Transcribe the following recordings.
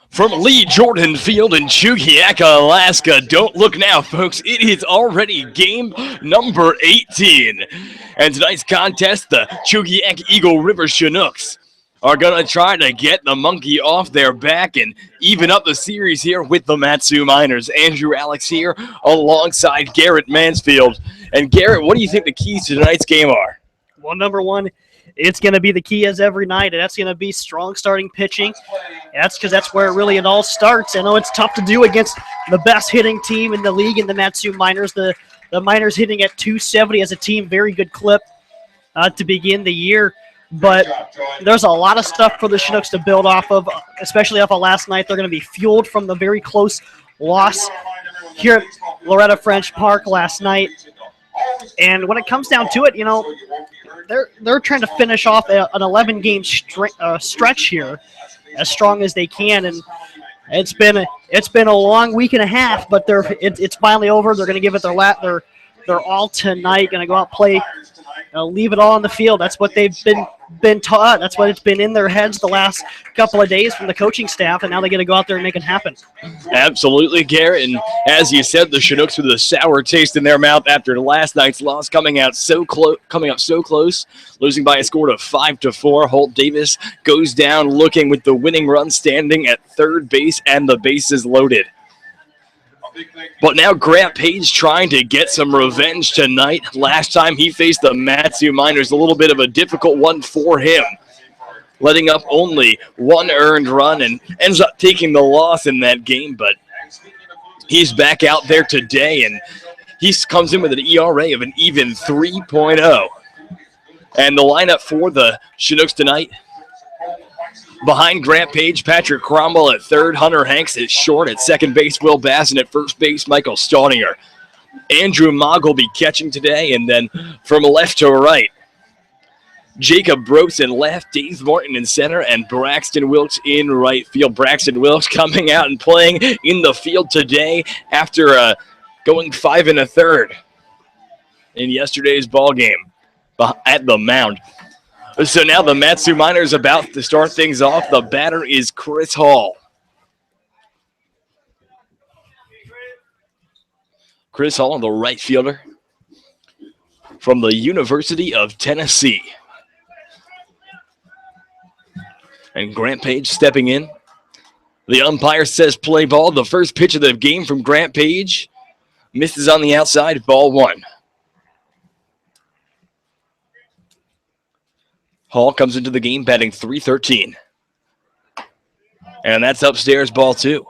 From Lee Jordan Field in Chugiak, Alaska. Don't look now, folks. It is already game number 18. And tonight's contest, the Chugiak Eagle River Chinooks are going to try to get the monkey off their back and even up the series here with the Matsu Miners. Andrew Alex here alongside Garrett Mansfield. And Garrett, what do you think the keys to tonight's game are? Well, number one, it's going to be the key as every night, and that's going to be strong starting pitching. That's because that's where really it all starts. I know it's tough to do against the best hitting team in the league in the Matsu Miners. The Miners hitting at 270 as a team, very good clip to begin the year. But there's a lot of stuff for the Chinooks to build off of, especially off of last night. They're going to be fueled from the very close loss here at Loretta French Park last night. And when it comes down to it, you know, they're trying to finish off an 11-game stretch here as strong as they can, and it's been a long week and a half, but it's finally over. They're going to give it their all tonight. Going to go out and play, leave it all on the field. That's what they've been taught. That's what it's been in their heads the last couple of days from the coaching staff, and now they got to go out there and make it happen. Absolutely, Garrett. And as you said, the Chinooks with a sour taste in their mouth after last night's loss, coming up so close, losing by a score of 5-4. Holt Davis goes down looking with the winning run standing at third base and the bases loaded. But now Grant Page trying to get some revenge tonight. Last time he faced the Matsu Miners, a little bit of a difficult one for him, letting up only one earned run and ends up taking the loss in that game. But he's back out there today, and he comes in with an ERA of an even 3.0. And the lineup for the Chinooks tonight: behind Grant Page, Patrick Cromwell at third, Hunter Hanks at short, at second base, Will Basson at first base, Michael Staudinger. Andrew Mogg will be catching today, and then from left to right, Jacob Brooks in left, Dave Martin in center, and Braxton Wilkes in right field. Braxton Wilkes coming out and playing in the field today after going 5 1/3 in yesterday's ball game at the mound. So now the Matsu Miners about to start things off. The batter is Chris Hall. Chris Hall, the right fielder from the University of Tennessee. And Grant Page stepping in. The umpire says play ball. The first pitch of the game from Grant Page misses on the outside, ball one. Hall comes into the game batting .313. And that's upstairs, ball two.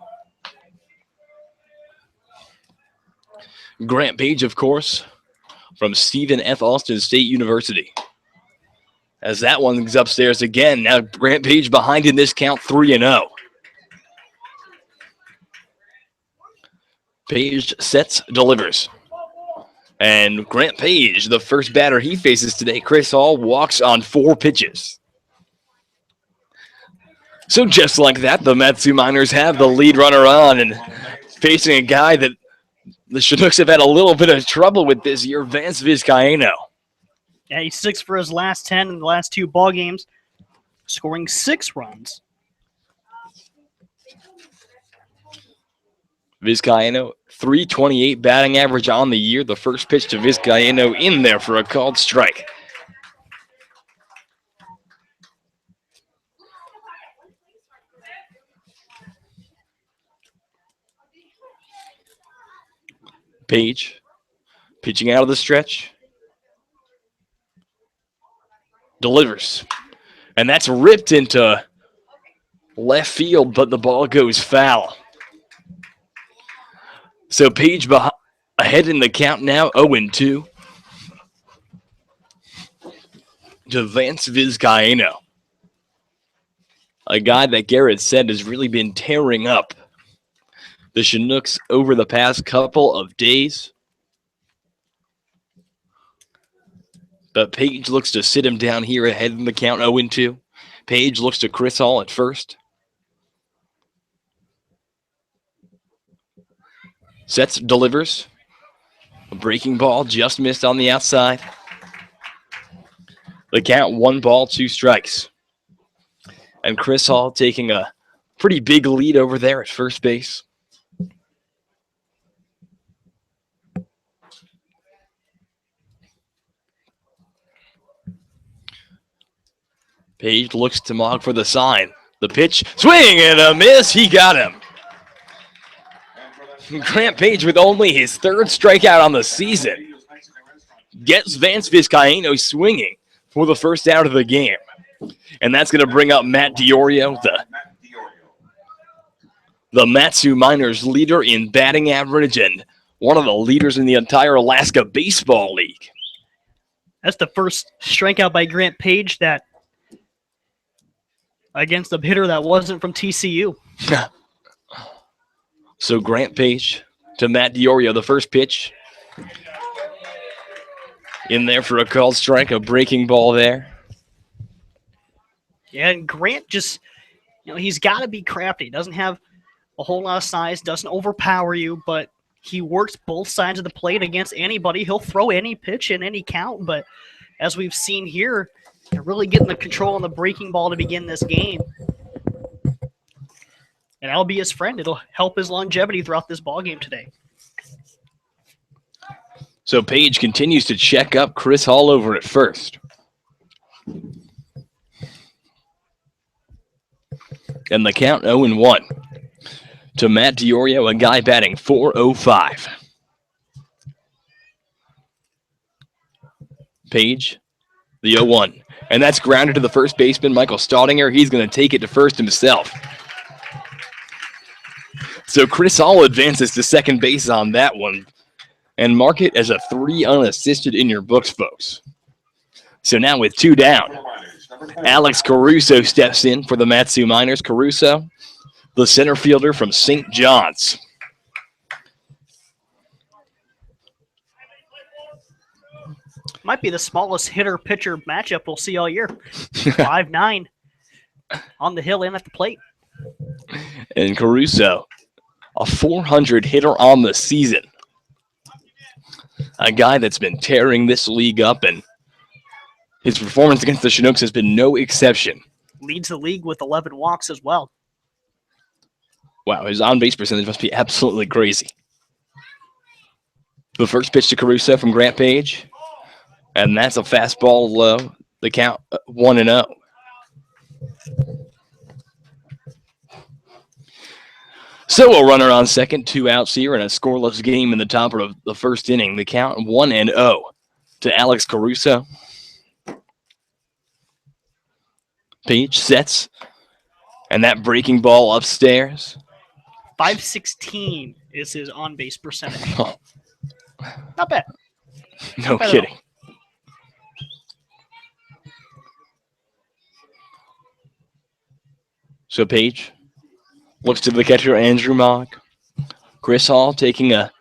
Grant Page, of course, from Stephen F. Austin State University. As that one's upstairs again. Now Grant Page behind in this count, 3-0. Page sets, delivers. And Grant Page, the first batter he faces today, Chris Hall, walks on 4 pitches. So just like that, the Matsu Miners have the lead runner on and facing a guy that the Chinooks have had a little bit of trouble with this year, Vance Vizcaino. Yeah, he's 6 for his last 10 in the last 2 ball games, scoring 6 runs. Vizcaino, .328 batting average on the year. The first pitch to Vizcaino in there for a called strike. Page pitching out of the stretch. Delivers. And that's ripped into left field, but the ball goes foul. So Page ahead in the count now, 0-2 to Vance Vizcaino. A guy that Garrett said has really been tearing up the Chinooks over the past couple of days. But Page looks to sit him down here ahead in the count, 0-2. Page looks to Chris Hall at first. Sets, delivers. A breaking ball just missed on the outside. The count, 1 ball, 2 strikes. And Chris Hall taking a Pretty big lead over there at first base. Page looks to Mogg for the sign. The pitch, swing and a miss. He got him. Grant Page with only his third strikeout on the season gets Vance Vizcaino swinging for the first out of the game. And that's going to bring up Matt Diorio, the Matsu Miners leader in batting average and one of the leaders in the entire Alaska Baseball League. That's the first strikeout by Grant Page that against a hitter that wasn't from TCU. So Grant Page to Matt Diorio, the first pitch. In there for a called strike, a breaking ball there. Yeah, and Grant just, he's got to be crafty. He doesn't have a whole lot of size, doesn't overpower you, but he works both sides of the plate against anybody. He'll throw any pitch in any count, but as we've seen here, they're really getting the control on the breaking ball to begin this game. And that'll be his friend. It'll help his longevity throughout this ball game today. So Page continues to check up Chris Hall over at first. And the count 0-1 to Matt Diorio, a guy batting .405. Page, the 0-1. And that's grounded to the first baseman, Michael Staudinger. He's going to take it to first himself. So Chris Hall advances to second base on that one. And mark it as a 3 unassisted in your books, folks. So now with 2 down, Alex Caruso steps in for the Matsu Miners. Caruso, the center fielder from St. John's. Might be the smallest hitter-pitcher matchup we'll see all year. 5'9", on the hill and at the plate. And Caruso, a 400 hitter on the season. A guy that's been tearing this league up, and his performance against the Chinooks has been no exception. Leads the league with 11 walks as well. Wow, his on-base percentage must be absolutely crazy. The first pitch to Caruso from Grant Page, and that's a fastball low. The count 1-0. So a runner on second, 2 outs here, and a scoreless game in the top of the first inning. The count 1-0 to Alex Caruso. Page sets, and that breaking ball upstairs. .516 is his on-base percentage. Oh. Not bad. No kidding. So Page looks to the catcher, Andrew Mogg. Chris Hall taking a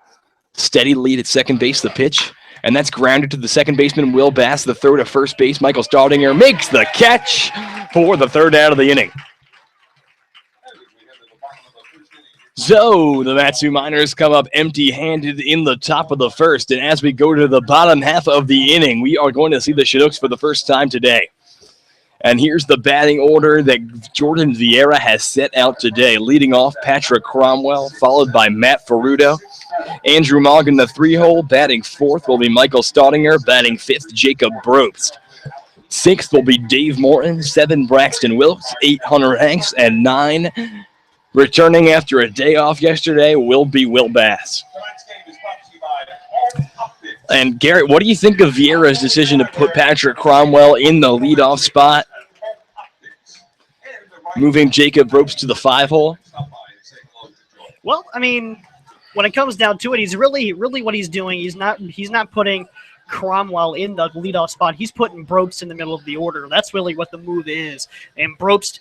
steady lead at second base. The pitch, and that's grounded to the second baseman, Will Bass. The third at first base, Michael Staudinger makes the catch for the third out of the inning. So the Matsu Miners come up empty-handed in the top of the first, and as we go to the bottom half of the inning, we are going to see the Chinooks for the first time today. And here's the batting order that Jordan Vieira has set out today. Leading off, Patrick Cromwell, followed by Matt Ferrudo. Andrew Mogg in the 3-hole. Batting fourth will be Michael Staudinger. Batting fifth, Jacob Brobst. Sixth will be Dave Morton. 7, Braxton Wilkes. 8, Hunter Hanks. And 9, returning after a day off yesterday, will be Will Bass. And Garrett, what do you think of Vieira's decision to put Patrick Cromwell in the leadoff spot? Moving Jacob Ropes to the 5-hole? Well, I mean, when it comes down to it, he's really what he's doing. He's not putting Cromwell in the leadoff spot. He's putting Brobst in the middle of the order. That's really what the move is. And Brobst,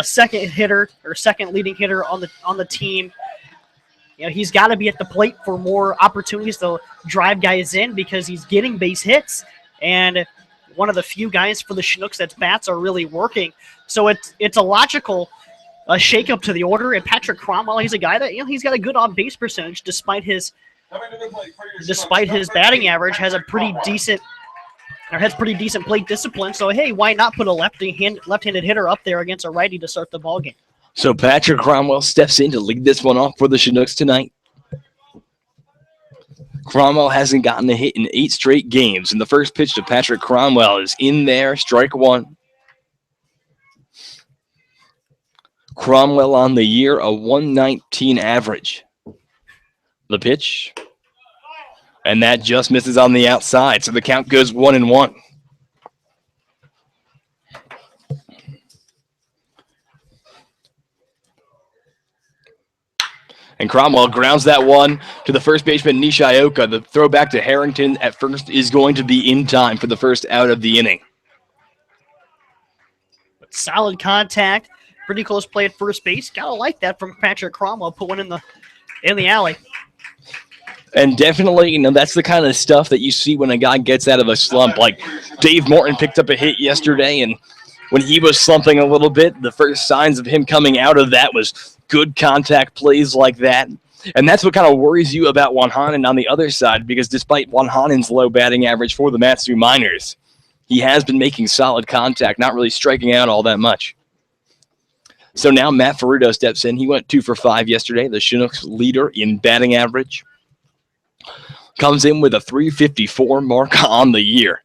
second hitter or second leading hitter on the team. He's got to be at the plate for more opportunities to drive guys in because he's getting base hits. And one of the few guys for the Chinooks that's bats are really working. So it's a logical shakeup to the order. And Patrick Cromwell, he's a guy that he's got a good on-base percentage despite his batting average, has pretty decent plate discipline. So hey, why not put a left-handed hitter up there against a righty to start the ball game? So Patrick Cromwell steps in to lead this one off for the Chinooks tonight. Cromwell hasn't gotten a hit in 8 straight games, and the first pitch to Patrick Cromwell is in there, strike one. Cromwell on the year, a 119 average. The pitch, and that just misses on the outside, so the count goes 1-1. And Cromwell grounds that one to the first baseman, Nishioka. The throw back to Harrington at first is going to be in time for the first out of the inning. Solid contact. Pretty close play at first base. Gotta like that from Patrick Cromwell. Put one in the alley. And definitely, that's the kind of stuff that you see when a guy gets out of a slump. Like Dave Morton picked up a hit yesterday, and when he was slumping a little bit, the first signs of him coming out of that was good contact plays like that. And that's what kind of worries you about Wanhanen on the other side, because despite Wanhanen's low batting average for the Mat-Su Miners, he has been making solid contact, not really striking out all that much. So now Matt Ferrudo steps in. He went 2 for 5 yesterday, the Chinooks leader in batting average. Comes in with a 354 mark on the year.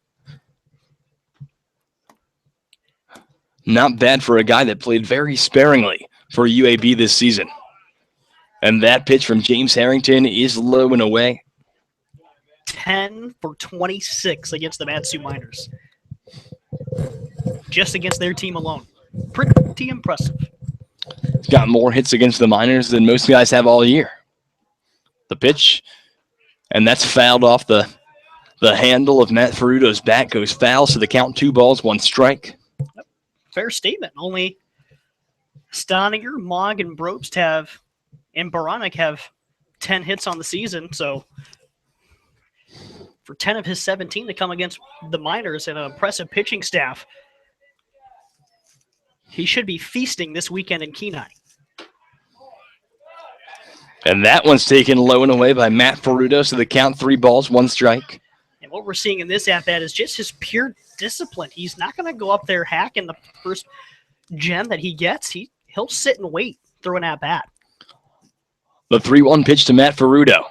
Not bad for a guy that played very sparingly for UAB this season. And that pitch from James Harrington is low and away. 10 for 26 against the Mat-Su Miners. Just against their team alone. Pretty impressive. He's got more hits against the Miners than most guys have all year. The pitch, and that's fouled off the handle of Matt Ferrudo's bat, goes foul, so the count 2 balls, 1 strike. Fair statement. Only Stoniger, Mogg, and Brobst and Baranek have 10 hits on the season, so for 10 of his 17 to come against the Miners and an impressive pitching staff, he should be feasting this weekend in Kenai. And that one's taken low and away by Matt Ferrudo, so the count 3 balls, 1 strike. And what we're seeing in this at-bat is just his pure discipline. He's not going to go up there hacking the first gem that he gets. He'll sit and wait through an at-bat. The 3-1 pitch to Matt Ferrudo.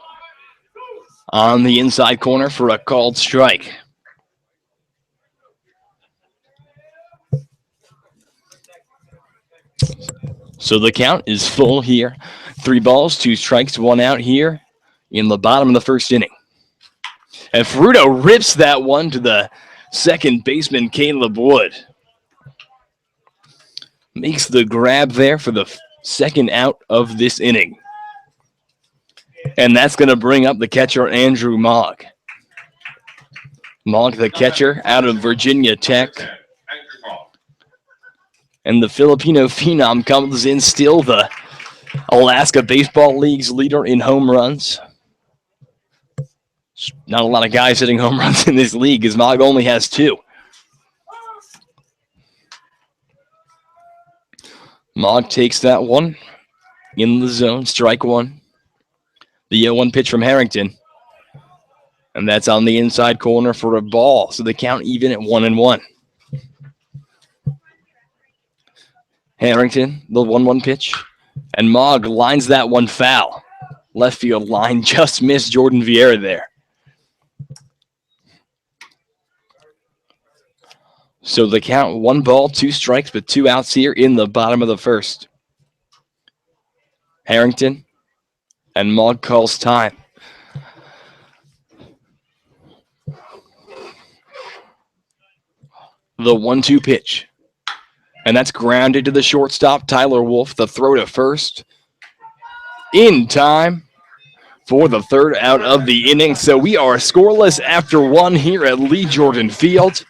On the inside corner for a called strike. So the count is full here. 3 balls, 2 strikes, 1 out here in the bottom of the first inning. And Ferrudo rips that one to the second baseman, Caleb Wood. Makes the grab there for the second out of this inning. And that's going to bring up the catcher, Andrew Mogg. Mogg, the catcher, out of Virginia Tech. And the Filipino phenom comes in, still the Alaska Baseball League's leader in home runs. Not a lot of guys hitting home runs in this league, as Mogg only has 2. Mogg takes that one in the zone, strike 1. The 0-1 pitch from Harrington. And that's on the inside corner for a ball, so the count even at 1-1. Harrington, the 1-1 pitch. And Mogg lines that one foul. Left field line just missed Jordan Vieira there. So the count 1 ball, 2 strikes, but 2 outs here in the bottom of the first. Harrington and Mogg calls time. The 1-2 pitch. And that's grounded to the shortstop, Tyler Wolf. The throw to first. In time for the third out of the inning. So we are scoreless after 1 here at Lee Jordan Field.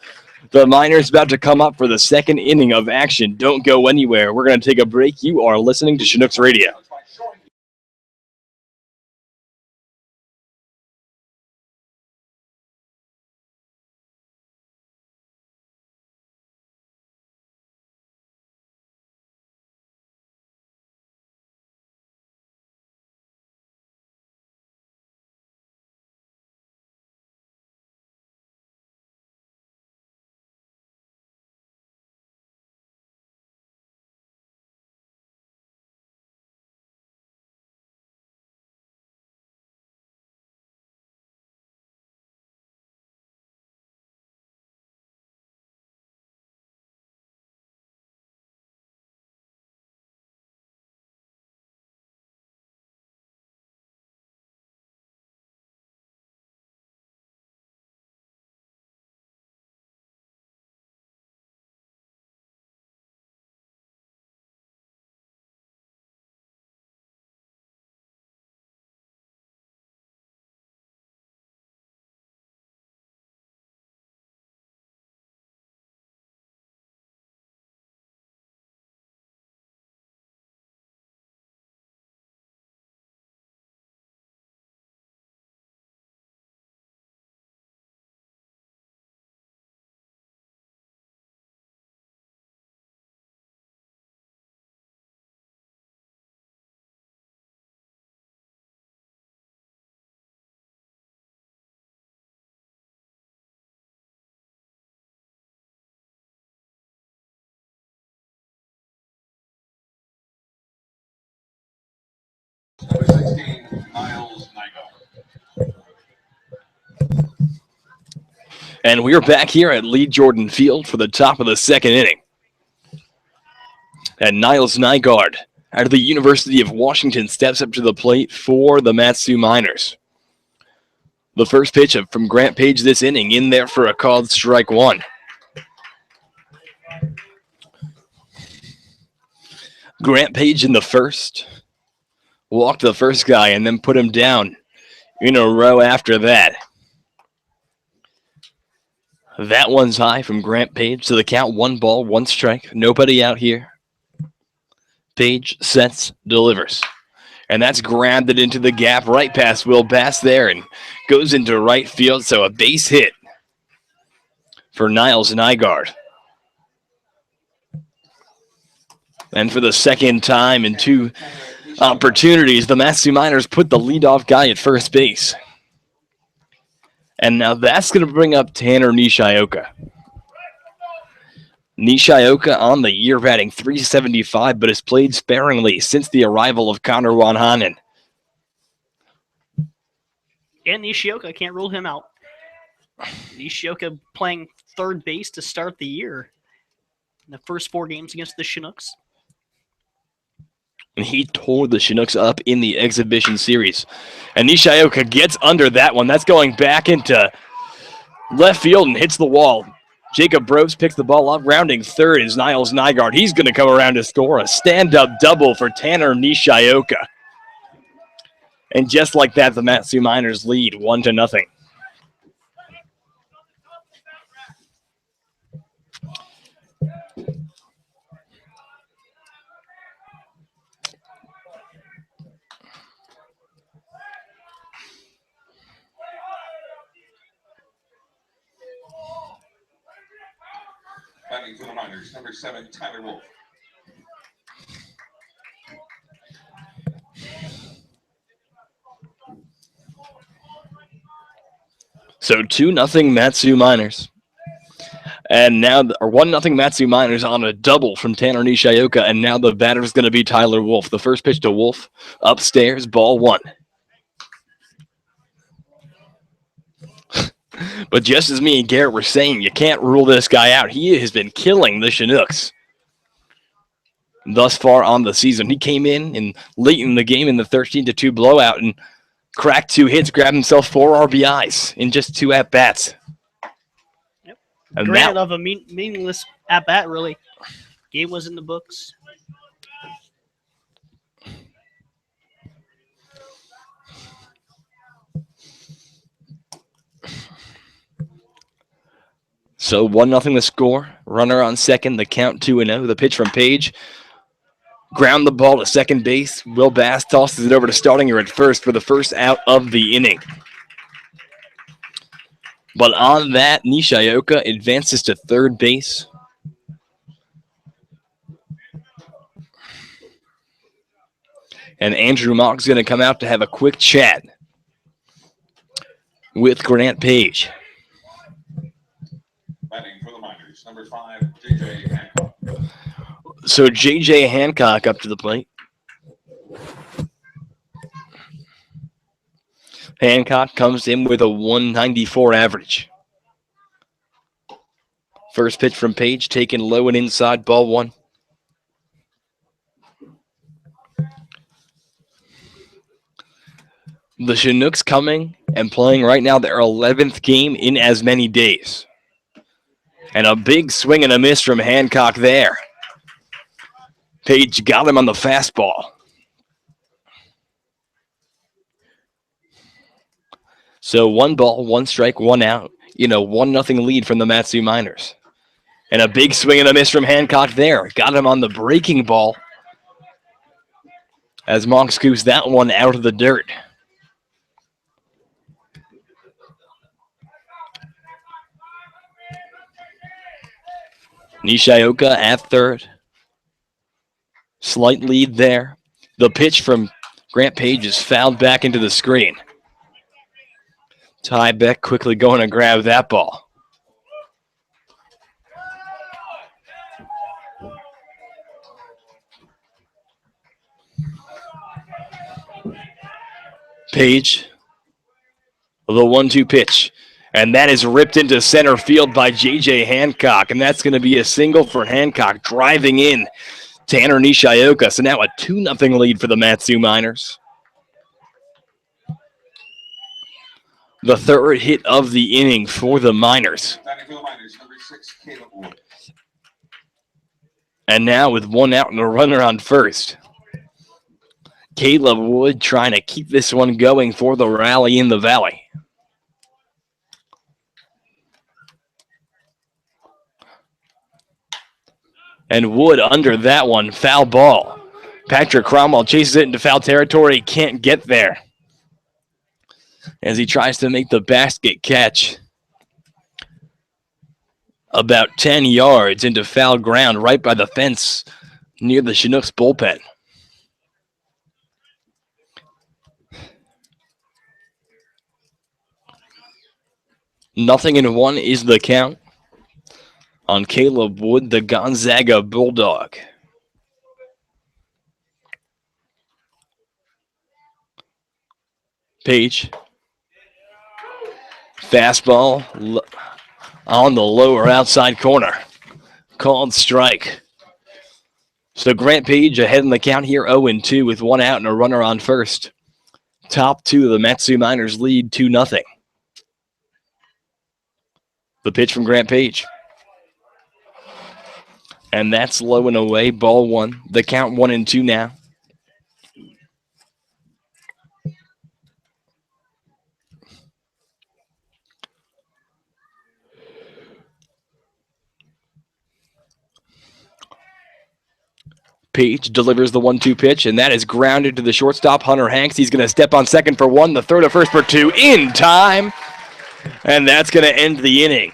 The Miners about to come up for the second inning of action. Don't go anywhere. We're going to take a break. You are listening to Chinooks Radio. And we're back here at Lee Jordan Field for the top of the second inning. And Niles Nygaard, out of the University of Washington, steps up to the plate for the Mat-Su Miners. The first pitch from Grant Page this inning, in there for a called strike one. Grant Page in the first. Walked the first guy and then put him down in a row after that. That one's high from Grant Page. So the count 1 ball, 1 strike. Nobody out here. Page sets, delivers. And that's grabbed it into the gap right past Will Bass there and goes into right field. So a base hit for Niles Nygaard. And for the second time in 2 opportunities, the Mat-Su Miners put the leadoff guy at first base. And now that's going to bring up Tanner Nishioka. Nishioka on the year batting .375, but has played sparingly since the arrival of Connor Wanhanen. And Nishioka, can't rule him out. Nishioka playing third base to start the year in the first 4 games against the Chinooks. And he tore the Chinooks up in the exhibition series. And Nishioka gets under that one. That's going back into left field and hits the wall. Jacob Brobst picks the ball up. Rounding third is Niles Nygaard. He's going to come around to score a stand-up double for Tanner Nishioka. And just like that, the Mat-Su Miners lead 1-0. Batting for the Miners, number 7, Tyler Wolf. So 2-0 Mat-Su Miners. And now, or 1-0 Mat-Su Miners on a double from Tanner Nishioka, and now the batter is going to be Tyler Wolf. The first pitch to Wolf, upstairs, ball 1. But just as me and Garrett were saying, you can't rule this guy out. He has been killing the Chinooks thus far on the season. He came in late in the game in the 13-2 blowout and cracked 2 hits, grabbed himself 4 RBIs in just 2 at-bats. Yep. And Granted of a meaningless at-bat, really. Game was in the books. So 1-0 the score. Runner on second. The count 2-0. The pitch from Page. Ground the ball to second base. Will Bass tosses it over to Staudinger at first for the first out of the inning. But on that, Nishioka advances to third base. And Andrew Mock's going to come out to have a quick chat with Grant Page. Batting for the Miners, number 5, J.J. Hancock. So J.J. Hancock up to the plate. Hancock comes in with a 194 average. First pitch from Page, taken low and inside, ball 1. The Chinooks coming and playing right now their 11th game in as many days. And a big swing and a miss from Hancock there. Page got him on the fastball. So 1 ball, 1 strike, 1 out. 1-0 lead from the Mat-Su Miners. And a big swing and a miss from Hancock there. Got him on the breaking ball. As Monk scoops that one out of the dirt. Nishioka at third. Slight lead there. The pitch from Grant Page is fouled back into the screen. Ty Beck quickly going to grab that ball. Page. The 1-2 pitch. And that is ripped into center field by J.J. Hancock. And that's going to be a single for Hancock, driving in Tanner Nishioka. So now a 2-0 lead for the Mat-Su Miners. The third hit of the inning for the Miners. Number 6, Caleb Wood. And now with one out and a runner on first, Caleb Wood trying to keep this one going for the rally in the Valley. And Wood under that one, foul ball. Patrick Cromwell chases it into foul territory, can't get there as he tries to make the basket catch about 10 yards into foul ground right by the fence near the Chinooks bullpen. Nothing in one is the count on Caleb Wood, the Gonzaga Bulldog. Page. Fastball on the lower outside corner. Called strike. So Grant Page ahead in the count here, 0-2 with one out and a runner on first. Top two of the Mat-Su Miners lead 2-0. The pitch from Grant Page. And that's low and away, ball one. The count 1-2 now. Page delivers the 1-2 pitch, and that is grounded to the shortstop, Hunter Hanks. He's going to step on second for one, the throw to first for two, in time. And that's going to end the inning.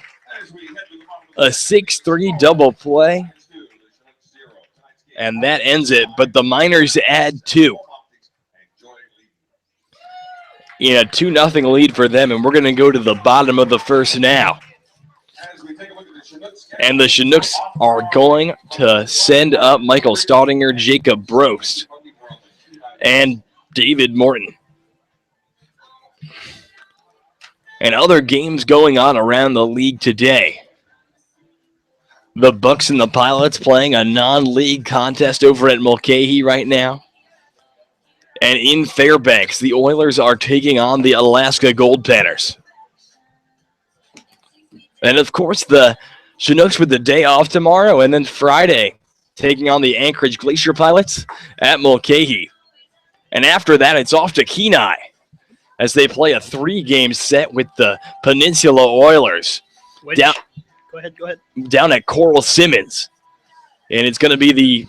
A 6-3 double play. And that ends it, but the Miners add two. In a 2-0 lead for them, and we're going to go to the bottom of the first now. And the Chinooks are going to send up Michael Staudinger, Jacob Brost, and David Morton. And other games going on around the league today. The Bucks and the Pilots playing a non-league contest over at Mulcahy right now. And in Fairbanks, the Oilers are taking on the Alaska Gold Panners. And, of course, the Chinooks with the day off tomorrow, and then Friday taking on the Anchorage Glacier Pilots at Mulcahy. And after that, it's off to Kenai as they play a 3-game set with the Peninsula Oilers. Go ahead. Down at Coral Simmons. And it's going to be the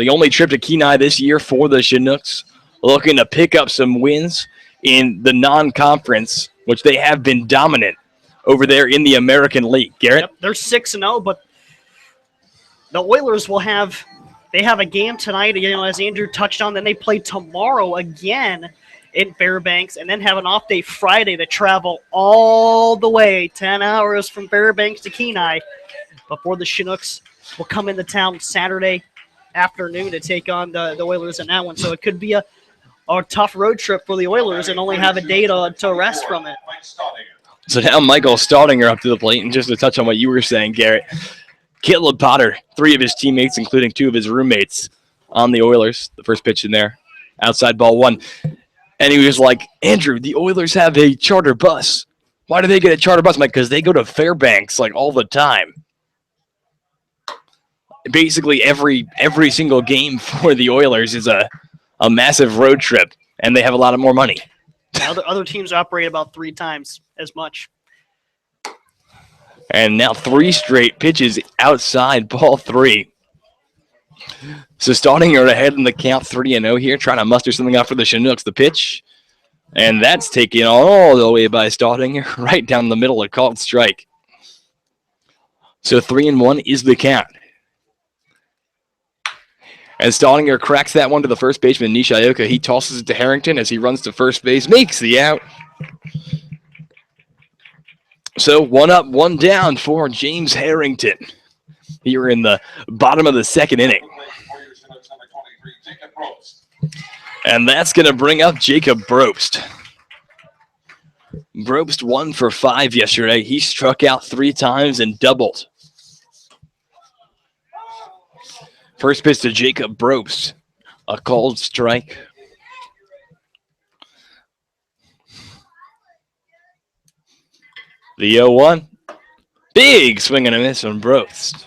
only trip to Kenai this year for the Chinooks, looking to pick up some wins in the non-conference, which they have been dominant over there in the American League. Garrett? Yep, they're 6-0, but the Oilers have a game tonight, as Andrew touched on. Then they play tomorrow again in Fairbanks, and then have an off day Friday to travel all the way 10 hours from Fairbanks to Kenai before the Chinooks will come into town Saturday afternoon to take on the Oilers in that one. So it could be a tough road trip for the Oilers and only have a day to rest from it. So now Michael Staudinger up to the plate, and just to touch on what you were saying, Garrett, Caleb Potter, 3 of his teammates, including 2 of his roommates on the Oilers. The first pitch in there, outside ball 1. And he was like, Andrew, the Oilers have a charter bus. Why do they get a charter bus? I'm like, because they go to Fairbanks like all the time. Basically, every single game for the Oilers is a massive road trip, and they have a lot of more money. Other teams operate about 3 times as much. And now 3 straight pitches outside ball 3. So Staudinger ahead in the count 3-0 here, trying to muster something out for the Chinooks. The pitch, and that's taken all the way by Staudinger, right down the middle, a called strike. So 3-1 is the count. And Staudinger cracks that one to the first baseman, Nishioka. He tosses it to Harrington as he runs to first base, makes the out. So 1 up, 1 down for James Harrington here in the bottom of the second inning. And that's going to bring up Jacob Brobst. Brobst 1 for 5 yesterday. He struck out 3 times and doubled. First pitch to Jacob Brobst. A called strike. The 0-1. Big swing and a miss on Brobst.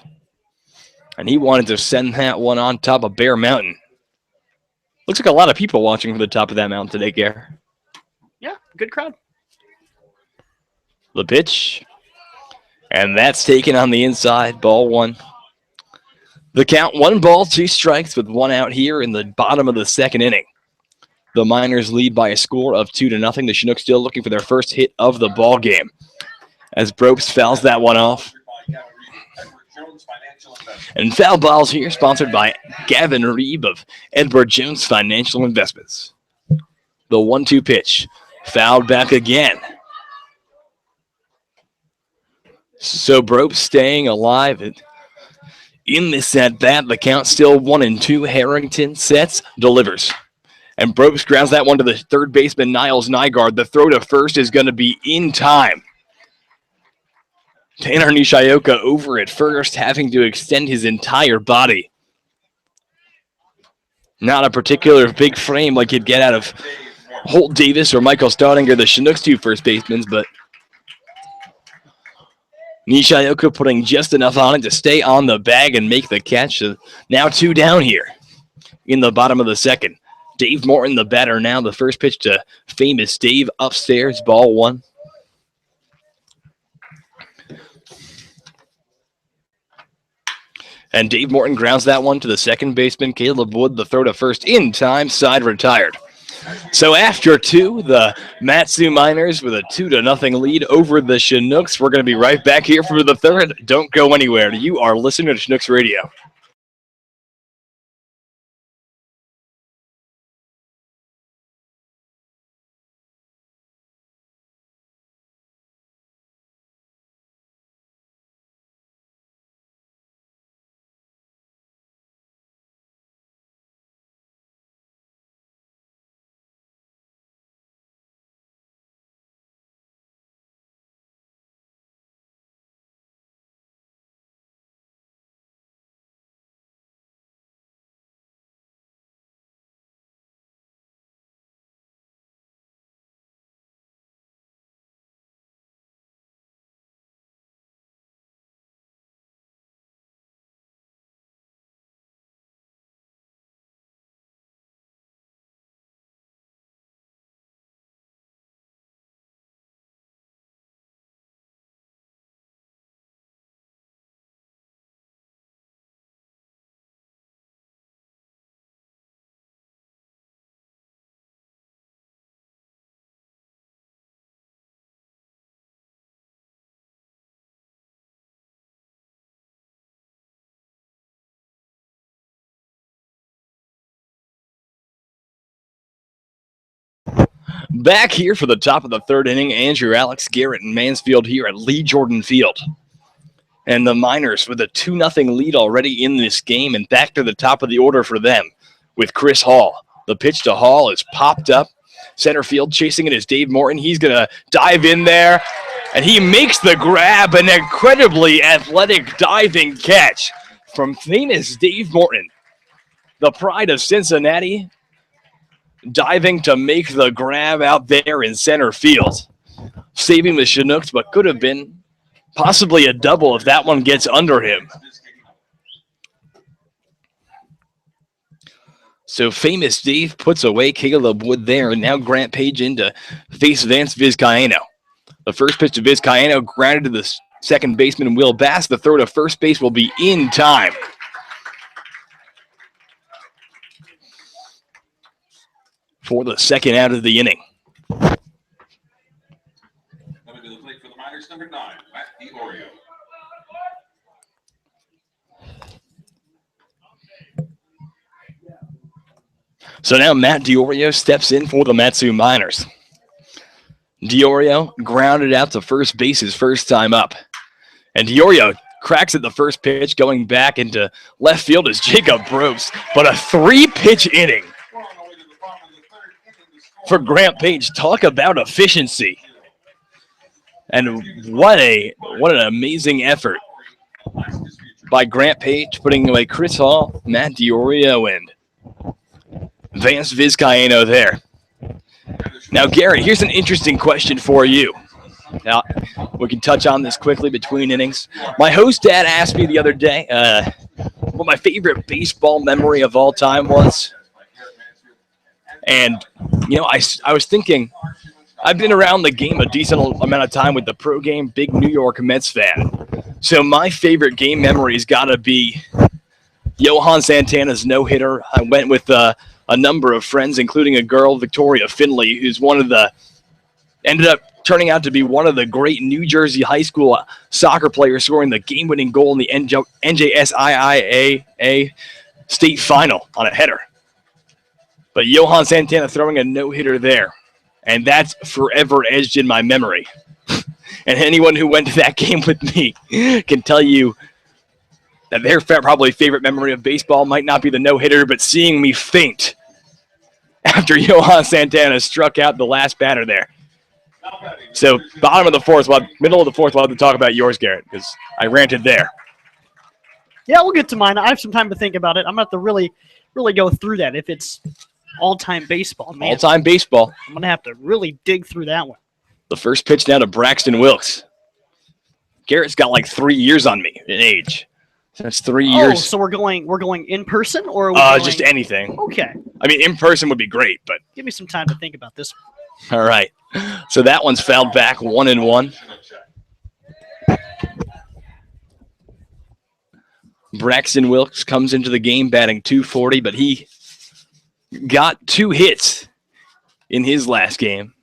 And he wanted to send that one on top of Bear Mountain. Looks like a lot of people watching from the top of that mountain today, Gare. Yeah, good crowd. The pitch. And that's taken on the inside. Ball 1. The count 1 ball, 2 strikes with 1 out here in the bottom of the second inning. The Miners lead by a score of 2-0. The Chinooks still looking for their first hit of the ball game. As Brobst fouls that one off. And foul balls here sponsored by Gavin Reeb of Edward Jones Financial Investments. The 1-2 pitch. Fouled back again. So Brobst staying alive in this at-bat. The count still 1-2. Harrington sets, delivers. And Brobst grounds that one to the third baseman, Niles Nygaard. The throw to first is going to be in time. Tanner Nishioka over at first, having to extend his entire body. Not a particular big frame like you'd get out of Holt Davis or Michael Staudinger, the Chinooks 2 first basemen, but Nishioka putting just enough on it to stay on the bag and make the catch. So now 2 down here in the bottom of the second. Dave Morton, the batter now. The first pitch to famous Dave upstairs, ball 1. And Dave Morton grounds that one to the second baseman, Caleb Wood. The throw to first in time, side retired. So after 2, the Matsu Miners with a 2-0 lead over the Chinooks. We're going to be right back here for the third. Don't go anywhere. You are listening to Chinooks Radio. Back here for the top of the third inning, Andrew, Alex, Garrett, and Mansfield here at Lee Jordan Field. And the Miners with a 2-0 lead already in this game, and back to the top of the order for them with Chris Hall. The pitch to Hall is popped up. Center field chasing it is Dave Morton. He's going to dive in there, and he makes the grab, an incredibly athletic diving catch from famous Dave Morton. The pride of Cincinnati, diving to make the grab out there in center field. Saving the Chinooks, but could have been possibly a double if that one gets under him. So famous Dave puts away Caleb Wood there, and now Grant Page in to face Vance Vizcaino. The first pitch to Vizcaino grounded to the second baseman, Will Bass. The throw to first base will be in time. For the second out of the inning. Coming to the plate for the Miners, number 9, Matt DiOrio. So now Matt DiOrio steps in for the Matsu Miners. DiOrio grounded out to first base his first time up. And DiOrio cracks at the first pitch, going back into left field is Jacob Brobst. But a 3-pitch inning. for Grant Page. Talk about efficiency. And what an amazing effort by Grant Page, putting away Chris Hall, Matt DiOrio, and Vance Vizcaino there. Now, Garrett, here's an interesting question for you. Now, we can touch on this quickly between innings. My host dad asked me the other day what my favorite baseball memory of all time was. And, I was thinking, I've been around the game a decent amount of time with the pro game, big New York Mets fan. So my favorite game memory's got to be Johan Santana's no-hitter. I went with a number of friends, including a girl, Victoria Finley, who's ended up turning out to be one of the great New Jersey high school soccer players, scoring the game-winning goal in the NJSIIA state final on a header. But Johan Santana throwing a no-hitter there, and that's forever etched in my memory. And anyone who went to that game with me can tell you that their probably favorite memory of baseball might not be the no-hitter, but seeing me faint after Johan Santana struck out the last batter there. So, middle of the fourth, we'll have to talk about yours, Garrett, because I ranted there. Yeah, we'll get to mine. I have some time to think about it. I'm going to have to really go through that if it's all-time baseball, man. All-time baseball. I'm going to have to really dig through that one. The first pitch now to Braxton Wilkes. Garrett's got like 3 years on me in age. So that's 3 years. Oh, so we're going in person or are we going... just anything. Okay. I mean, in person would be great, but give me some time to think about this one. All right. So that one's fouled back 1-1. Braxton Wilkes comes into the game batting .240, but he got 2 hits in his last game.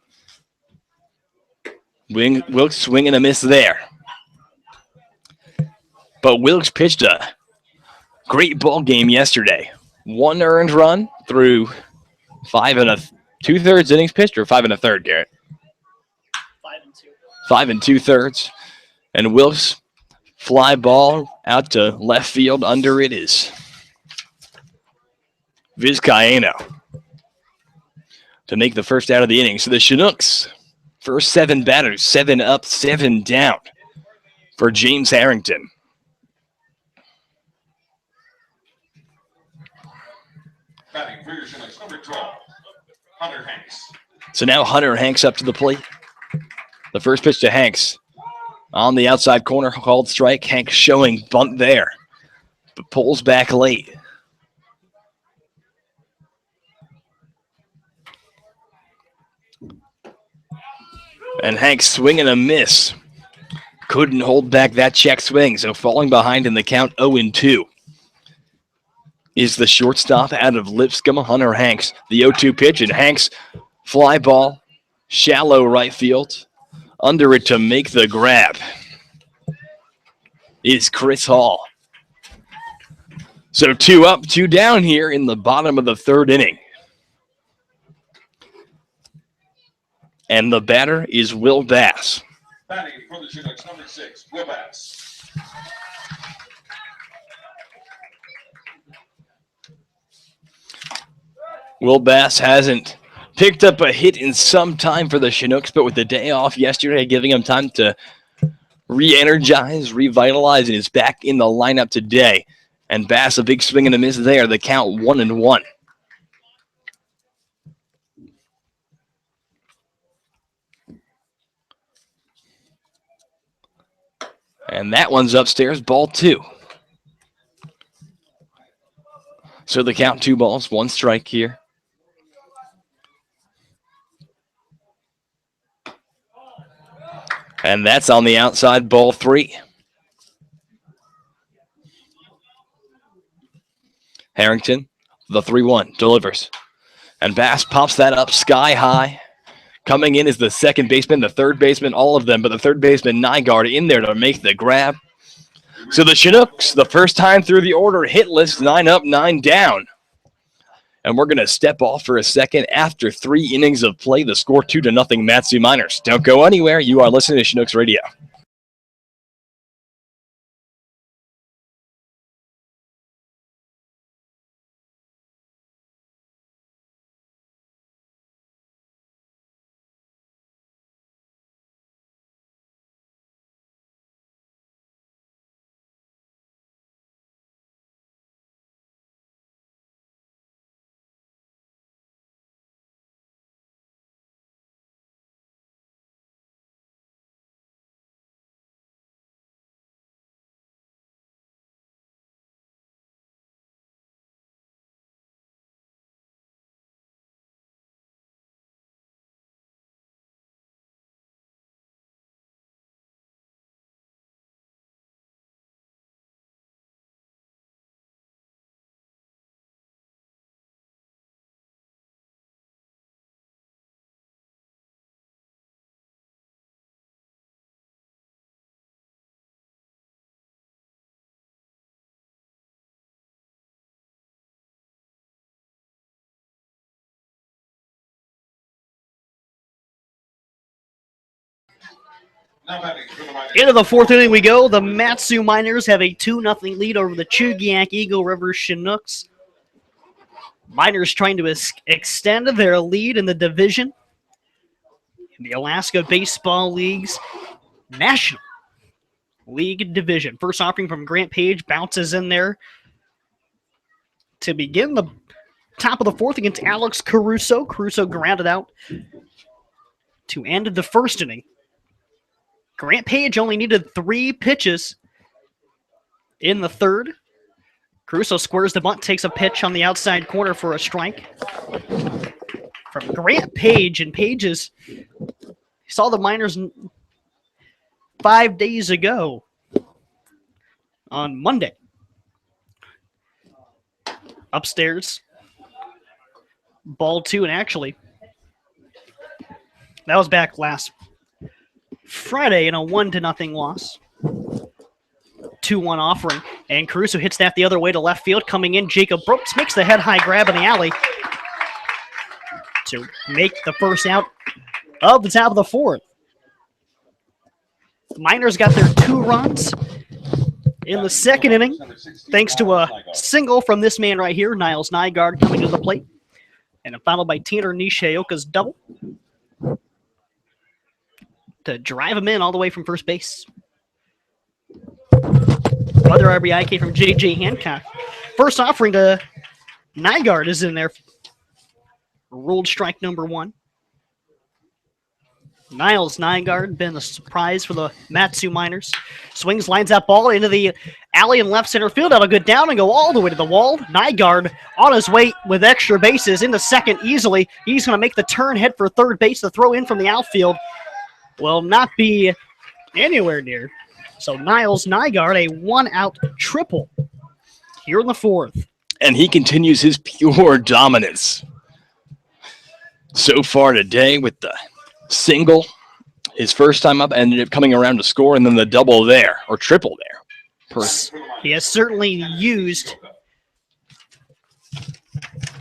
Wilkes swing and a miss there. But Wilkes pitched a great ball game yesterday. 1 earned run through 5 2/3 innings pitched, or 5 1/3, Garrett? 5 and 2. 5 2/3. And Wilkes fly ball out to left field. Under it is Vizcaino to make the first out of the inning. So the Chinooks, first 7 batters, 7 up, 7 down for James Harrington. Batting for your Chinooks, number 12, Hunter Hanks. So now Hunter Hanks up to the plate. The first pitch to Hanks on the outside corner, called strike. Hanks showing bunt there, but pulls back late. And Hanks swing and a miss. Couldn't hold back that check swing, so falling behind in the count 0-2 is the shortstop out of Lipscomb, Hunter Hanks. The 0-2 pitch, and Hanks fly ball, shallow right field. Under it to make the grab is Chris Hall. So 2 up, 2 down here in the bottom of the 3rd inning. And the batter is Will Bass. Batting for the Chinooks, number 6, Will Bass. Will Bass hasn't picked up a hit in some time for the Chinooks, but with the day off yesterday, giving him time to re-energize, revitalize, and is back in the lineup today. And Bass, a big swing and a miss there. The count 1-1. And that one's upstairs, ball 2. So the count 2 balls, 1 strike here. And that's on the outside, ball 3. Harrington, the 3-1, delivers. And Bass pops that up sky high. Coming in is the second baseman, the third baseman, all of them, but the third baseman, Nygaard, in there to make the grab. So the Chinooks, the first time through the order, hitless, 9 up, 9 down. And we're going to step off for a second after 3 innings of play. The score 2-0 Matsu Miners. Don't go anywhere. You are listening to Chinooks Radio. Into the fourth inning we go. The Matsu Miners have a 2-0 lead over the Chugiak Eagle River Chinooks. Miners trying to extend their lead in the division in the Alaska Baseball League's National League Division. First offering from Grant Page bounces in there to begin the top of the fourth against Alex Caruso. Caruso grounded out to end the first inning. Grant Page only needed 3 pitches in the third. Caruso squares the bunt, takes a pitch on the outside corner for a strike. From Grant Page, and Page's saw the Miners 5 days ago on Monday. Upstairs, ball 2, and actually, that was back last Friday in a 1-0 loss. 2-1 offering, and Caruso hits that the other way to left field. Coming in, Jacob Brooks makes the head-high grab in the alley to make the first out of the top of the fourth. The Miners got their 2 runs in the second inning, thanks to a single from this man right here, Niles Nygaard, coming to the plate, and followed by Tanner Nishiyoka's double to drive him in all the way from first base. Other RBI came from J.J. Hancock. First offering to Nygaard is in there. Ruled strike number 1. Niles Nygaard been a surprise for the Matsu Miners. Swings, lines that ball into the alley in left center field. That'll go down and go all the way to the wall. Nygaard on his way with extra bases into second easily. He's going to make the turn, head for third base. The throw in from the outfield will not be anywhere near. So Niles Nygaard, a 1-out triple here in the fourth. And he continues his pure dominance so far today with the single. His first time up ended up coming around to score, and then the double there, or triple there. He has certainly used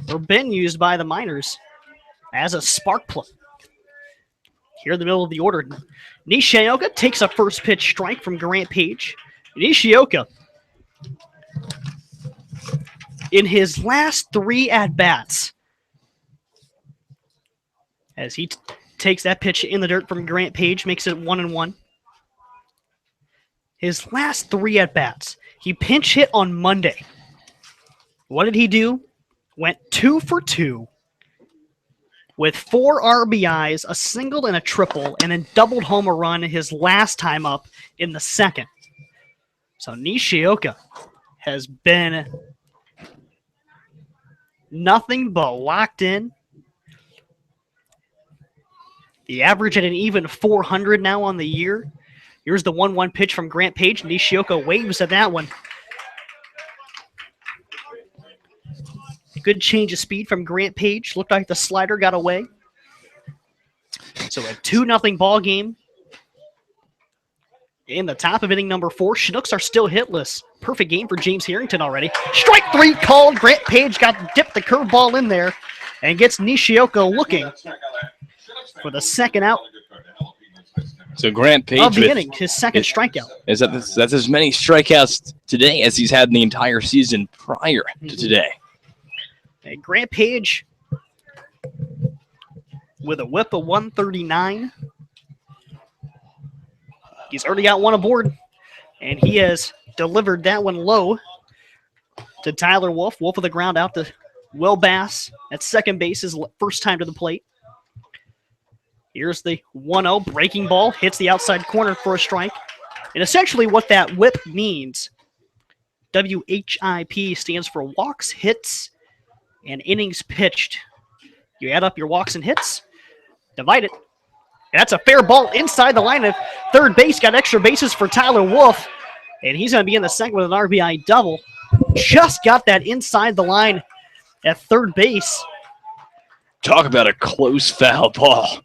or been used by the Miners as a spark plug. Here in the middle of the order, Nishioka takes a first pitch strike from Grant Page. Nishioka, in his last 3 at-bats, as he takes that pitch in the dirt from Grant Page, makes it 1-1. His last 3 at-bats, he pinch hit on Monday. What did he do? Went 2 for 2. With 4 RBIs, a single and a triple, and then doubled home a run his last time up in the second. So Nishioka has been nothing but locked in. The average at an even 400 now on the year. Here's the 1-1 pitch from Grant Page. Nishioka waves at that one. Good change of speed from Grant Page. Looked like the slider got away. So a 2-0 ball game. In the top of inning number 4, Chinooks are still hitless. Perfect game for James Harrington already. Strike 3 called. Grant Page dipped the curveball in there and gets Nishioka looking for the second out So Grant Page of the inning, his second strikeout. That's as many strikeouts today as he's had in the entire season prior to today. And Grant Page with a whip of 139. He's already got 1 aboard, and he has delivered that one low to Tyler Wolf. Wolf of the ground out to Will Bass at second base, his first time to the plate. Here's the 1-0 breaking ball, hits the outside corner for a strike. And essentially what that whip means, WHIP, stands for walks, hits, and innings pitched. You add up your walks and hits, divide it. And that's a fair ball inside the line of third base. Got extra bases for Tyler Wolf. And he's going to be in the second with an RBI double. Just got that inside the line at third base. Talk about a close foul ball.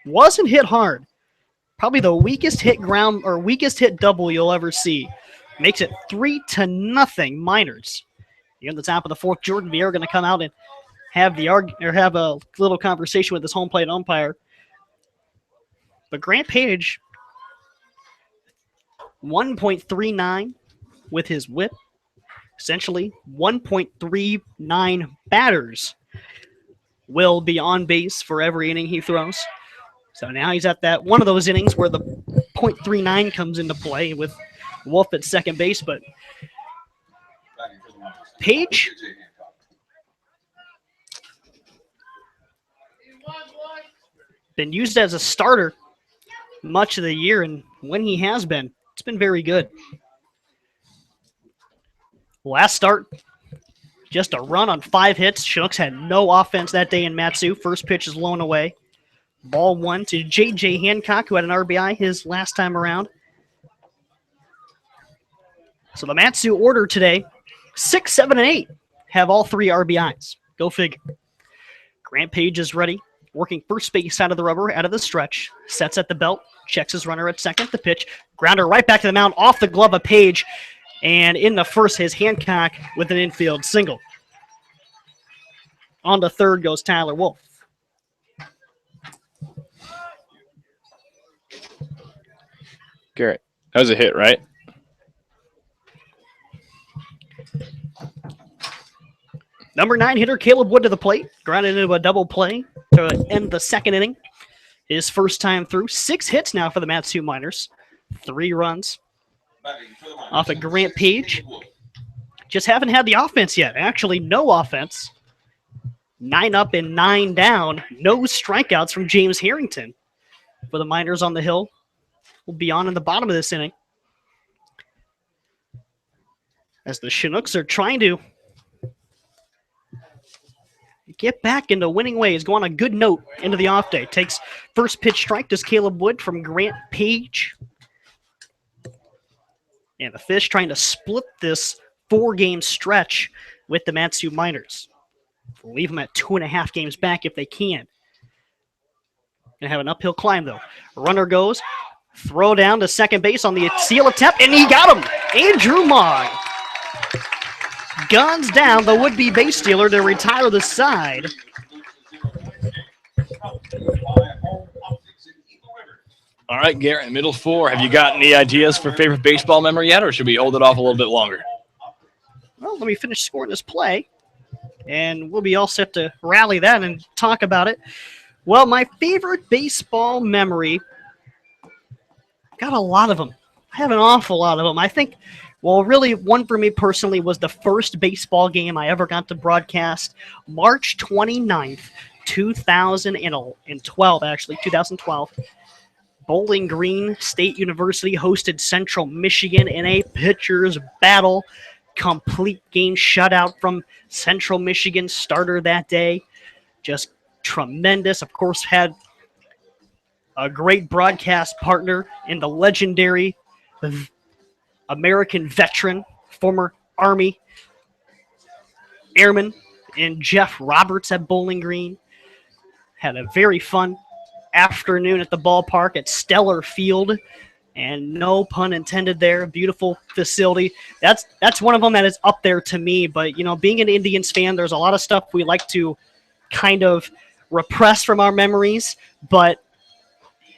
Wasn't hit hard. Probably the weakest hit ground or weakest hit double you'll ever see. Makes it 3-0 Miners. Here in the top of the fourth, Jordan Vieira going to come out and have a little conversation with his home plate umpire. But Grant Page 1.39 with his whip. Essentially, 1.39 batters will be on base for every inning he throws. So now he's at that one of those innings where the .39 comes into play with Wolf at second base. But Page, been used as a starter much of the year, and when he has been, it's been very good. Last start, just a run on 5 hits. Chinooks had no offense that day in Matsu. First pitch is blown away. Ball 1 to J.J. Hancock, who had an RBI his last time around. So the Matsu order today, 6, 7, and 8 have all 3 RBIs. Go figure. Grant Page is ready, working first base side of the rubber out of the stretch. Sets at the belt, checks his runner at second. The pitch, grounder right back to the mound, off the glove of Page. And in the first, his Hancock with an infield single. On to third goes Tyler Wolf. Garrett, that was a hit, right? Number 9 hitter Caleb Wood to the plate. Grounded into a double play to end the second inning. His first time through. 6 hits now for the Matsu Miners. 3 runs off of Grant Page. Just haven't had the offense yet. Actually, no offense. 9 up and 9 down. No strikeouts from James Harrington for the Miners on the hill. Will be on in the bottom of this inning. As the Chinooks are trying to get back into winning ways, go on a good note into the off day. Takes first pitch strike, does Caleb Wood from Grant Page. And the Fish trying to split this 4-game stretch with the Matsu Miners. Leave them at 2.5 games back if they can. Gonna have an uphill climb though. Runner goes, throw down to second base on the seal attempt, and he got him! Andrew Mogg guns down the would-be base stealer to retire the side. All right, Garrett, middle 4. Have you got any ideas for favorite baseball memory yet, or should we hold it off a little bit longer? Well, let me finish scoring this play, and we'll be all set to rally that and talk about it. Well, my favorite baseball memory, got a lot of them. I have an awful lot of them. I think, well, really, one for me personally was the first baseball game I ever got to broadcast, March 29th, 2012, actually, 2012. Bowling Green State University hosted Central Michigan in a pitcher's battle. Complete game shutout from Central Michigan starter that day. Just tremendous. Of course, had a great broadcast partner in the legendary American veteran, former Army airman, and Jeff Roberts at Bowling Green. Had a very fun afternoon at the ballpark at Stellar Field, and no pun intended there. Beautiful facility. That's one of them that is up there to me. But you know, being an Indians fan, there's a lot of stuff we like to kind of repress from our memories. But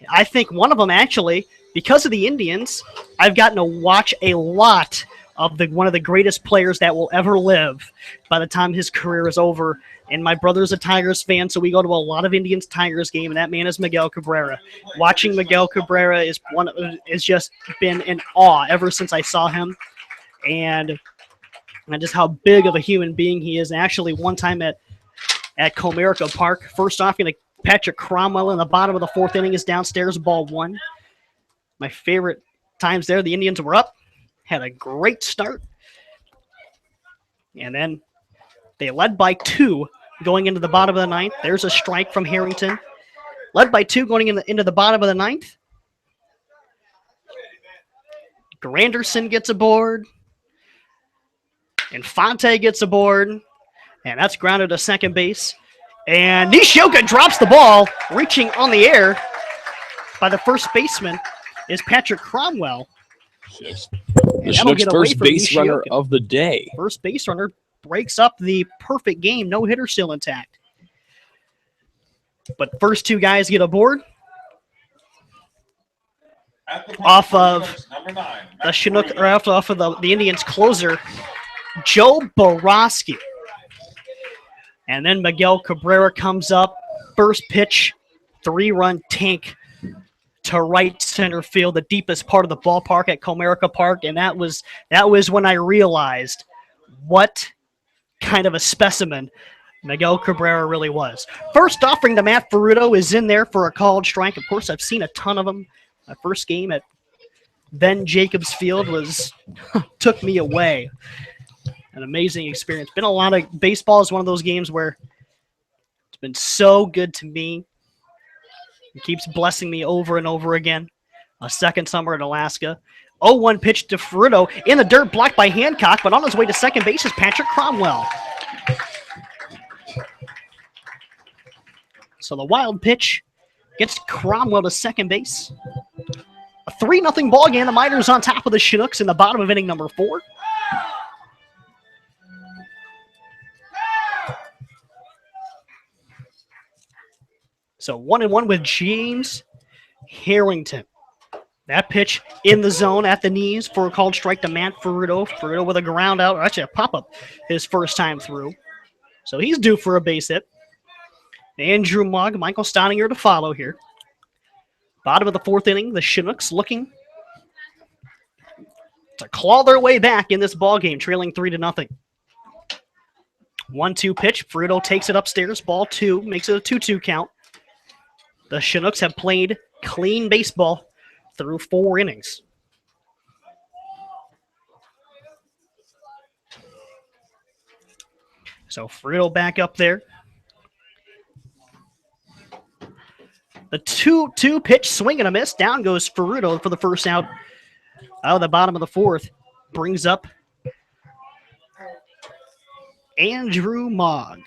I think one of them, actually, because of the Indians, I've gotten to watch a lot of one of the greatest players that will ever live by the time his career is over. And my brother's a Tigers fan, so we go to a lot of Indians-Tigers game, and that man is Miguel Cabrera. Watching Miguel Cabrera is just been in awe ever since I saw him, and just how big of a human being he is. And actually, one time at Comerica Park, first off, Patrick Cromwell in the bottom of the 4th inning is downstairs, ball 1. My favorite times there, the Indians were up, had a great start, and then they led by 2 going into the bottom of the 9th. There's a strike from Harrington. Led by 2 going into the bottom of the 9th. Granderson gets aboard. Infante gets aboard. And that's grounded to second base. And Nishioka drops the ball. Reaching on the air by the first baseman is Patrick Cromwell. The Chinooks' first base runner of the day. First base runner breaks up the perfect game. No hitter still intact. But first 2 guys get aboard. At the plate off for of Chinooks, number 9, the Matt Chinook, Rudy. or off of the Indians closer, Joe Borowski. And then Miguel Cabrera comes up. First pitch, 3-run tank to right center field, the deepest part of the ballpark at Comerica Park. And that was when I realized what kind of a specimen Miguel Cabrera really was. First offering to Matt Ferruto is in there for a called strike. Of course, I've seen a ton of them. My first game at Ben Jacobs Field took me away. An amazing experience. Been a lot of baseball is one of those games where it's been so good to me. It keeps blessing me over and over again. A second summer in Alaska. 0-1 pitch to Ferruto in the dirt, blocked by Hancock, but on his way to second base is Patrick Cromwell. So the wild pitch gets Cromwell to second base. A 3-0 ball game. The Miners on top of the Chinooks in the bottom of inning number 4. So 1-1 with James Harrington. That pitch in the zone at the knees for a called strike to Matt Ferruto. Ferruto with a ground out, or actually a pop-up his first time through. So he's due for a base hit. Andrew Mugg, Michael Staudinger to follow here. Bottom of the 4th inning, the Chinooks looking to claw their way back in this ball game, trailing 3-0. 1-2 pitch. Ferruto takes it upstairs. Ball 2, makes it a 2-2 count. The Chinooks have played clean baseball through 4 innings. So Ferruto back up there. The 2-2 pitch, swing and a miss. Down goes Ferruto for the first out of the bottom of the 4th. Brings up Andrew Mogg.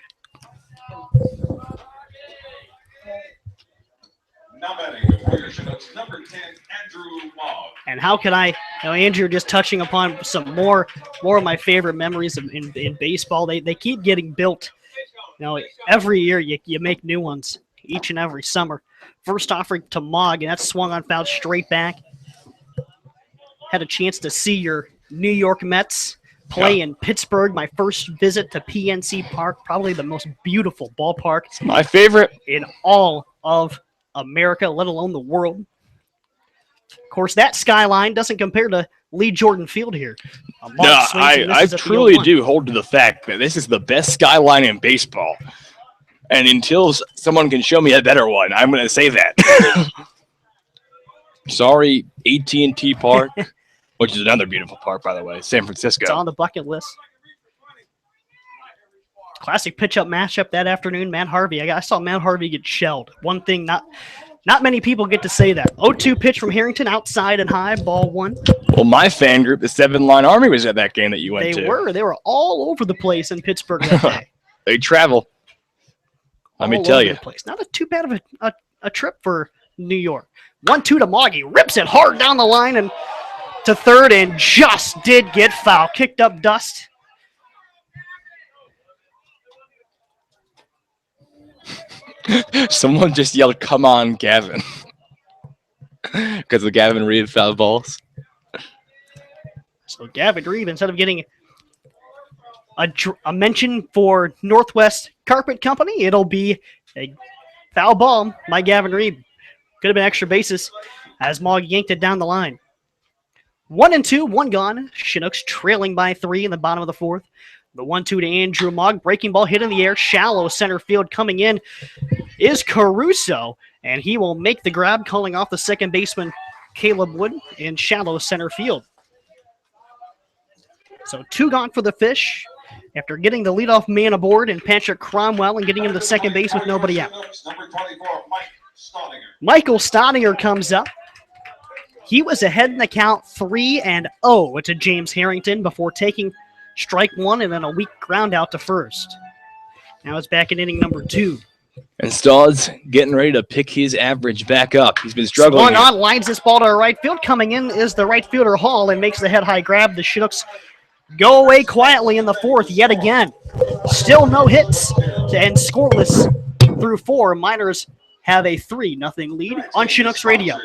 Now batting for your Chinooks, number 10, Andrew Mogg. And how can Andrew just touching upon some more of my favorite memories in baseball. They keep getting built. Every year you make new ones each and every summer. First offering to Mogg, and that's swung on foul straight back. Had a chance to see your New York Mets play in Pittsburgh. My first visit to PNC Park, probably the most beautiful ballpark. It's my favorite in all of America, let alone the world. Of course, that skyline doesn't compare to Lee Jordan Field here. No, I truly do hold to the fact that this is the best skyline in baseball. And until someone can show me a better one, I'm going to say that. Sorry, AT&T Park, which is another beautiful park, by the way, San Francisco. It's on the bucket list. Classic pitch-up matchup that afternoon. Matt Harvey. I saw Matt Harvey get shelled. One thing not many people get to say that. 0-2 pitch from Harrington, outside and high, ball 1. Well, my fan group, the 7-Line Army, was at that game that you went to. They were all over the place in Pittsburgh that day. They travel. Let me tell you. Not too bad of a trip for New York. 1-2 to Moggy. Rips it hard down the line and to third, and just did get foul. Kicked up dust. Someone just yelled, "Come on, Gavin." Because of Gavin Reed foul balls. So Gavin Reed, instead of getting a mention for Northwest Carpet Company, it'll be a foul ball by Gavin Reed. Could have been extra bases as Mogg yanked it down the line. 1-2, 1 gone. Chinooks trailing by 3 in the bottom of the 4th. The 1-2 to Andrew Mogg. Breaking ball hit in the air. Shallow center field. Coming in is Caruso, and he will make the grab, calling off the second baseman, Caleb Wood, in shallow center field. So 2 gone for the Fish after getting the leadoff man aboard and Patrick Cromwell and getting him to second base with nobody out. Number 24, Mike Staudinger. Michael Staudinger comes up. He was ahead in the count 3-0 to James Harrington before taking strike 1 and then a weak ground out to first. Now it's back in inning number 2. And Staud's getting ready to pick his average back up. He's been struggling. Swung on, lines this ball to right field. Coming in is the right fielder Hall and makes the head-high grab. The Chinooks go away quietly in the 4th yet again. Still no hits and scoreless through 4. Miners have a 3-0 lead on Chinooks Radio.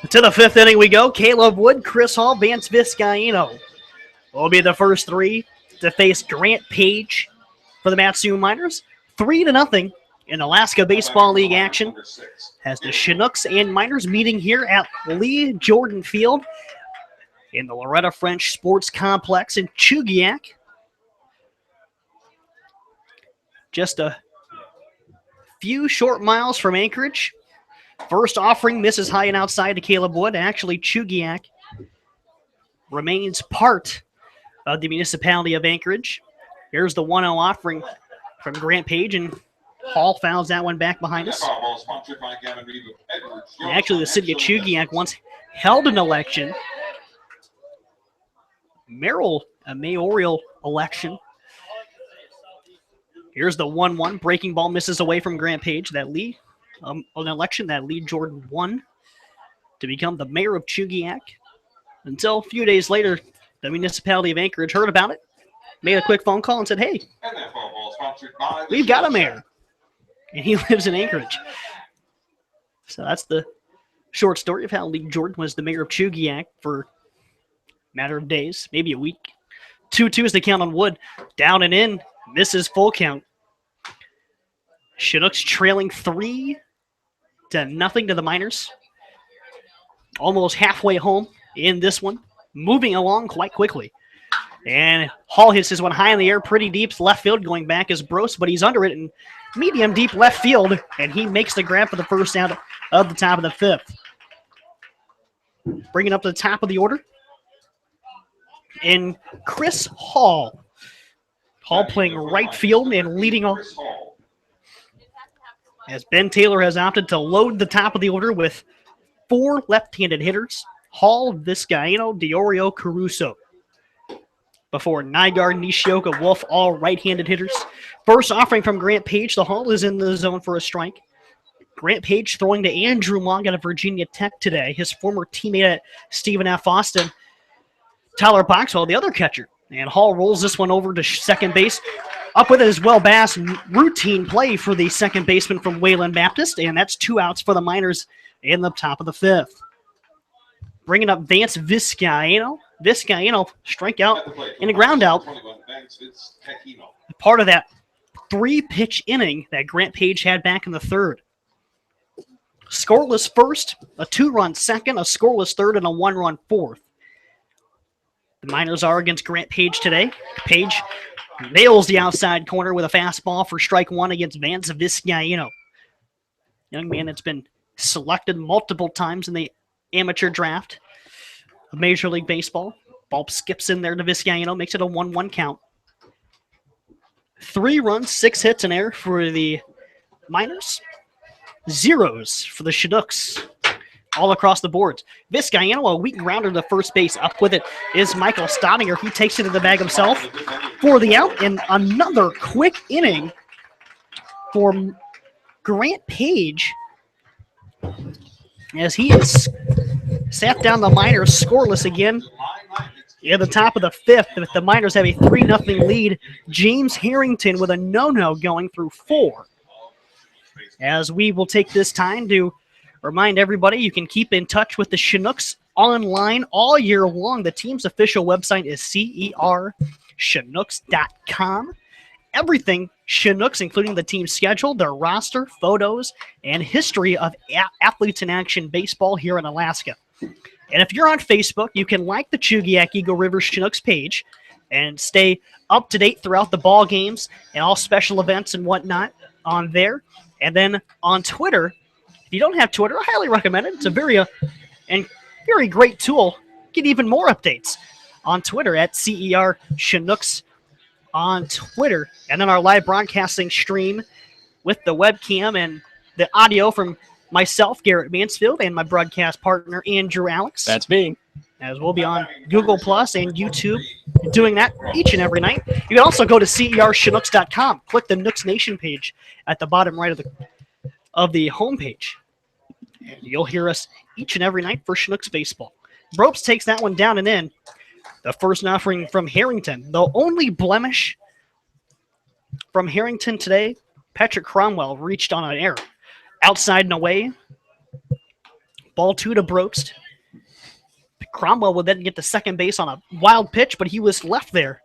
To the fifth inning we go. Caleb Wood, Chris Hall, Vance Vizcaino will be the first three to face Grant Page for the Matsu Miners. 3-0 in Alaska Baseball League action as the Chinooks and Miners meeting here at Lee Jordan Field in the Loretta French Sports Complex in Chugiak. Just a few short miles from Anchorage. First offering misses high and outside to Caleb Wood. Actually, Chugiak remains part of the municipality of Anchorage. Here's the 1-0 offering from Grant Page, and Hall fouls that one back behind us. And actually, the city of Chugiak once held an election, a mayoral election. Here's the 1-1. Breaking ball misses away from Grant Page. That Lee, an election that Lee Jordan won to become the mayor of Chugiak. Until a few days later, the municipality of Anchorage heard about it, made a quick phone call and said, hey, we've got a mayor, and he lives in Anchorage. So that's the short story of how Lee Jordan was the mayor of Chugiak for a matter of days, maybe a week. 2-2 is the count on Wood. Down and in, misses full count. Chinooks trailing 3-0 to the Miners. Almost halfway home in this one. Moving along quite quickly. And Hall hits this one high in the air, pretty deep. Left field going back is Brose, but he's under it in medium deep left field. And he makes the grab for the first out of the top of the fifth. Bringing up to the top of the order. And Chris Hall. Hall playing right field and leading off. As Ben Taylor has opted to load the top of the order with 4 left-handed hitters. Hall, Vizcaino, Diorio, Caruso. Before Nygaard, Nishioka, Wolf, all right-handed hitters. First offering from Grant Page. The Hall is in the zone for a strike. Grant Page throwing to Andrew Long out of Virginia Tech today. His former teammate at Stephen F. Austin. Tyler Boxwell, the other catcher. And Hall rolls this one over to second base. Up with it is Will Bass. Routine play for the second baseman from Wayland Baptist. And that's 2 outs for the Miners in the top of the fifth. Bringing up Vance Vizcaino. Vizcaino strikeout and a ground out. Part of that 3-pitch inning that Grant Page had back in the third. Scoreless first, a 2-run second, a scoreless third, and a 1-run fourth. The Miners are against Grant Page today. Page nails the outside corner with a fastball for strike 1 against Vance Vizcaino. Young man that's been selected multiple times in the amateur draft of Major League Baseball. Ball skips in there to Vizcaino, makes it a 1-1 count. 3 runs, 6 hits in air for the Miners. Zeros for the Chinooks. All across the boards. Vizcaino, a weak grounder to first base. Up with it is Michael Staudinger. He takes it to the bag himself for the out. And another quick inning for Grant Page as he has sat down the Miners scoreless again. At the top of the fifth, the Miners have a 3-0 lead. James Harrington with a no-no going through 4. As we will take this time to remind everybody you can keep in touch with the Chinooks online all year long. The team's official website is cerchinooks.com. Everything Chinooks, including the team schedule, their roster, photos, and history of athletes in action baseball here in Alaska. And if you're on Facebook, you can like the Chugiak Eagle River Chinooks page and stay up to date throughout the ball games and all special events and whatnot on there. And then on Twitter, if you don't have Twitter, I highly recommend it. It's a very great tool. Get even more updates on Twitter at CER Chinooks on Twitter. And then our live broadcasting stream with the webcam and the audio from myself, Garrett Mansfield, and my broadcast partner, Andrew Alex. That's me. As we'll be on Google Plus and YouTube doing that each and every night. You can also go to cerchinooks.com. Click the Nooks Nation page at the bottom right of the homepage. And you'll hear us each and every night for Chinooks baseball. Ropes takes that one down and in. The first offering from Harrington. The only blemish from Harrington today, Patrick Cromwell reached on an error. Outside and away Ball 2 to Brobst. Cromwell would then get to second base on a wild pitch, but he was left there.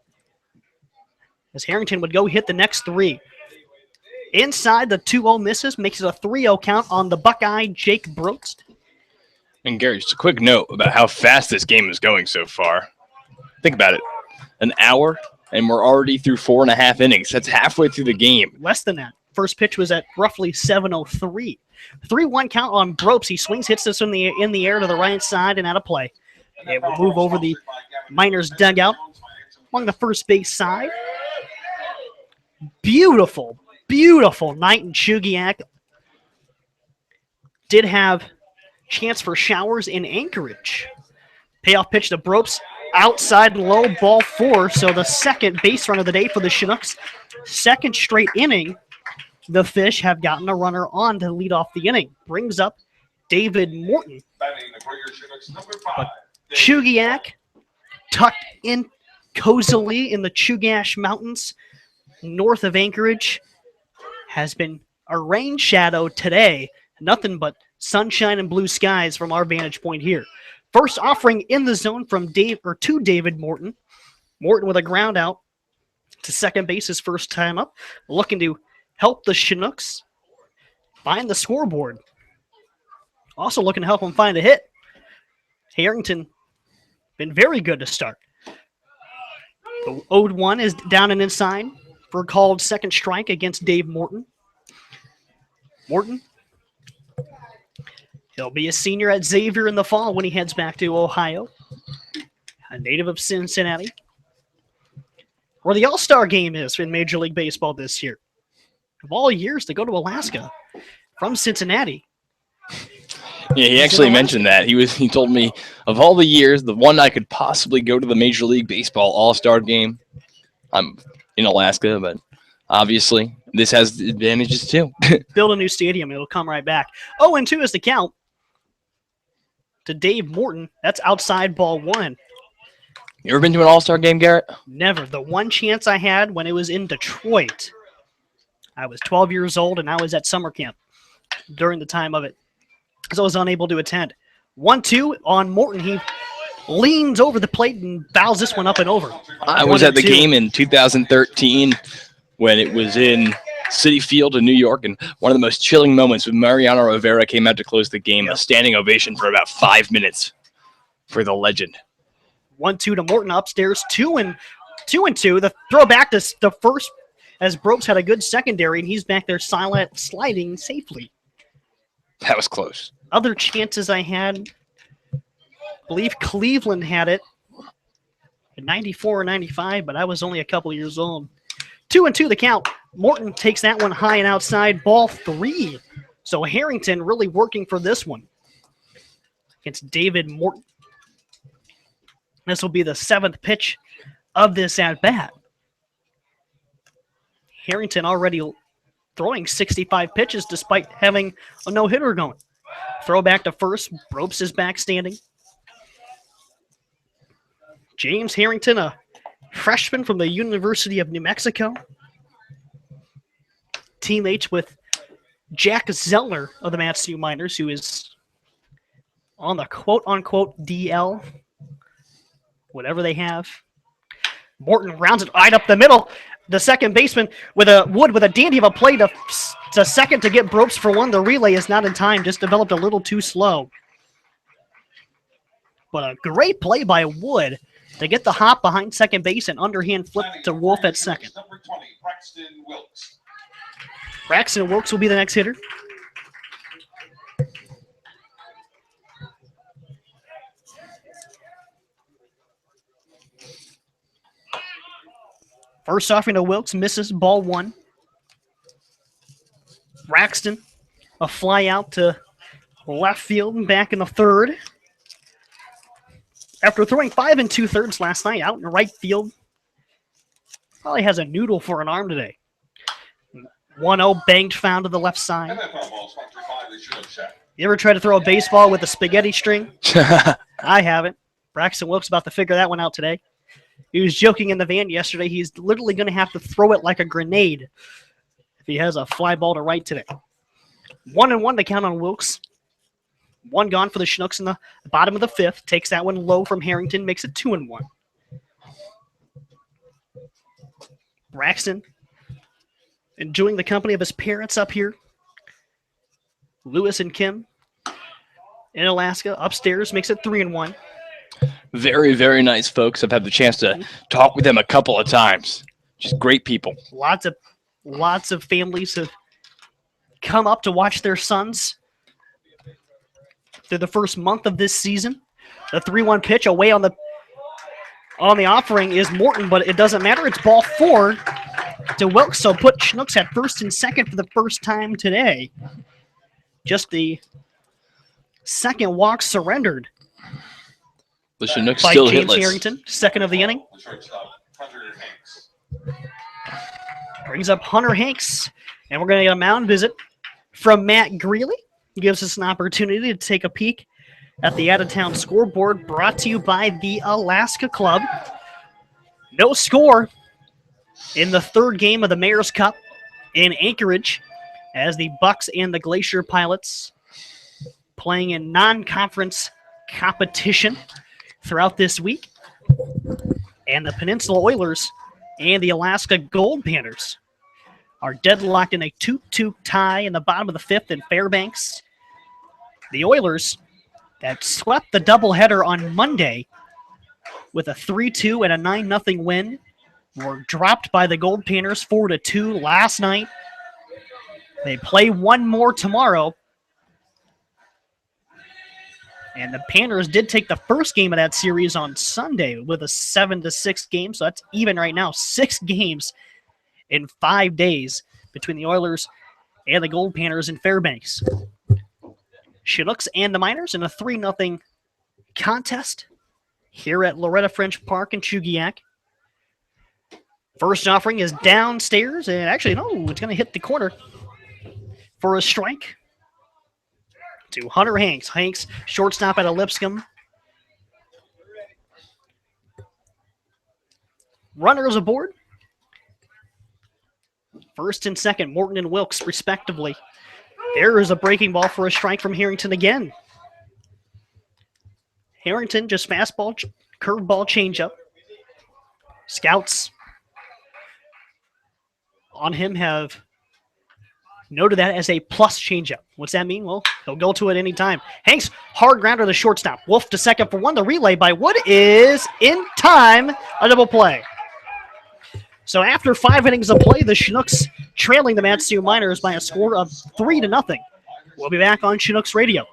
As Harrington would go hit the next 3. Inside, the 2-0 misses, makes it a 3-0 count on the Buckeye, Jake Brobst. And Gary, just a quick note about how fast this game is going so far. Think about it. An hour, and we're already through 4.5 innings. That's halfway through the game. Less than that. First pitch was at roughly 7:03. 3-1 count on Brobst. He swings, hits this in the air to the right side and out of play. It will move over the Miners dugout along the first base side. Beautiful, beautiful night in Chugiak. Did have chance for showers in Anchorage. Payoff pitch to Brobst. Outside low, ball 4. So the second base run of the day for the Chinooks. Second straight inning, the Fish have gotten a runner on to lead off the inning. Brings up David Morton. But Chugiak, tucked in cozily in the Chugach Mountains, north of Anchorage, has been a rain shadow today. Nothing but sunshine and blue skies from our vantage point here. First offering in the zone from David Morton. Morton with a ground out to second base his first time up, looking to help the Chinooks find the scoreboard. Also looking to help him find a hit. Harrington been very good to start. The 0-1 is down and inside for a called second strike against Dave Morton. Morton, he'll be a senior at Xavier in the fall when he heads back to Ohio. A native of Cincinnati, where the All-Star game is in Major League Baseball this year. Of all years to go to Alaska from Cincinnati. Yeah, he actually mentioned that. He told me of all the years, the one I could possibly go to the Major League Baseball All-Star game. I'm in Alaska, but obviously this has advantages too. Build a new stadium, it'll come right back. 0-2 is the count to Dave Morton. That's outside ball 1. You ever been to an All-Star game, Garrett? Never. The one chance I had when it was in Detroit, I was 12 years old and I was at summer camp during the time of it, because I was unable to attend. 1-2 on Morton. He leans over the plate and fouls this one up and over. I was at the game in 2013 when it was in Citi Field in New York, and one of the most chilling moments when Mariano Rivera came out to close the game, a standing ovation for about 5 minutes for the legend. 1-2 to Morton upstairs. 2-2. The throw back to the first, as Brobst had a good secondary, and he's back there sliding safely. That was close. Other chances I had, I believe Cleveland had it in 94 or 95, but I was only a couple years old. 2-2 the count. Morton takes that one high and outside, ball 3. So Harrington really working for this one against David Morton. This will be the 7th pitch of this at-bat. Harrington already throwing 65 pitches despite having a no-hitter going. Throw back to first. Brobst is back standing. James Harrington, a freshman from the University of New Mexico. Teammates with Jack Zeller of the Matsu Miners, who is on the quote-unquote DL, whatever they have. Morton rounds it right up the middle. The second baseman with a dandy of a play to second to get Brobst for one. The relay is not in time, just developed a little too slow. But a great play by Wood to get the hop behind second base and underhand flip to Wolf at second. Braxton Wilkes will be the next hitter. First offering to Wilkes, misses, ball 1. Braxton, a fly out to left field and back in the third. After throwing 5 2/3 last night out in right field, probably has a noodle for an arm today. 1-0 banged found to the left side. You ever try to throw a baseball with a spaghetti string? I haven't. Braxton Wilkes about to figure that one out today. He was joking in the van yesterday. He's literally going to have to throw it like a grenade if he has a fly ball to right today. 1-1 to count on Wilkes. One gone for the Chinooks in the bottom of the fifth. Takes that one low from Harrington, makes it 2-1. Braxton enjoying the company of his parents up here. Lewis and Kim in Alaska upstairs makes it 3-1. Very, very nice folks. I've had the chance to talk with them a couple of times. Just great people. Lots of families have come up to watch their sons through the first month of this season. The 3-1 pitch away on the offering is Morton, but it doesn't matter. It's ball 4 to Wilkes, so put Chinooks at first and second for the first time today. Just the second walk surrendered The Chinooks by still James hitless. Harrington, second of the inning. The shortstop, Hunter Hanks. Brings up Hunter Hanks, and we're going to get a mound visit from Matt Greeley. Gives us an opportunity to take a peek at the out-of-town scoreboard, brought to you by the Alaska Club. No score in the third game of the Mayor's Cup in Anchorage as the Bucks and the Glacier Pilots playing in non-conference competition throughout this week. And the Peninsula Oilers and the Alaska Gold Panthers are deadlocked in a 2-2 tie in the bottom of the fifth in Fairbanks. The Oilers that swept the doubleheader on Monday with a 3-2 and a 9-0 win were dropped by the Gold Panthers 4-2 last night. They play one more tomorrow. And the Panthers did take the first game of that series on Sunday with a 7-6 game. So that's even right now. 6 games in 5 days between the Oilers and the Gold Panthers in Fairbanks. Chinooks and the Miners in a 3-0 contest here at Loretta French Park in Chugiak. First offering is downstairs, and actually, no, it's going to hit the corner for a strike to Hunter Hanks. Hanks, shortstop at Lipscomb. Runners aboard. First and second, Morton and Wilkes, respectively. There is a breaking ball for a strike from Harrington again. Harrington just fastball, curveball, changeup. Scouts on him have noted that as a plus changeup. What's that mean? Well, he'll go to it any time. Hanks, hard grounder to shortstop. Wolf to second for one. The relay by Wood is in time. A double play. So after 5 innings of play, the Chinooks trailing the Matsu Miners by a score of 3-0. We'll be back on Chinooks Radio.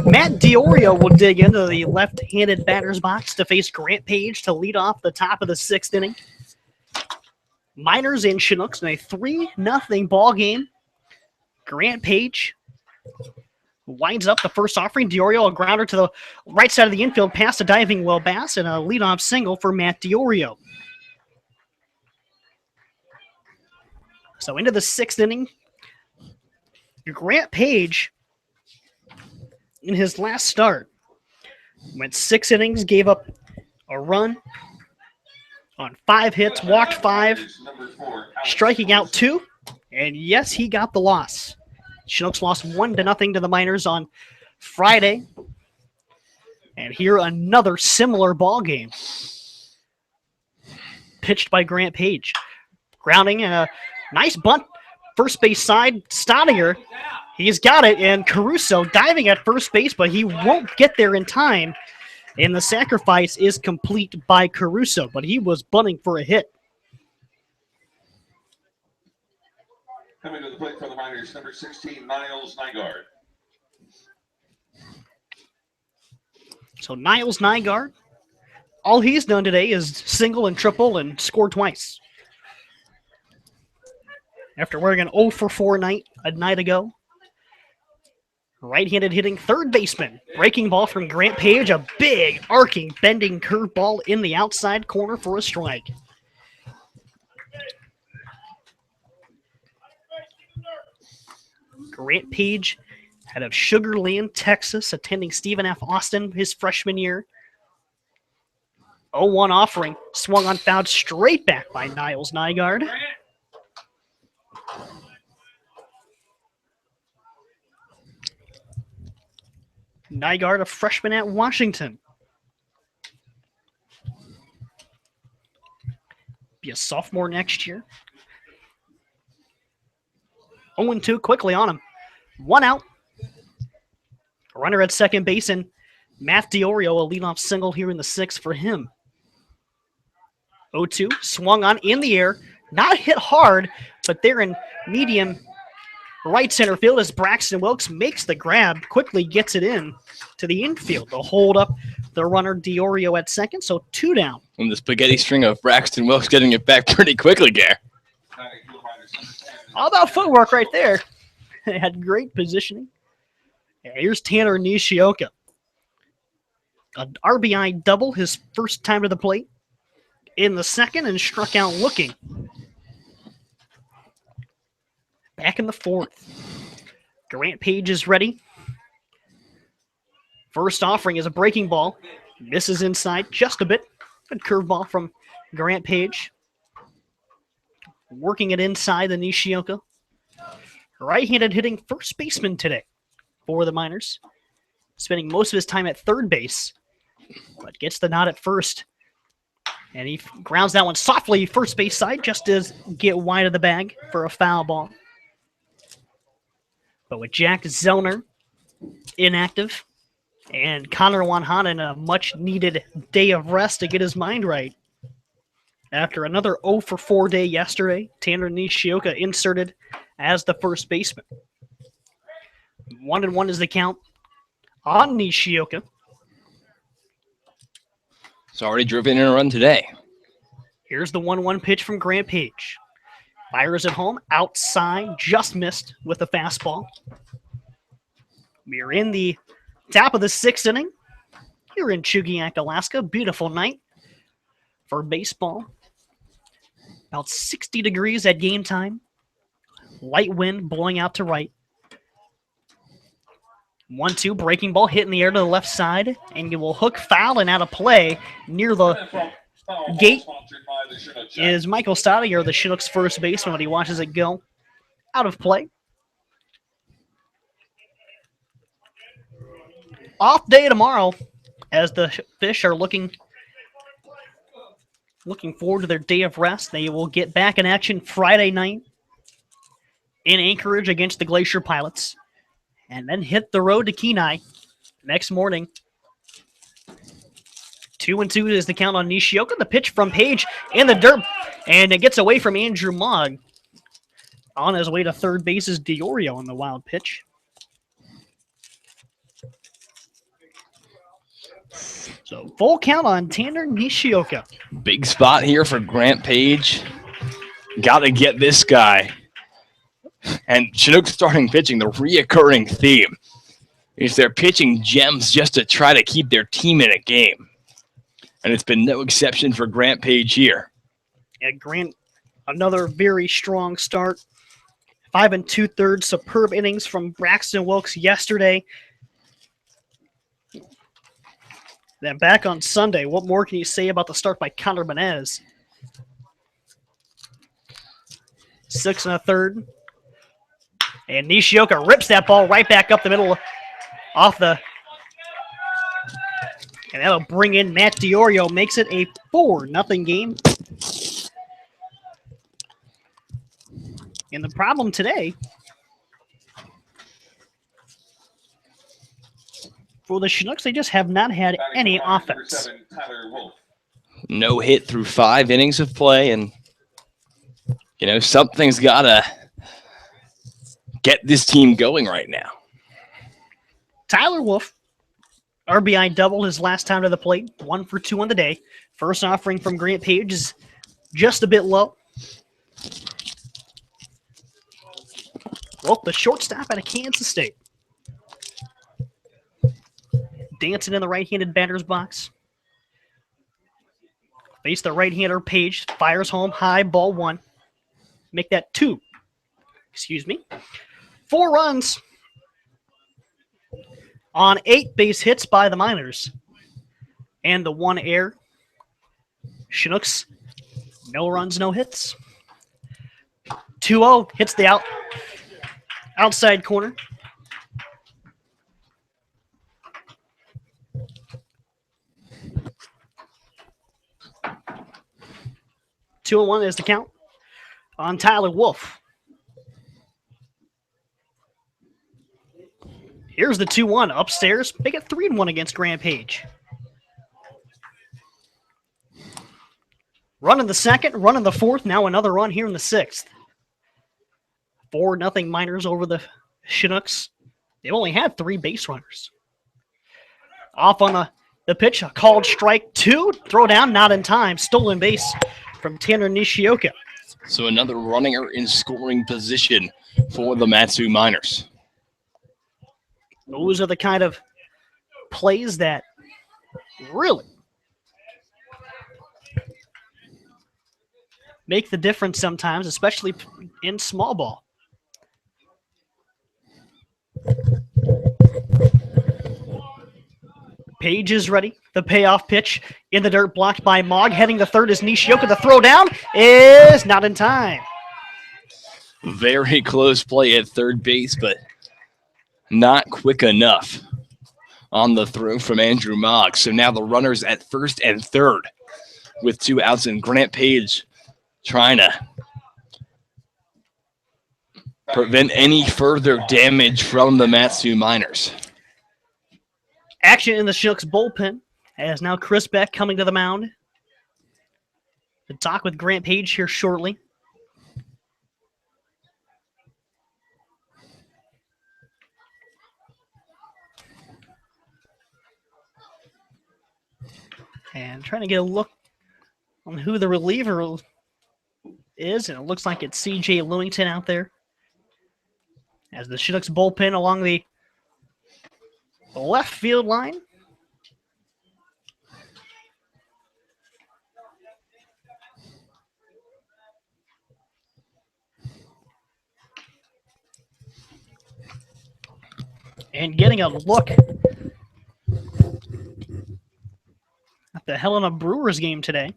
Matt Diorio will dig into the left-handed batter's box to face Grant Page to lead off the top of the 6th inning. Miners and Chinooks in a 3-0 ball game Grant Page winds up the first offering. Diorio, a grounder to the right side of the infield, past a diving Will Bass, and a leadoff single for Matt Diorio. So into the 6th inning, Grant Page, in his last start, went 6 innings, gave up a run on 5 hits, walked 5, striking out 2, and yes, he got the loss. Chinooks lost 1-0 to the Miners on Friday. And here another similar ball game. Pitched by Grant Page. Grounding and a nice bunt. First base side, Stodiger. He's got it, and Caruso diving at first base, but he won't get there in time. And the sacrifice is complete by Caruso, but he was bunting for a hit. Coming to the plate for the Miners, number 16, Niles Nygaard. So Niles Nygaard, all he's done today is single and triple and scored twice. After wearing an 0 for 4 night a night ago. Right-handed hitting third baseman. Breaking ball from Grant Page. A big, arcing, bending curveball in the outside corner for a strike. Grant Page out of Sugar Land, Texas, attending Stephen F. Austin his freshman year. 0-1 offering. Swung on, fouled straight back by Niles Nygaard. Nygaard, a freshman at Washington. Be a sophomore next year. 0-2 quickly on him. 1 out. Runner at second base, and Matt Diorio, a leadoff single here in the 6th for him. 0-2, swung on in the air. Not hit hard, but they're in medium right center field as Braxton Wilkes makes the grab, quickly gets it in to the infield. They'll hold up the runner Diorio at second, so 2 down. And the spaghetti string of Braxton Wilkes getting it back pretty quickly, Gare. All about footwork right there. They had great positioning. And here's Tanner Nishioka. An RBI double, his first time to the plate in the 2nd, and struck out looking. Back in the 4th. Grant Page is ready. First offering is a breaking ball. Misses inside just a bit. Good curveball from Grant Page. Working it inside the Nishioka. Right-handed hitting first baseman today for the Miners. Spending most of his time at third base, but gets the nod at first. And he grounds that one softly first base side, just to get wide of the bag for a foul ball. But with Jack Zellner inactive and Connor Wanhanen a much-needed day of rest to get his mind right. After another 0 for 4 day yesterday, Tanner Nishioka inserted as the first baseman. 1-1 is the count on Nishioka. It's already driven in a run today. Here's the 1-1 pitch from Grant Page. Fires at home, outside, just missed with a fastball. We're in the top of the 6th inning here in Chugiak, Alaska. Beautiful night for baseball. About 60 degrees at game time. Light wind blowing out to right. 1-2, breaking ball hit in the air to the left side, and you will hook foul and out of play near the gate is Michael Stodiger, the Chinooks first baseman, when he watches it go out of play. Off day tomorrow as the Fish are looking forward to their day of rest. They will get back in action Friday night in Anchorage against the Glacier Pilots, and then hit the road to Kenai next morning. 2-2 is the count on Nishioka. The pitch from Page in the dirt, and it gets away from Andrew Mogg. On his way to third base is Diorio on the wild pitch. So full count on Tanner Nishioka. Big spot here for Grant Page. Got to get this guy And Chinook starting pitching, the reoccurring theme is they're pitching gems just to try to keep their team in a game. And it's been no exception for Grant Page here. And Grant, another very strong start. 5 2/3 superb innings from Braxton Wilkes yesterday. Then back on Sunday, what more can you say about the start by Connor Menez? 6 1/3. And Nishioka rips that ball right back up the middle off the... And that'll bring in Matt Diorio, makes it a 4-0 game. And the problem today for the Chinooks, they just have not had any offense. No hit through 5 innings of play, and something's got to get this team going right now. Tyler Wolf, RBI doubled his last time to the plate, 1 for 2 on the day. First offering from Grant Page is just a bit low. Well, the shortstop out of Kansas State. Dancing in the right-handed batter's box. Face the right-hander Page, fires home, high, ball 1. Make that 2. 4 runs on 8 base hits by the Miners. And the 1 error. Chinooks, no runs, no hits. 2-0, hits the outside corner. Two and 1 is the count on Tyler Wolf. Here's the 2-1 upstairs. Make it 3-1 against Grant Page. Run in the second, run in the fourth. Now another run here in the 6th. 4-0 Miners over the Chinooks. They've only had 3 base runners. Off on the pitch, a called strike 2. Throw down, not in time. Stolen base from Tanner Nishioka. So another runner in scoring position for the Matsu Miners. Those are the kind of plays that really make the difference sometimes, especially in small ball. Page is ready. The payoff pitch in the dirt, blocked by Mogg. Heading to third is Nishioka. The throw down is not in time. Very close play at third base, but not quick enough on the throw from Andrew Mogg. So now the runners at first and third with 2 outs, and Grant Page trying to prevent any further damage from the Matsu Miners. Action in the Chinooks bullpen as now Chris Beck coming to the mound. To talk with Grant Page here shortly. And trying to get a look on who the reliever is, and it looks like it's C.J. Lewington out there. As the Chinooks bullpen along the left field line. And getting a look at the Helena Brewers game today.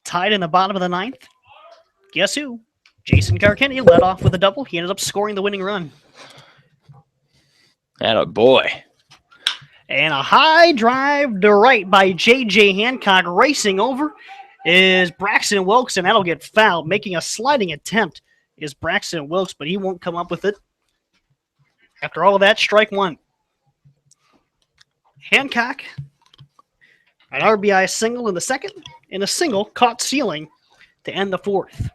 Tied in the bottom of the 9th. Guess who? Jason Carkenny led off with a double. He ended up scoring the winning run. Atta boy. And a high drive to right by J.J. Hancock. Racing over is Braxton Wilkes, and that'll get fouled. Making a sliding attempt is Braxton Wilkes, but he won't come up with it. After all of that, strike 1. Hancock, an RBI single in the 2nd, and a single caught stealing to end the 4th.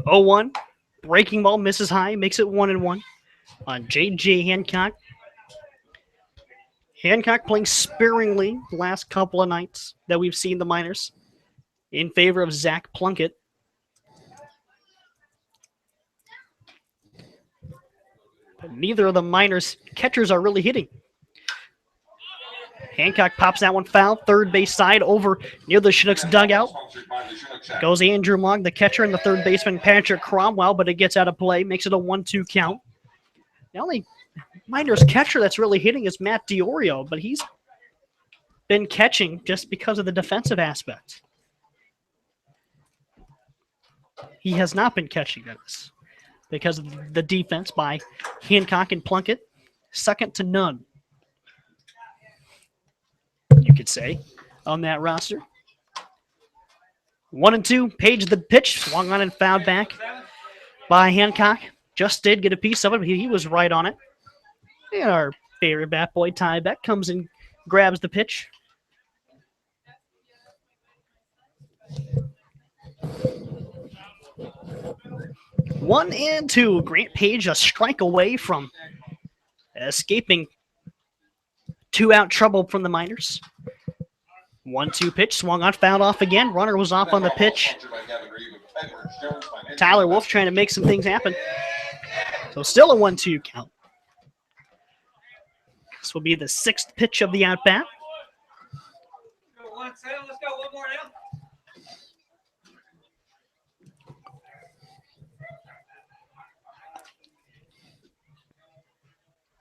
0-1. Breaking ball misses high, makes it 1-1 on J.J. Hancock. Hancock playing sparingly the last couple of nights that we've seen the Miners in favor of Zach Plunkett. But neither of the Miners catchers are really hitting. Hancock pops that one foul, third base side over near the Chinooks dugout. Goes Andrew Long, the catcher, and the third baseman Patrick Cromwell, but it gets out of play, makes it a 1-2 count. The only Miners catcher that's really hitting is Matt Diorio, but he's been catching just because of the defensive aspect. He has not been catching this because of the defense by Hancock and Plunkett, second to none, you could say, on that roster. 1-2, Page the pitch, swung on and fouled back by Hancock. Just did get a piece of it, but he was right on it. And our favorite bat boy, Ty Beck, comes and grabs the pitch. One and two. Grant Page a strike away from escaping two-out trouble from the Miners. 1-2 pitch, swung on, fouled off again. Runner was off on the pitch. Tyler Wolf trying to make some things happen. So still a 1-2 count. This will be the sixth pitch of the at-bat. Let's go one more now.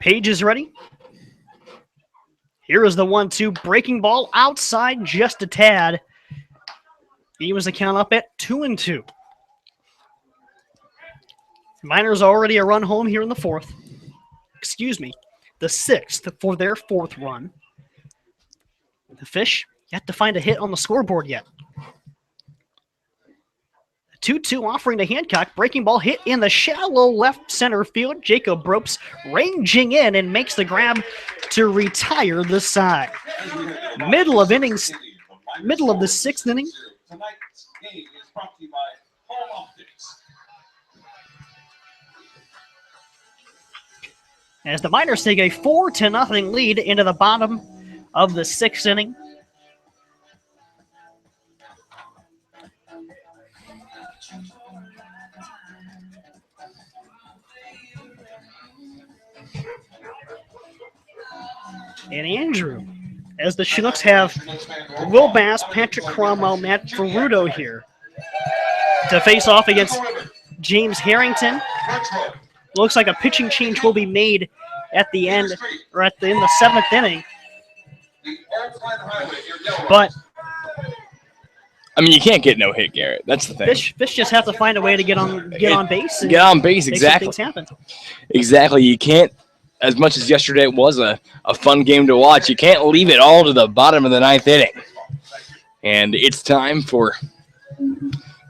Page is ready. Here is the 1-2, breaking ball outside just a tad. He was the count up at 2-2. Miners already a run home here in the fourth. Excuse me, the sixth for their fourth run. The Fish yet to find a hit on the scoreboard yet. 2-2 offering to Hancock. Breaking ball hit in the shallow left center field. Jacob Ropes ranging in and makes the grab to retire the side. Middle of the sixth inning. Tonight's game is brought to you by Home Optics. As the Miners take a 4-0 lead into the bottom of the sixth inning. And Andrew, as the Chinooks have Will Bass, Patrick Cromwell, Matt Ferrudo here to face off against James Harrington. Looks like a pitching change will be made at the end, or in the seventh inning. But I mean, you can't get no hit, Garrett. That's the thing. Fish just have to find a way to get on base. Get on base, exactly. Make some things happen. Exactly. You can't, as much as yesterday it was a fun game to watch, you can't leave it all to the bottom of the ninth inning. And it's time for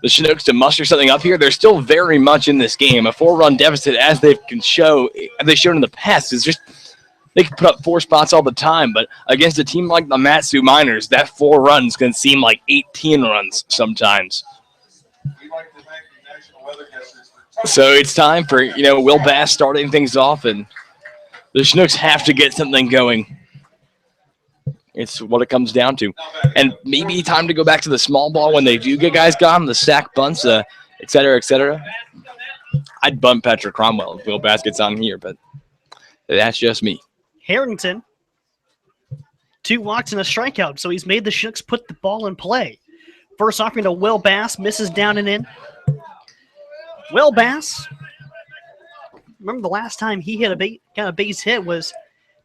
the Chinooks to muster something up here. They're still very much in this game. A 4-run deficit, as they showed in the past, is just they can put up 4 spots all the time. But against a team like the Matsu Miners, that 4 runs can seem like 18 runs sometimes. So it's time for Will Bass starting things off, and the Chinooks have to get something going. It's what it comes down to. And maybe time to go back to the small ball when they do get guys gone, the sack bunts, et cetera, et cetera. I'd bunt Patrick Cromwell if Will Bass gets on here, but that's just me. Harrington, 2 walks and a strikeout, so he's made the Chinooks put the ball in play. First offering to Will Bass, misses down and in. Will Bass, remember the last time he got a base hit was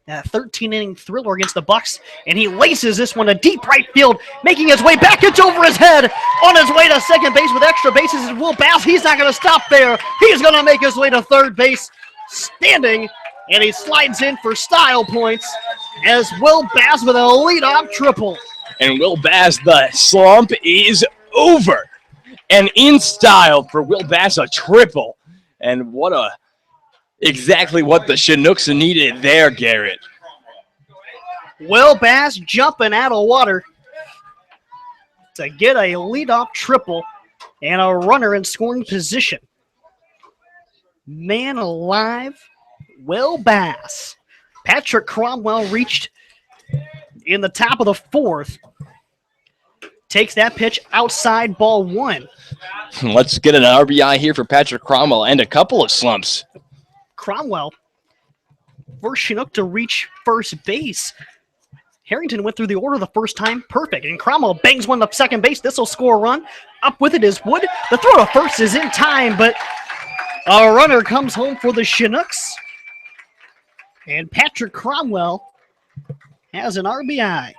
that 13-inning thriller against the Bucks, and he laces this one to deep right field, making his way back. It's over his head, on his way to second base with extra bases. And Will Bass, he's not going to stop there. He's going to make his way to third base, standing, and he slides in for style points as Will Bass with a leadoff triple. And Will Bass, the slump is over. And in style for Will Bass, a triple. And exactly what the Chinooks needed there, Garrett. Will Bass jumping out of water to get a leadoff triple And a runner in scoring position. Man alive, Will Bass. Patrick Cromwell reached in the top of the fourth. Takes that pitch outside, ball one. Let's get an RBI here for Patrick Cromwell and a couple of slumps. Cromwell, first Chinook to reach first base. Harrington went through the order the first time, perfect. And Cromwell bangs one to second base. This will score a run. Up with it is Wood. The throw to first is in time, but a runner comes home for the Chinooks. And Patrick Cromwell has an RBI.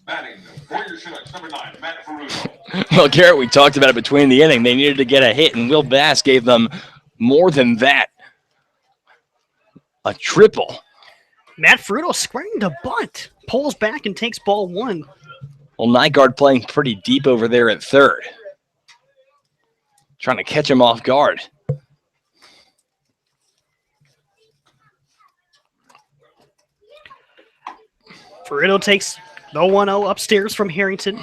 Batting for your Chinooks, number 9, Matt Ferruto. Well, Garrett, we talked about it between the inning. They needed to get a hit, and Will Bass gave them more than that. A triple. Matt Fruto squaring to bunt. Pulls back and takes ball one. Well, Nygaard playing pretty deep over there at third. Trying to catch him off guard. Fruto takes the 1-0 upstairs from Harrington.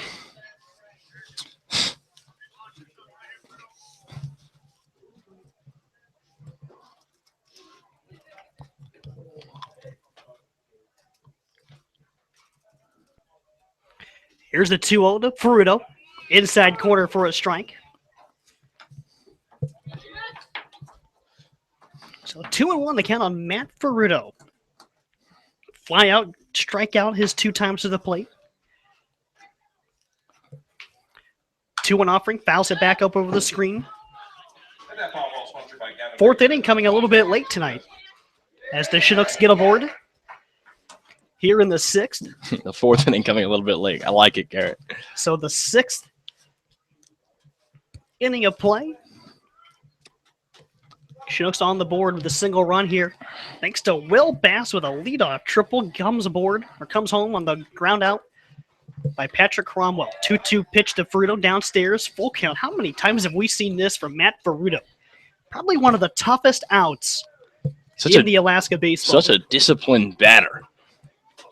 Here's the 2-0 to Fruto. Inside corner for a strike. So 2-1 the count on Matt Fruto. Fly out, strike out his 2 times to the plate. 2-1 offering, fouls it back up over the screen. And that foul ball sponsored by Gavin. Fourth inning coming a little bit late tonight as the Chinooks get aboard. Here in the 6th. The fourth inning coming a little bit late. I like it, Garrett. So the 6th inning of play. Chinooks on the board with a single run here. Thanks to Will Bass with a leadoff triple. Comes home on the ground out by Patrick Cromwell. 2-2 pitch to Fruto downstairs. Full count. How many times have we seen this from Matt Fruto? Probably one of the toughest outs in the Alaska baseball. Such a disciplined batter.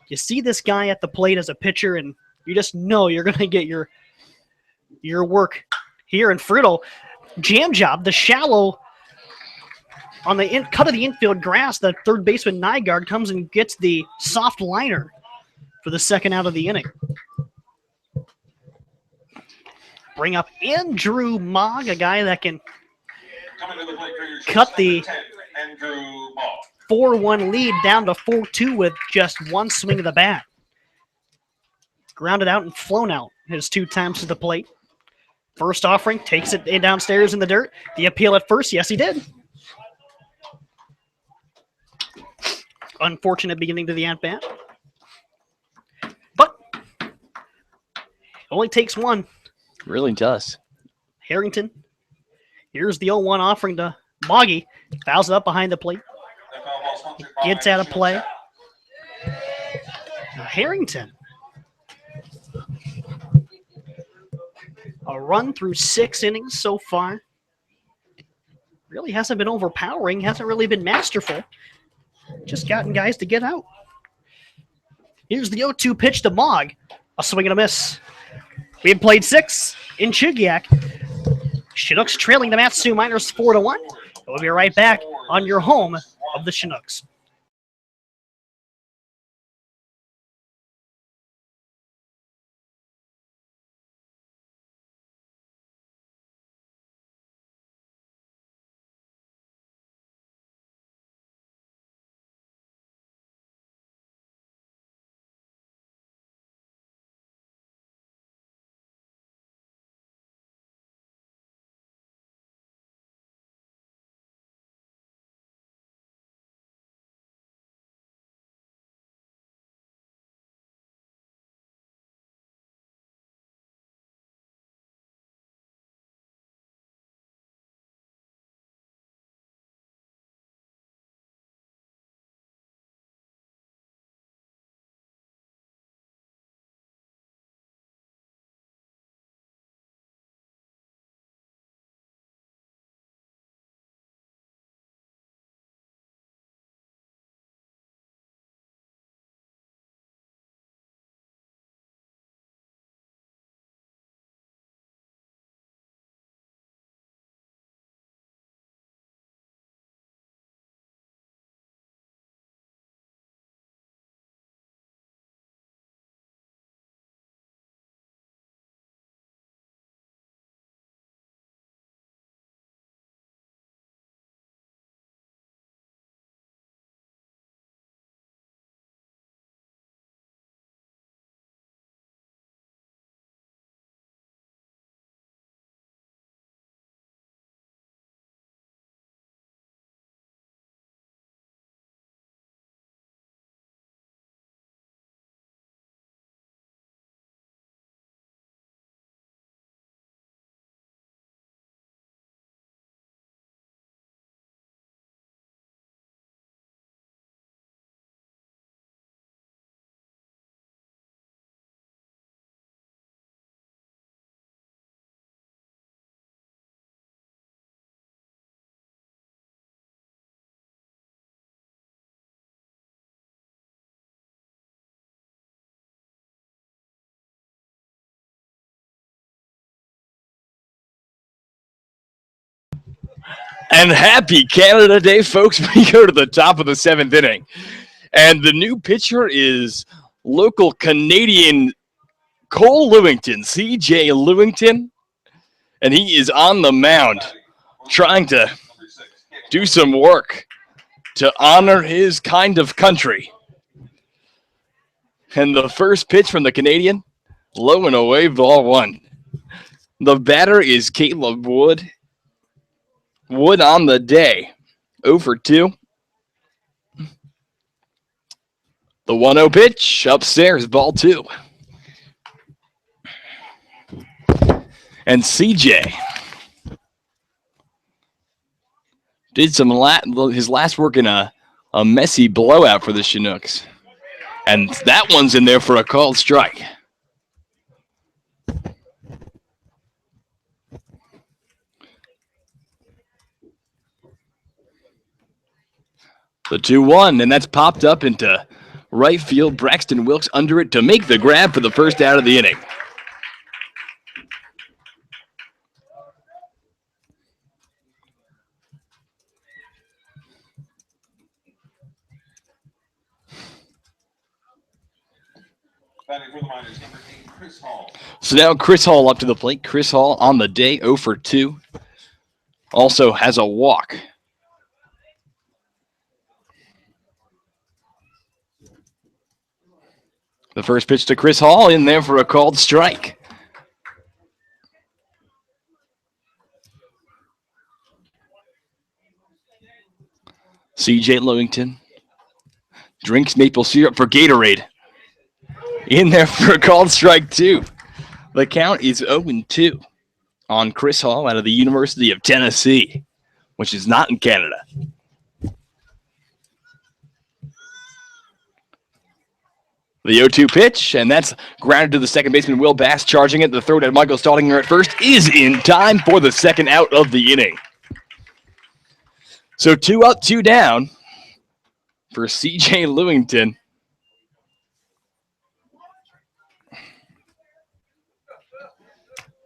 You see this guy at the plate as a pitcher, and you just know you're going to get your work here. And Fruto, jam job, the shallow on the cut of the infield grass. The third baseman Nygaard comes and gets the soft liner for the second out of the inning. Bring up Andrew Mogg, a guy that can cut the 4-1 lead down to 4-2 with just one swing of the bat. Grounded out and flown out his 2 times to the plate. First offering, takes it downstairs in the dirt. The appeal at first, yes, he did. Unfortunate beginning to the at-bat. But it only takes one. Really does. Harrington. Here's the 0-1 offering to Moggy. Fouls it up behind the plate. Gets out of play. Now Harrington. A run through 6 innings so far. Really hasn't been overpowering. Hasn't really been masterful. Just gotten guys to get out. Here's the 0-2 pitch to Mogg. A swing and a miss. We had played 6 in Chugiak. Chinooks trailing the Matsu Miners 4-1. We'll be right back on your home of the Chinooks. And happy Canada Day, folks. We go to the top of the 7th inning. And the new pitcher is local Canadian Cole Lewington, CJ Lewington. And he is on the mound trying to do some work to honor his kind of country. And the first pitch from the Canadian, low and away, ball 1. The batter is Caleb Wood. Wood on the day, 0 for 2. The 1-0 pitch, upstairs, ball 2. And CJ did his last work in a messy blowout for the Chinooks. And that one's in there for a called strike. The 2-1, and that's popped up into right field. Braxton Wilkes under it to make the grab for the first out of the inning. So now Chris Hall up to the plate. Chris Hall on the day, 0 for 2. Also has a walk. The first pitch to Chris Hall in there for a called strike. CJ Lewington drinks maple syrup for Gatorade. In there for a called strike 2. The count is 0-2 on Chris Hall out of the University of Tennessee, which is not in Canada. The 0-2 pitch, and that's grounded to the second baseman, Will Bass, charging it. The throw to Michael Staudinger at first is in time for the second out of the inning. So 2 up, 2 down for CJ Lewington.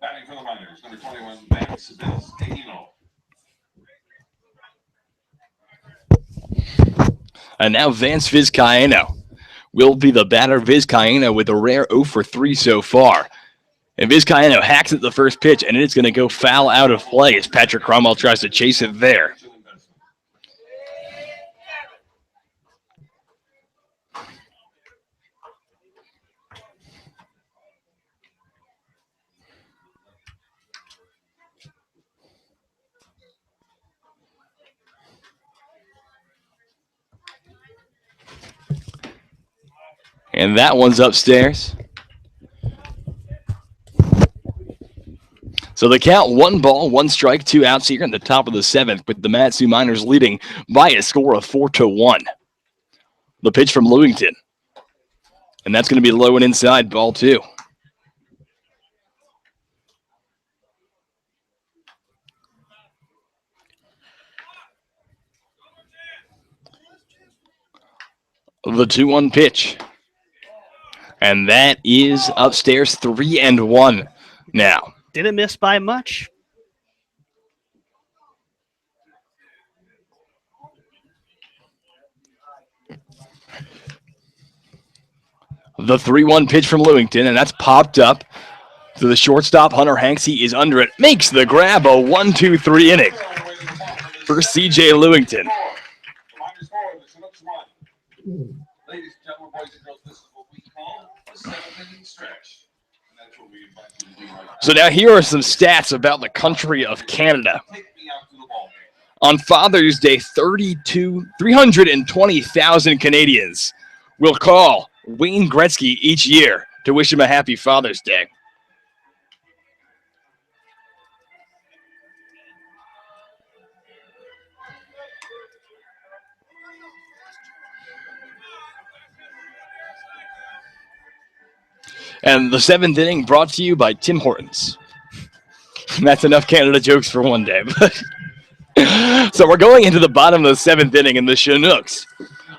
Batting for the Miners, number 21, Vance Vizcaino. And now Vance Vizcaino will be the batter. Vizcaino with a rare 0 for 3 so far. And Vizcaino hacks at the first pitch, and it's going to go foul out of play as Patrick Cromwell tries to chase it there. And that one's upstairs. So the count, 1 ball, 1 strike, 2 outs here in the top of the 7th, with the Mat-Su Miners leading by a score of 4-1. The pitch from Lewington. And that's going to be low and inside, ball 2. The 2-1 pitch. And that is upstairs, 3-1 now. Didn't miss by much. The 3-1 pitch from Lewington, and that's popped up to the shortstop. Hunter Hanks, he is under it. Makes the grab, a 1-2-3 inning for CJ Lewington. Ladies and gentlemen, boys and girls, this is what we call the 7-inning stretch. And that's what we invite you to do right now. So now here are some stats about the country of Canada. Take me out to the ball game. On Father's Day, 320,000 Canadians will call Wayne Gretzky each year to wish him a happy Father's Day. And the 7th inning brought to you by Tim Hortons. That's enough Canada jokes for one day. So we're going into the bottom of the 7th inning, and the Chinooks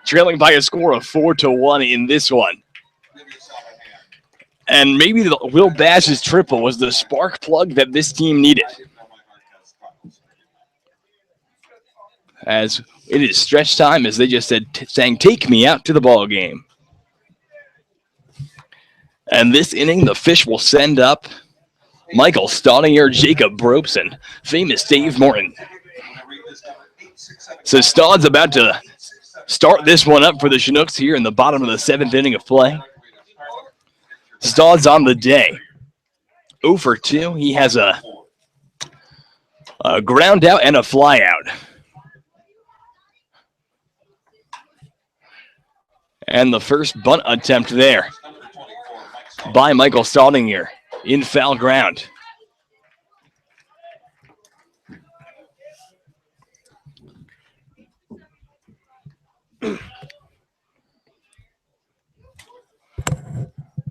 trailing by a score of 4-1 in this one. And maybe the Will Bash's triple was the spark plug that this team needed. as it is stretch time, as they just saying, "Take me out to the ball game." And this inning, the Fish will send up Michael Staudinger, Jacob Bropson, famous Dave Morton. So Staud's about to start this one up for the Chinooks here in the bottom of the 7th inning of play. Staud's on the day. 0 for 2. He has a ground out and a fly out. And the first bunt attempt there by Michael Staudinger in foul ground.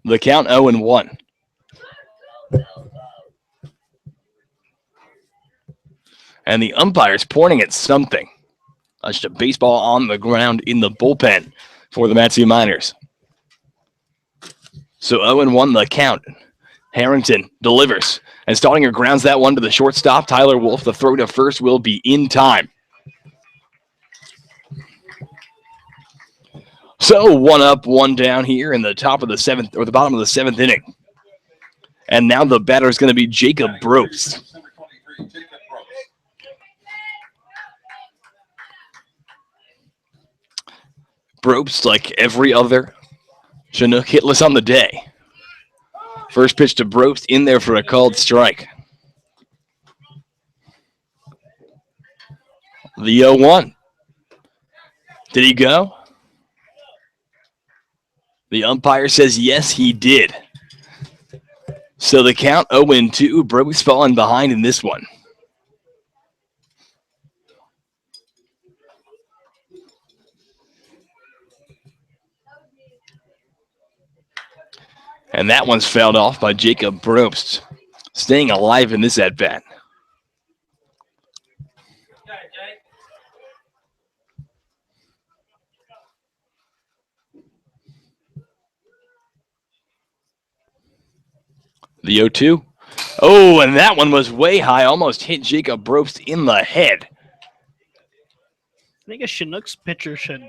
The count 0-1. And the umpire's pointing at something. Just a baseball on the ground in the bullpen for the Matsu Miners. So 0-1 the count. Harrington delivers. And Staudinger grounds that one to the shortstop. Tyler Wolf, the throw to first will be in time. So 1 up, 1 down here in the top of the 7th, or the bottom of the 7th inning. And now the batter is going to be Jacob Bropst. Bropst, like every other Chinook, hitless on the day. First pitch to Bropst, in there for a called strike. The 0-1. Did he go? The umpire says yes, he did. So the count 0-2. Bropst falling behind in this one. And that one's fouled off by Jacob Bropst, staying alive in this at-bat. The 0-2. Oh, and that one was way high, almost hit Jacob Bropst in the head. I think a Chinooks pitcher should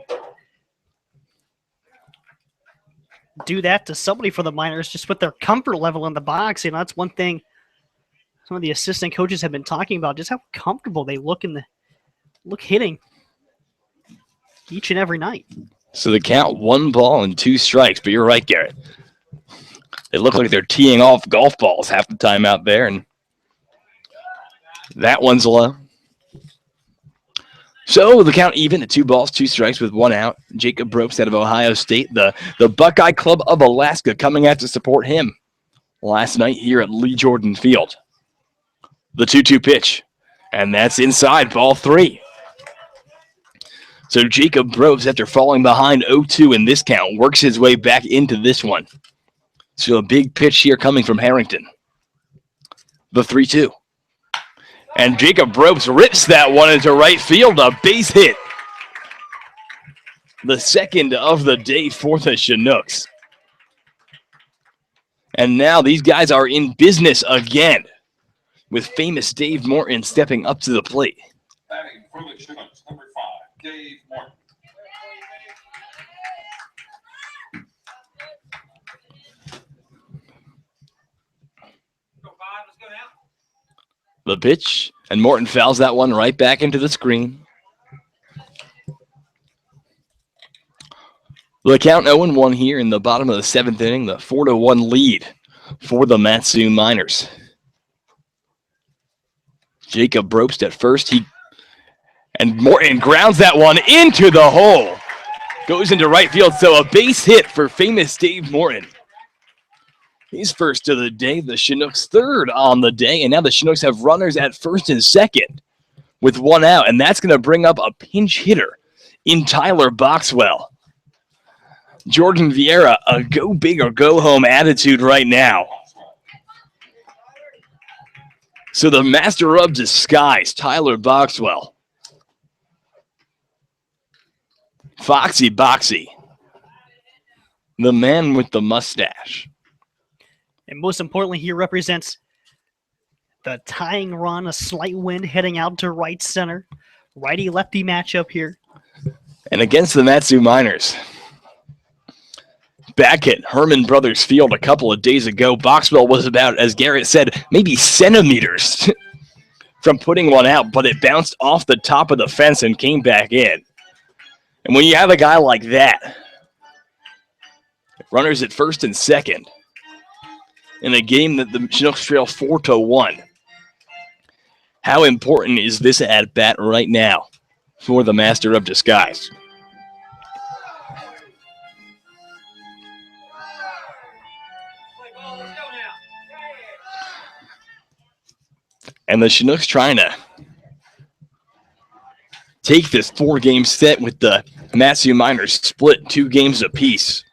do that to somebody for the Miners, just with their comfort level in the box. You know, that's one thing some of the assistant coaches have been talking about, just how comfortable they look hitting each and every night. So the count 1 ball and 2 strikes, but you're right, Garrett. They look like they're teeing off golf balls half the time out there, and that one's low. So the count even at 2 balls, 2 strikes with 1 out. Jacob Bropst out of Ohio State, the Buckeye Club of Alaska, coming out to support him last night here at Lee Jordan Field. The 2-2 pitch, and that's inside, ball 3. So Jacob Bropst, after falling behind 0-2 in this count, works his way back into this one. So a big pitch here coming from Harrington. The 3-2. And Jacob Bropst rips that one into right field, a base hit. The second of the day for the Chinooks. And now these guys are in business again, with famous Dave Morton stepping up to the plate. Batting for the Chinooks, number 5, Dave Morton. The pitch, and Morton fouls that one right back into the screen. The count 0-1 here in the bottom of the 7th inning, the 4-1 lead for the Matsu Miners. Jacob Bropst at first, and Morton grounds that one into the hole. Goes into right field, so a base hit for famous Dave Morton. He's first of the day, the Chinooks third on the day, and now the Chinooks have runners at first and second with 1 out, and that's going to bring up a pinch hitter in Tyler Boxwell. Jordan Vieira, a go big or go home attitude right now. So the master of disguise, Tyler Boxwell. Foxy Boxy, the man with the mustache. And most importantly, he represents the tying run, a slight wind heading out to right center. righty-lefty matchup here. And against the Matsu Miners, back at Herman Brothers Field a couple of days ago, Boxwell was about, as Garrett said, maybe centimeters from putting one out, but it bounced off the top of the fence and came back in. And when you have a guy like that, runners at first and second, in a game that the Chinooks trail 4-1, how important is this at bat right now for the Master of Disguise? And the Chinooks trying to take this 4-game set with the Matsu Miners split 2 games apiece.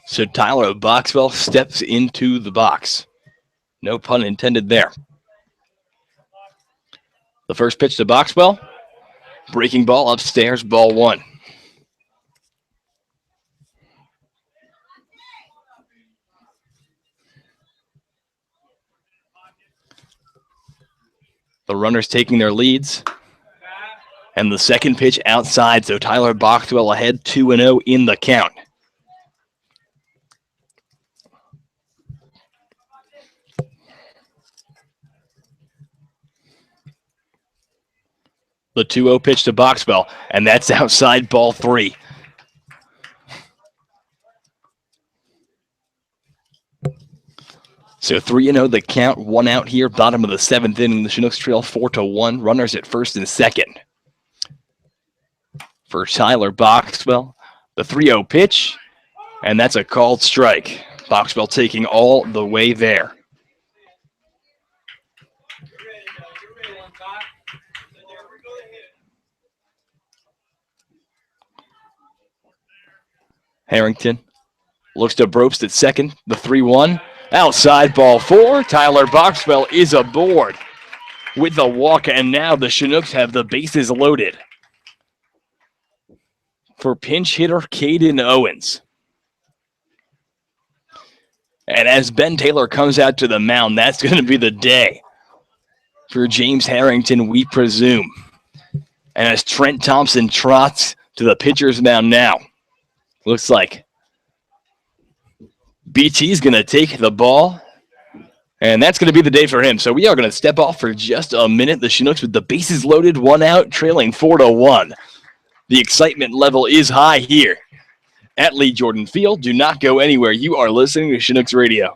So Tyler Boxwell steps into the box. No pun intended there. The first pitch to Boxwell. Breaking ball upstairs, ball 1. The runners taking their leads. And the second pitch outside, so Tyler Boxwell ahead 2-0 in the count. The 2-0 pitch to Boxwell, and that's outside, ball 3. So 3-0 the count, 1 out here, bottom of the 7th inning. The Chinooks trail 4-1, runners at first and second. For Tyler Boxwell, the 3-0 pitch, and that's a called strike. Boxwell taking all the way there. Harrington looks to Brobst at second, the 3-1. Outside, ball 4. Tyler Boxwell is aboard with the walk, and now the Chinooks have the bases loaded for pinch hitter Caden Owens. And as Ben Taylor comes out to the mound, that's going to be the day for James Harrington, we presume. And as Trent Thompson trots to the pitcher's mound now, looks like BT's going to take the ball, and that's going to be the day for him. So we are going to step off for just a minute. The Chinooks with the bases loaded, 1 out, trailing 4-1. The excitement level is high here at Lee Jordan Field. Do not go anywhere. You are listening to Chinooks Radio.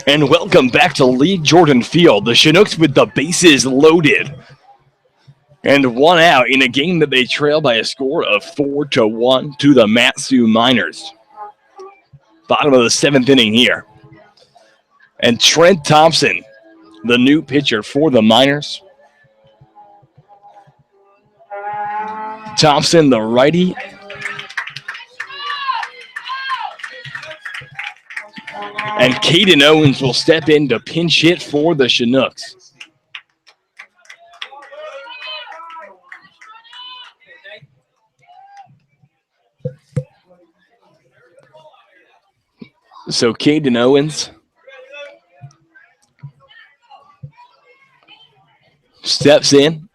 And welcome back to Lee Jordan Field. The Chinooks with the bases loaded. And one out in a game that they trail by a score of 4-1 to the Matsu Miners. Bottom of the 7th inning here. And Trent Thompson, the new pitcher for the Miners. Thompson, the righty. And Caden Owens will step in to pinch hit for the Chinooks. So Caden Owens steps in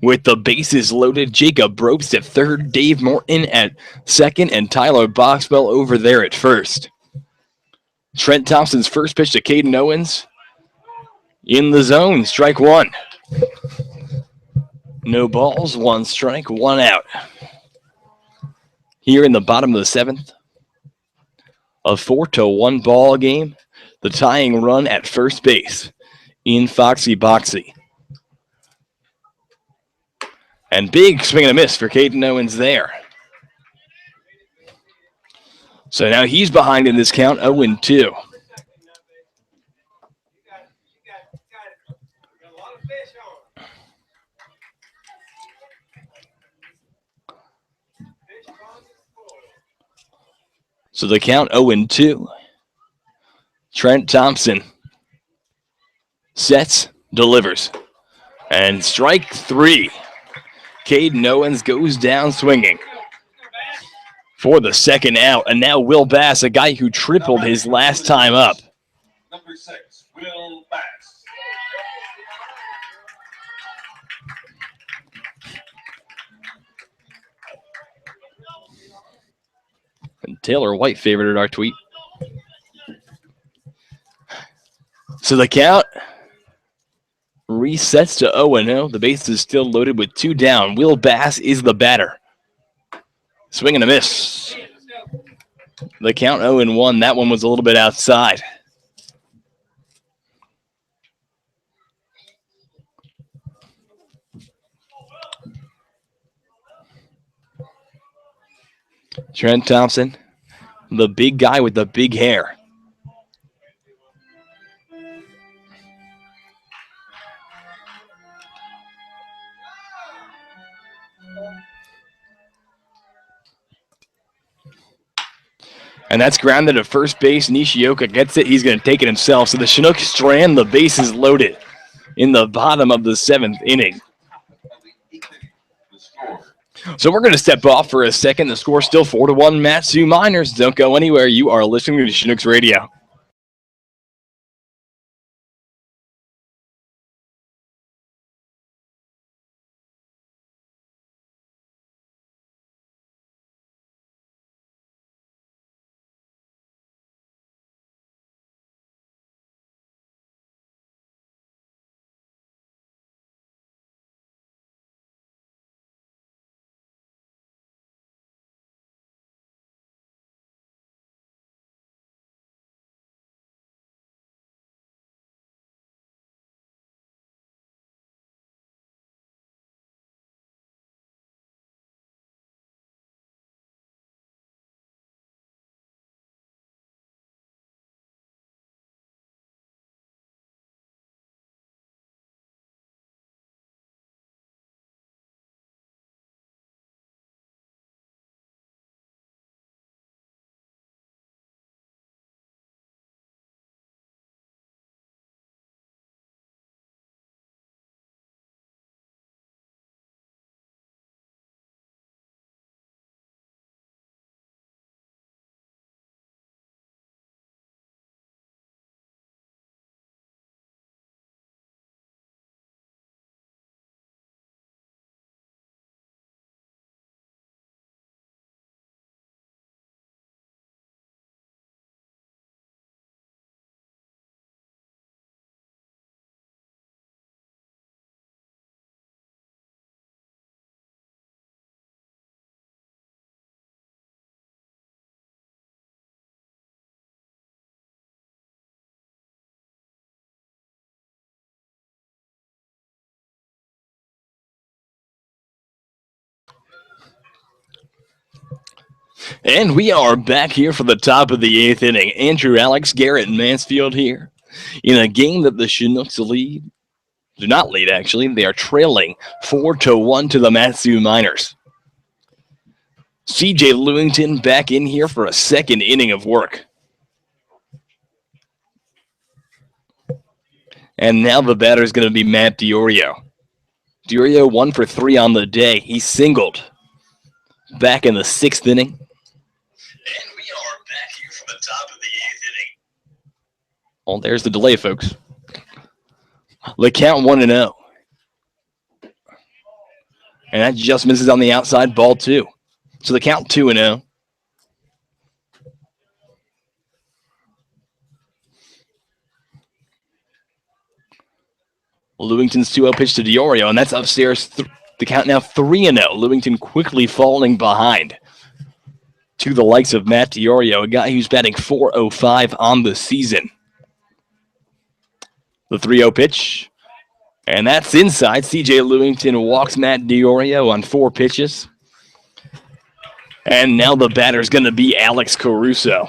with the bases loaded. Jacob Brobst at third, Dave Morton at second, and Tyler Boxwell over there at first. Trent Thompson's first pitch to Caden Owens. In the zone, strike one. No balls, one strike, one out. Here in the bottom of the 7th, a 4-1 ball game. The tying run at first base in Foxy Boxy. And big swing and a miss for Caden Owens there. So now he's behind in this count, 0-2. So the count 0-2. Trent Thompson sets, delivers. And strike three. Caden Owens goes down swinging for the second out. And now Will Bass, a guy who tripled his last time up. Number 6, Will Bass. And Taylor White favorited our tweet. So the count resets to 0-0. The base is still loaded with 2 down. Will Bass is the batter. Swing and a miss. The count 0-1. That one was a little bit outside. Trent Thompson, the big guy with the big hair. And that's grounded at first base. Nishioka gets it. He's going to take it himself. So the Chinooks strand the bases loaded in the bottom of the 7th inning. So we're going to step off for a second. The score still 4-1 Matsu Miners. Don't go anywhere. You are listening to Chinooks Radio. And we are back here for the top of the 8th inning. Andrew, Alex, Garrett, and Mansfield here in a game that the Chinooks do not lead actually. They are trailing 4-1 to the Matsu Miners. CJ Lewington back in here for a second inning of work. And now the batter is going to be Matt Diorio. Diorio 1 for 3 on the day. He singled back in the 6th inning. And we are back here for the top of the 8th inning. Oh, there's the delay, folks. The count 1-0. And that just misses on the outside, ball 2. So the count 2-0. Lewington's 2-0 pitch to Diorio, and that's upstairs. The count now 3-0. Lewington quickly falling behind to the likes of Matt Diorio, a guy who's batting .405 on the season. The 3-0 pitch, and that's inside. CJ Lewington walks Matt Diorio on 4 pitches. And now the batter's going to be Alex Caruso.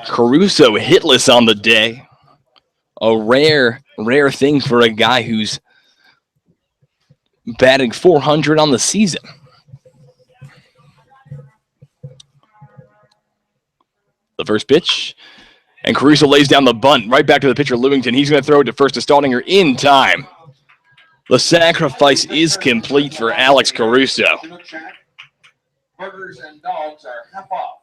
Caruso hitless on the day. A rare thing for a guy who's batting .400 on the season. The first pitch. And Caruso lays down the bunt right back to the pitcher, Lewington. He's going to throw it to first to Staldinger in time. The sacrifice is complete for Alex Caruso. Burgers and dogs are half off.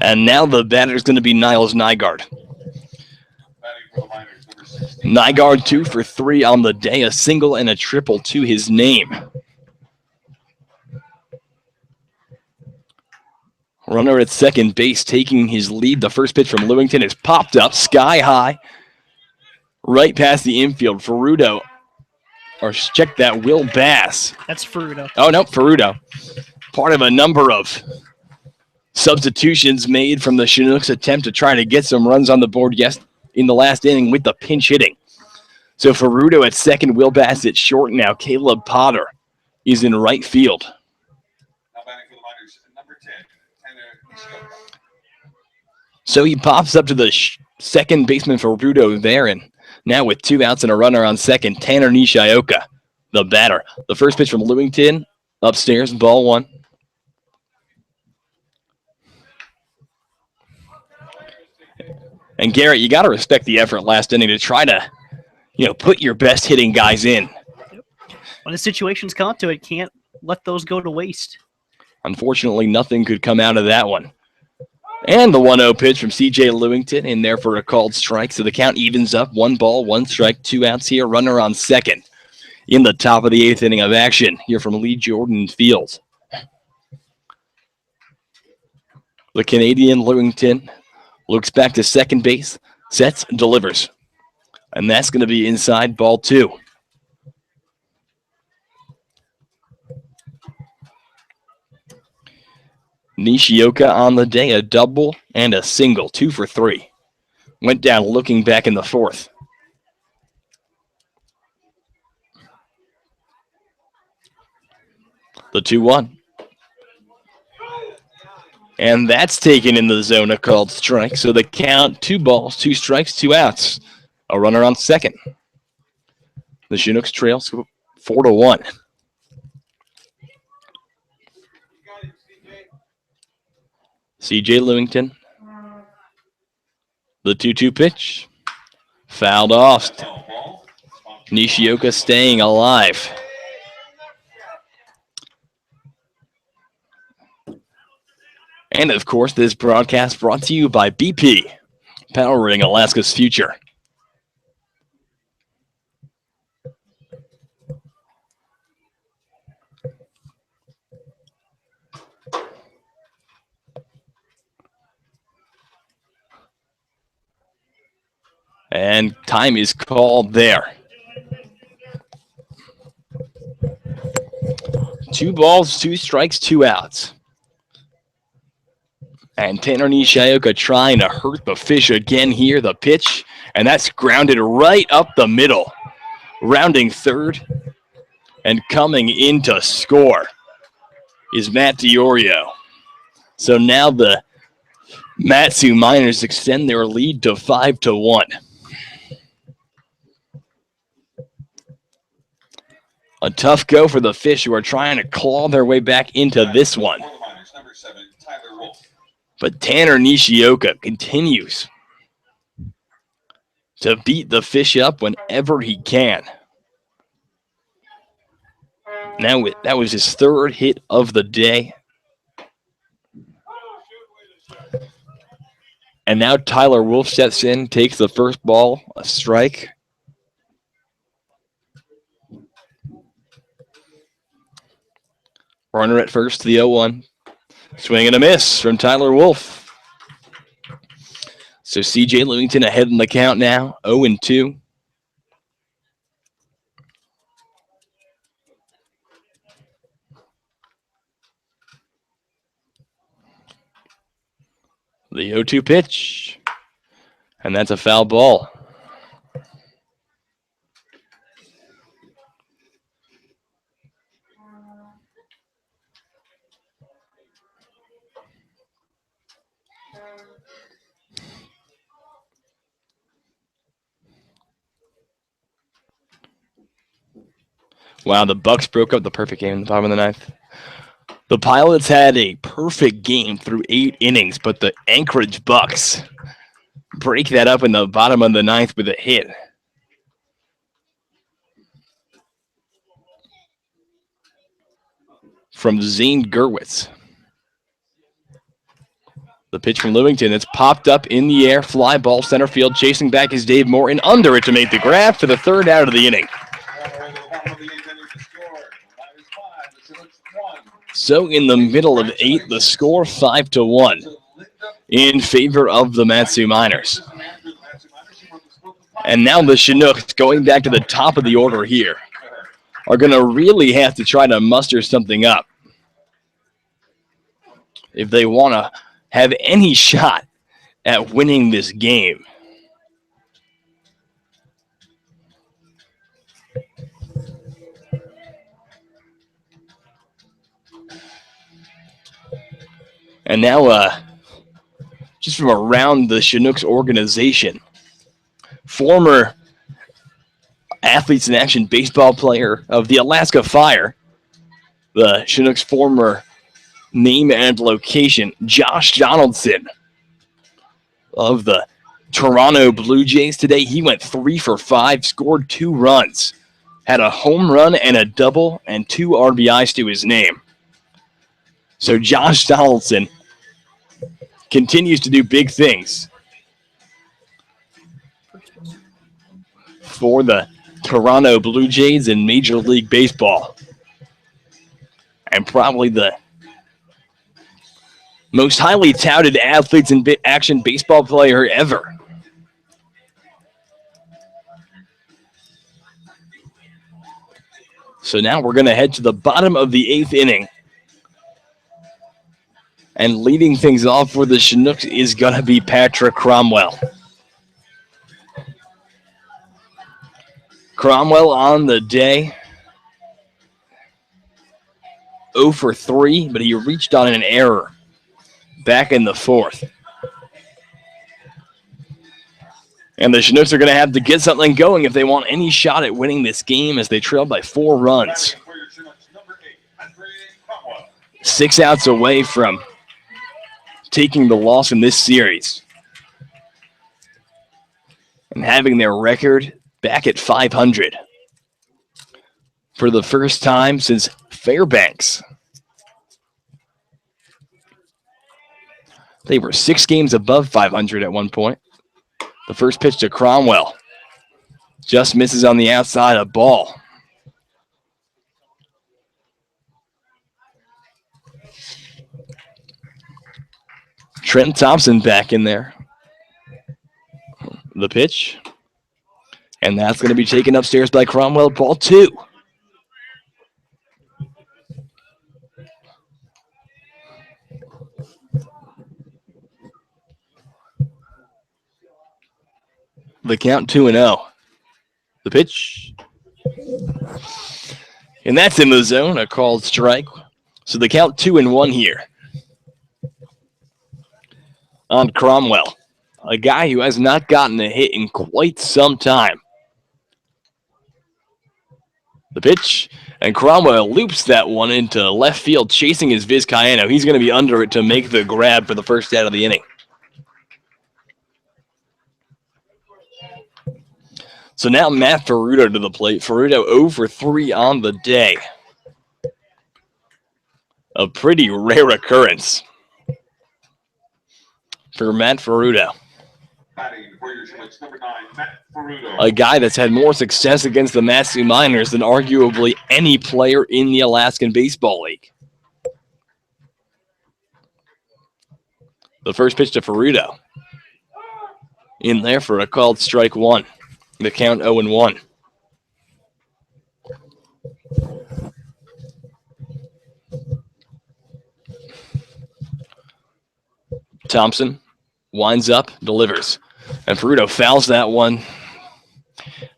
And now the batter is going to be Niles Nygaard. Nygaard 2 for 3 on the day, a single and a triple to his name. Runner at second base taking his lead. The first pitch from Lewington is popped up sky high, right past the infield. Ferrudo, or check that, Will Bass. That's Ferrudo. Oh, no, Ferrudo. Part of a number of substitutions made from the Chinooks attempt to try to get some runs on the board in the last inning with the pinch hitting. So Ferrudo at second, Will Bass at short now. Caleb Potter is in right field. So he pops up to the second baseman for Rudo there, and now with 2 outs and a runner on second, Tanner Nishioka, the batter. The first pitch from Lewington, upstairs, ball 1. And Garrett, you got to respect the effort last inning to try to, put your best hitting guys in. When the situations come to it, can't let those go to waste. Unfortunately, nothing could come out of that one. And the 1-0 pitch from CJ Lewington in there for a called strike. So the count evens up. 1 ball, 1 strike, 2 outs here. Runner on second in the top of the 8th inning of action here from Lee Jordan Field. The Canadian Lewington looks back to second base, sets, delivers. And that's going to be inside, ball 2. Nishioka on the day, a double and a single, 2 for 3. Went down looking back in the 4th. The 2-1. And that's taken in the zone, a called strike. So the count, 2 balls, 2 strikes, 2 outs. A runner on second. The Chinooks trail 4-1. CJ Lewington. The 2-2 pitch. Fouled off. Nishioka staying alive. And of course, this broadcast brought to you by BP, powering Alaska's future. And time is called there. 2 balls, 2 strikes, 2 outs. And Tanner Nishioka trying to hurt the fish again here. The pitch, and that's grounded right up the middle. Rounding third and coming in to score is Matt DiOrio. So now the Matsu Miners extend their lead to 5-1. A tough go for the Fish, who are trying to claw their way back into this one. But Tanner Nishioka continues to beat the Fish up whenever he can. Now that was his third hit of the day. And now Tyler Wolf steps in, takes the first ball, a strike. Runner at first to the 0-1. Swing and a miss from Tyler Wolf. So CJ Lewington ahead in the count now, 0-2. The 0-2 pitch. And that's a foul ball. Wow, the Bucks broke up the perfect game in the bottom of the ninth. The Pilots had a perfect game through 8 innings, but the Anchorage Bucks break that up in the bottom of the ninth with a hit. From Zane Gerwitz. The pitch from Lewington, it's popped up in the air, fly ball center field, chasing back is Dave Morton, under it to make the grab for the third out of the inning. So in the middle of 8, the score 5-1 in favor of the Matsu Miners. And now the Chinooks, going back to the top of the order here, are going to really have to try to muster something up if they want to have any shot at winning this game. And now, just from around the Chinooks organization, former Athletes in Action baseball player of the Alaska Fire, the Chinooks' former name and location, Josh Donaldson of the Toronto Blue Jays today. He went 3 for 5, scored 2 runs, had a home run and a double and 2 RBIs to his name. So Josh Donaldson continues to do big things for the Toronto Blue Jays in Major League Baseball. And probably the most highly touted Athletes in Action baseball player ever. So now we're going to head to the bottom of the 8th inning. And leading things off for the Chinooks is going to be Patrick Cromwell. Cromwell on the day, 0 for 3, but he reached on an error back in the 4th. And the Chinooks are going to have to get something going if they want any shot at winning this game, as they trail by 4 runs. 6 outs away from taking the loss in this series and having their record back at 500 for the first time since Fairbanks. They were 6 games above 500 at one point. The first pitch to Cromwell just misses on the outside, a ball. Trent Thompson back in there. The pitch. And that's going to be taken upstairs by Cromwell, ball 2. The count 2-0. The pitch. And that's in the zone, a called strike. So the count 2-1 here on Cromwell, a guy who has not gotten a hit in quite some time. The pitch, and Cromwell loops that one into left field, chasing his Vizcaino. He's going to be under it to make the grab for the first out of the inning. So now Matt Ferrudo to the plate. Ferrudo 0 for 3 on the day. A pretty rare occurrence for Matt Ferrudo. A guy that's had more success against the Matsu Miners than arguably any player in the Alaskan Baseball League. The first pitch to Ferrudo. In there for a called strike one. The count 0-1. Thompson winds up, delivers. And Ferrudo fouls that one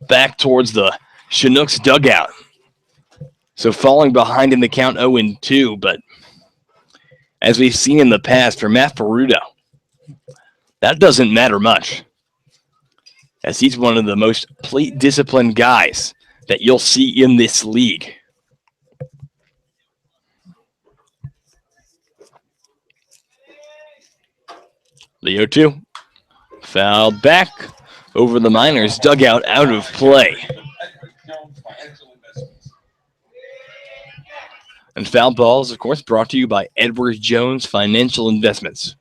back towards the Chinooks dugout. So falling behind in the count 0-2, but as we've seen in the past for Matt Ferrudo, that doesn't matter much, as he's one of the most plate disciplined guys that you'll see in this league. The 0-2 fouled back over the Miners dugout, out of play. And foul balls, of course, brought to you by Edward Jones Financial Investments.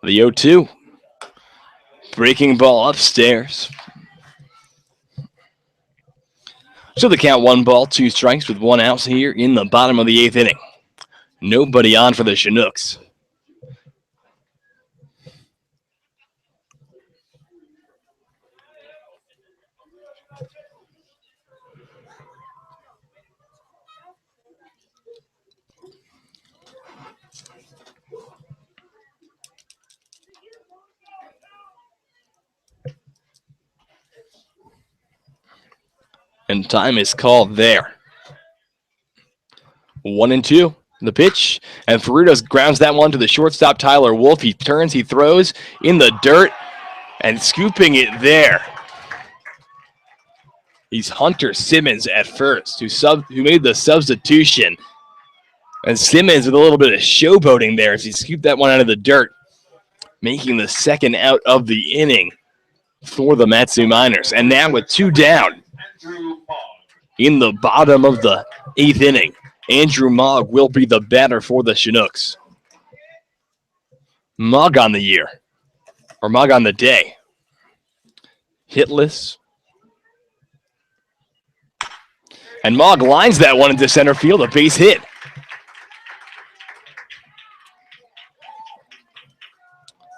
The 0-2. Breaking ball upstairs. So the count 1 ball, 2 strikes with 1 out here in the bottom of the 8th inning. Nobody on for the Chinooks. And time is called there. 1-2. The pitch, and Ferrudo grounds that one to the shortstop, Tyler Wolf. He turns, he throws in the dirt, and scooping it there. He's Hunter Simmons at first, who made the substitution. And Simmons with a little bit of showboating there as he scooped that one out of the dirt, making the second out of the inning for the Matsu Miners. And now with 2 down in the bottom of the 8th inning, Andrew Mogg will be the batter for the Chinooks. Mogg on the year, or Mogg on the day. Hitless. And Mogg lines that one into center field, a base hit.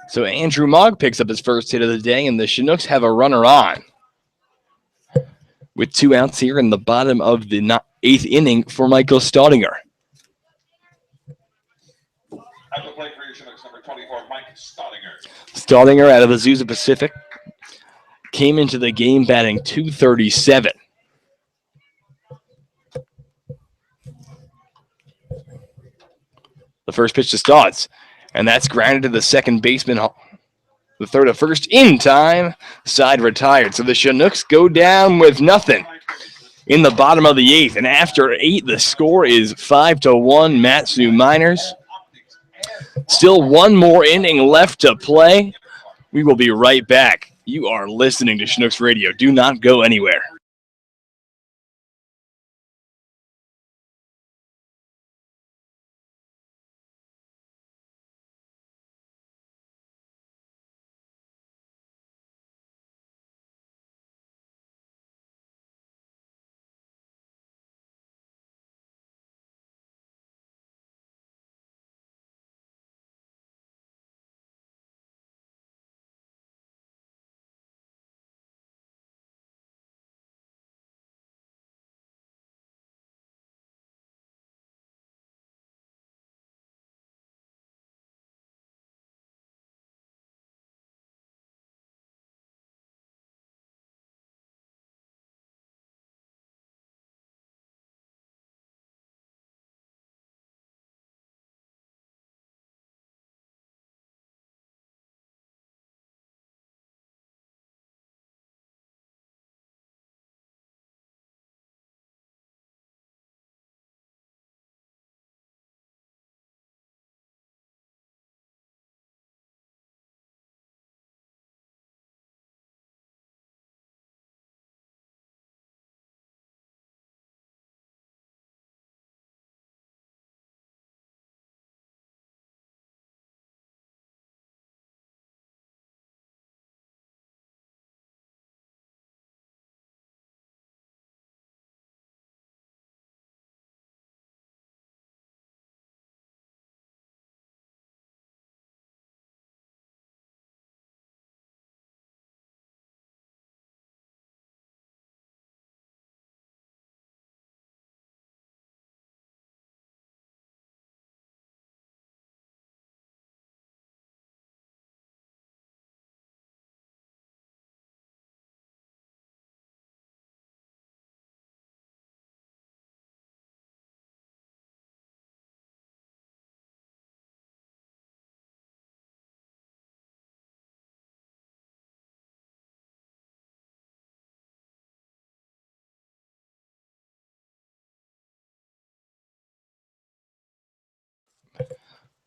So Andrew Mogg picks up his first hit of the day, and the Chinooks have a runner on. With 2 outs here in the bottom of the 8th inning for Michael Staudinger. At the plate for your Chinooks, number 24, Mike Staudinger. Staudinger out of Azusa Pacific came into the game batting .237. The first pitch to Stauds, and that's grounded to the second baseman. The third to first in time, side retired. So the Chinooks go down with nothing in the bottom of the 8th. And after 8, the score is 5-1 Matsu Miners. Still 1 more inning left to play. We will be right back. You are listening to Chinooks Radio. Do not go anywhere.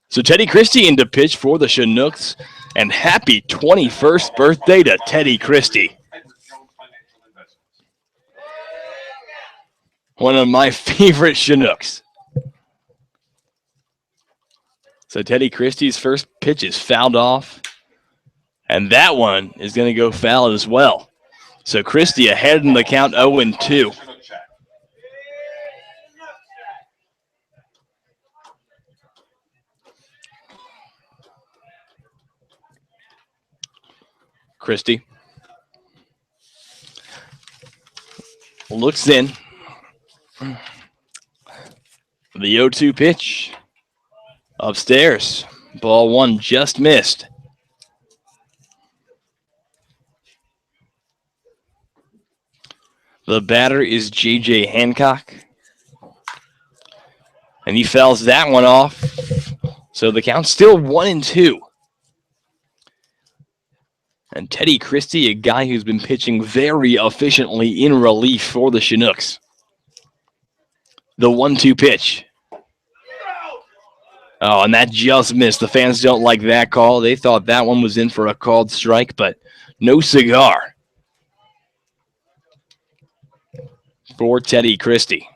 So Teddy Christie in to pitch for the Chinooks, and happy 21st birthday to Teddy Christie. One of my favorite Chinooks. So Teddy Christie's first pitch is fouled off, and that one is going to go foul as well. So Christie ahead in the count 0-2. Christie looks in. The 0-2 pitch. Upstairs. Ball one just missed. The batter is J.J. Hancock. And he fouls that one off. So the count's still 1-2. And Teddy Christie, a guy who's been pitching very efficiently in relief for the Chinooks. The 1-2 pitch. Oh, and that just missed. The fans don't like that call. They thought that one was in for a called strike, but no cigar for Teddy Christie.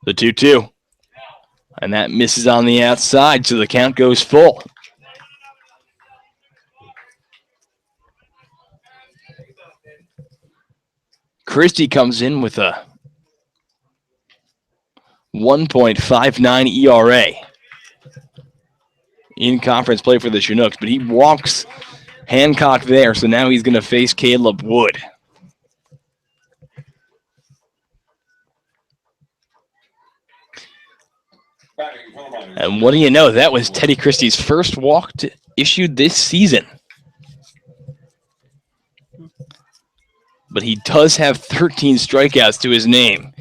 The 2-2. And that misses on the outside, so the count goes full. Christie comes in with a 1.59 ERA in conference play for the Chinooks, but he walks Hancock there, so now he's going to face Caleb Wood. And what do you know? That was Teddy Christie's first walk issued this season. But he does have 13 strikeouts to his name.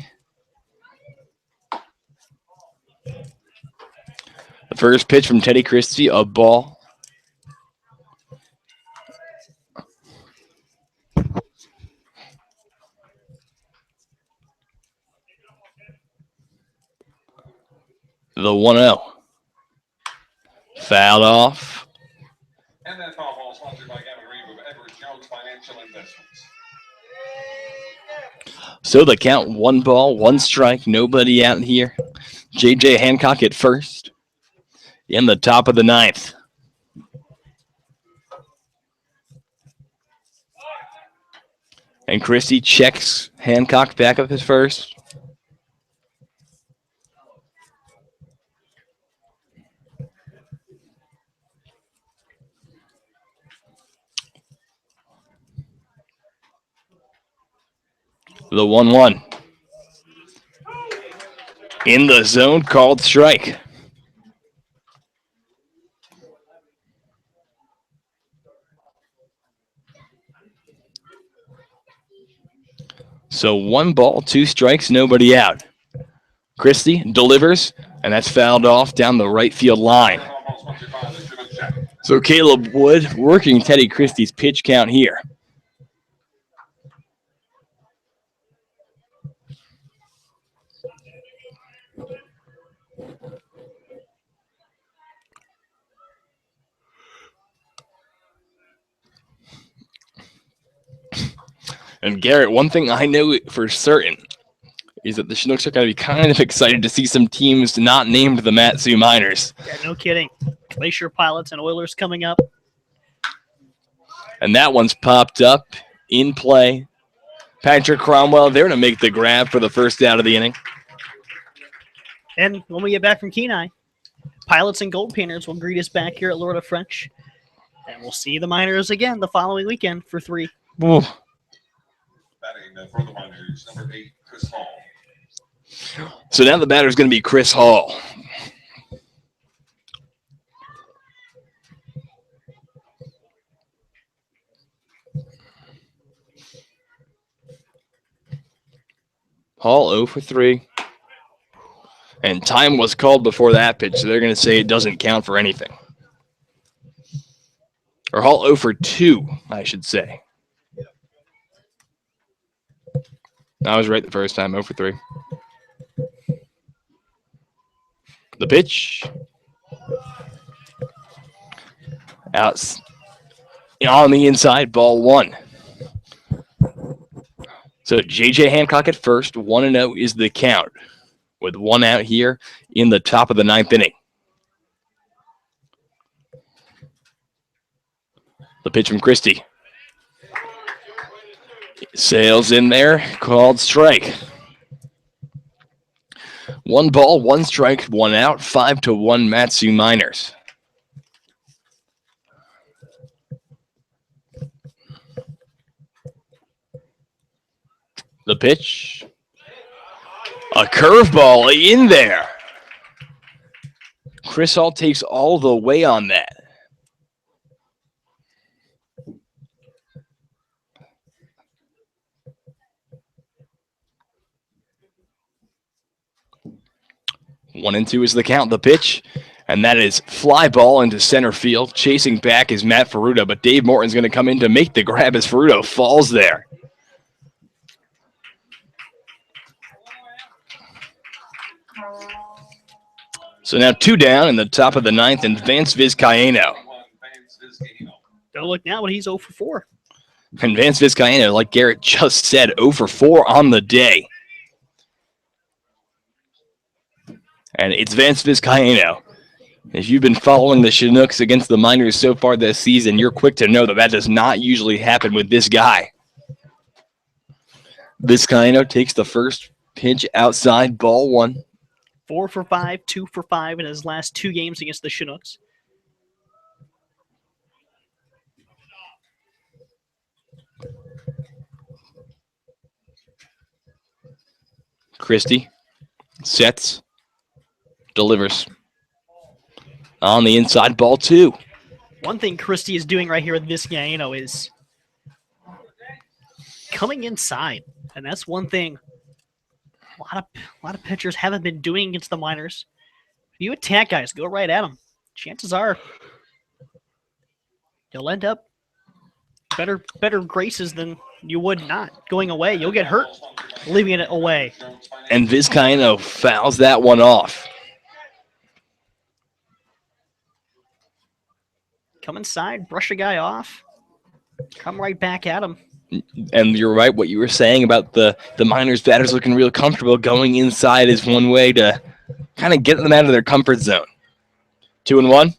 The first pitch from Teddy Christie, a ball. The 1-0. Fouled off. And that foul ball sponsored by Gavin Reeve of Edward Jones Financial Investments. So the count, 1 ball, 1 strike, nobody out here. J.J. Hancock at first in the top of the 9th. And Christie checks Hancock back up at first. The 1-1. In the zone, called strike. So 1 ball, 2 strikes, nobody out. Christie delivers, and that's fouled off down the right field line. So Caleb Wood working Teddy Christie's pitch count here. And Garrett, one thing I know for certain is that the Chinooks are going to be kind of excited to see some teams not named the Mat-Su Miners. Yeah, no kidding. Glacier Pilots and Oilers coming up. And that one's popped up in play. Patrick Cromwell, they're going to make the grab for the first out of the inning. And when we get back from Kenai, Pilots and Gold Painters will greet us back here at Lord of French. And we'll see the Miners again the following weekend for 3. Ooh. Batting for the Miners, number 8, Chris Hall. So now the batter is going to be Chris Hall. Hall 0 for 3. And time was called before that pitch, so they're going to say it doesn't count for anything. Or Hall 0 for 2, I should say. I was right the first time, 0 for 3. The pitch Out on the inside, ball one. So J.J. Hancock at first, 1-0 is the count, with one out here in the top of the ninth inning. The pitch from Christie. Sails in there, called strike. 1 ball, 1 strike, 1 out, 5-1 Matsu Miners. The pitch. A curveball in there. Chris Hall takes all the way on that. One and two is the count. The pitch, and that is fly ball into center field. Chasing back is Matt Ferruto, but Dave Morton's going to come in to make the grab as Ferruto falls there. So now 2 down in the top of the ninth, and Vance Vizcaino. Don't look now, but he's 0 for 4. And Vance Vizcaino, like Garrett just said, 0 for 4 on the day. And it's Vance Vizcaino. If you've been following the Chinooks against the Miners so far this season, you're quick to know that that does not usually happen with this guy. Vizcaino takes the first pitch outside, ball one. 4 for 5, 2 for 5 in his last 2 games against the Chinooks. Christie sets, delivers. On the inside, ball 2. One thing Christie is doing right here with Vizcaino is coming inside, and that's one thing a lot of pitchers haven't been doing against the Miners. If you attack guys, go right at them. Chances are you'll end up better graces than you would not going away. You'll get hurt leaving it away. And Vizcaino fouls that one off. Come inside, brush a guy off, come right back at him. And you're right, what you were saying about the Miners batters looking real comfortable. Going inside is one way to kind of get them out of their comfort zone. 2-1.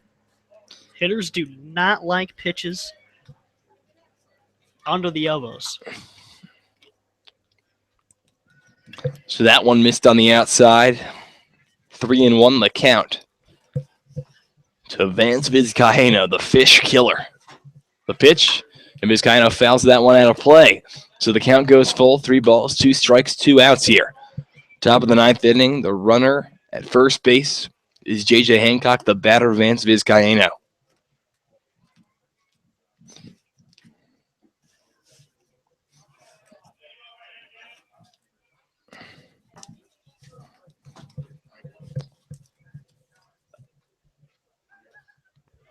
Hitters do not like pitches under the elbows. So that one missed on the outside. 3-1 the count to Vance Vizcaino, the fish killer. The pitch, and Vizcaino fouls that one out of play. So the count goes full, 3 balls, 2 strikes, 2 outs here. Top of the ninth inning, the runner at first base is J.J. Hancock, the batter Vance Vizcaino.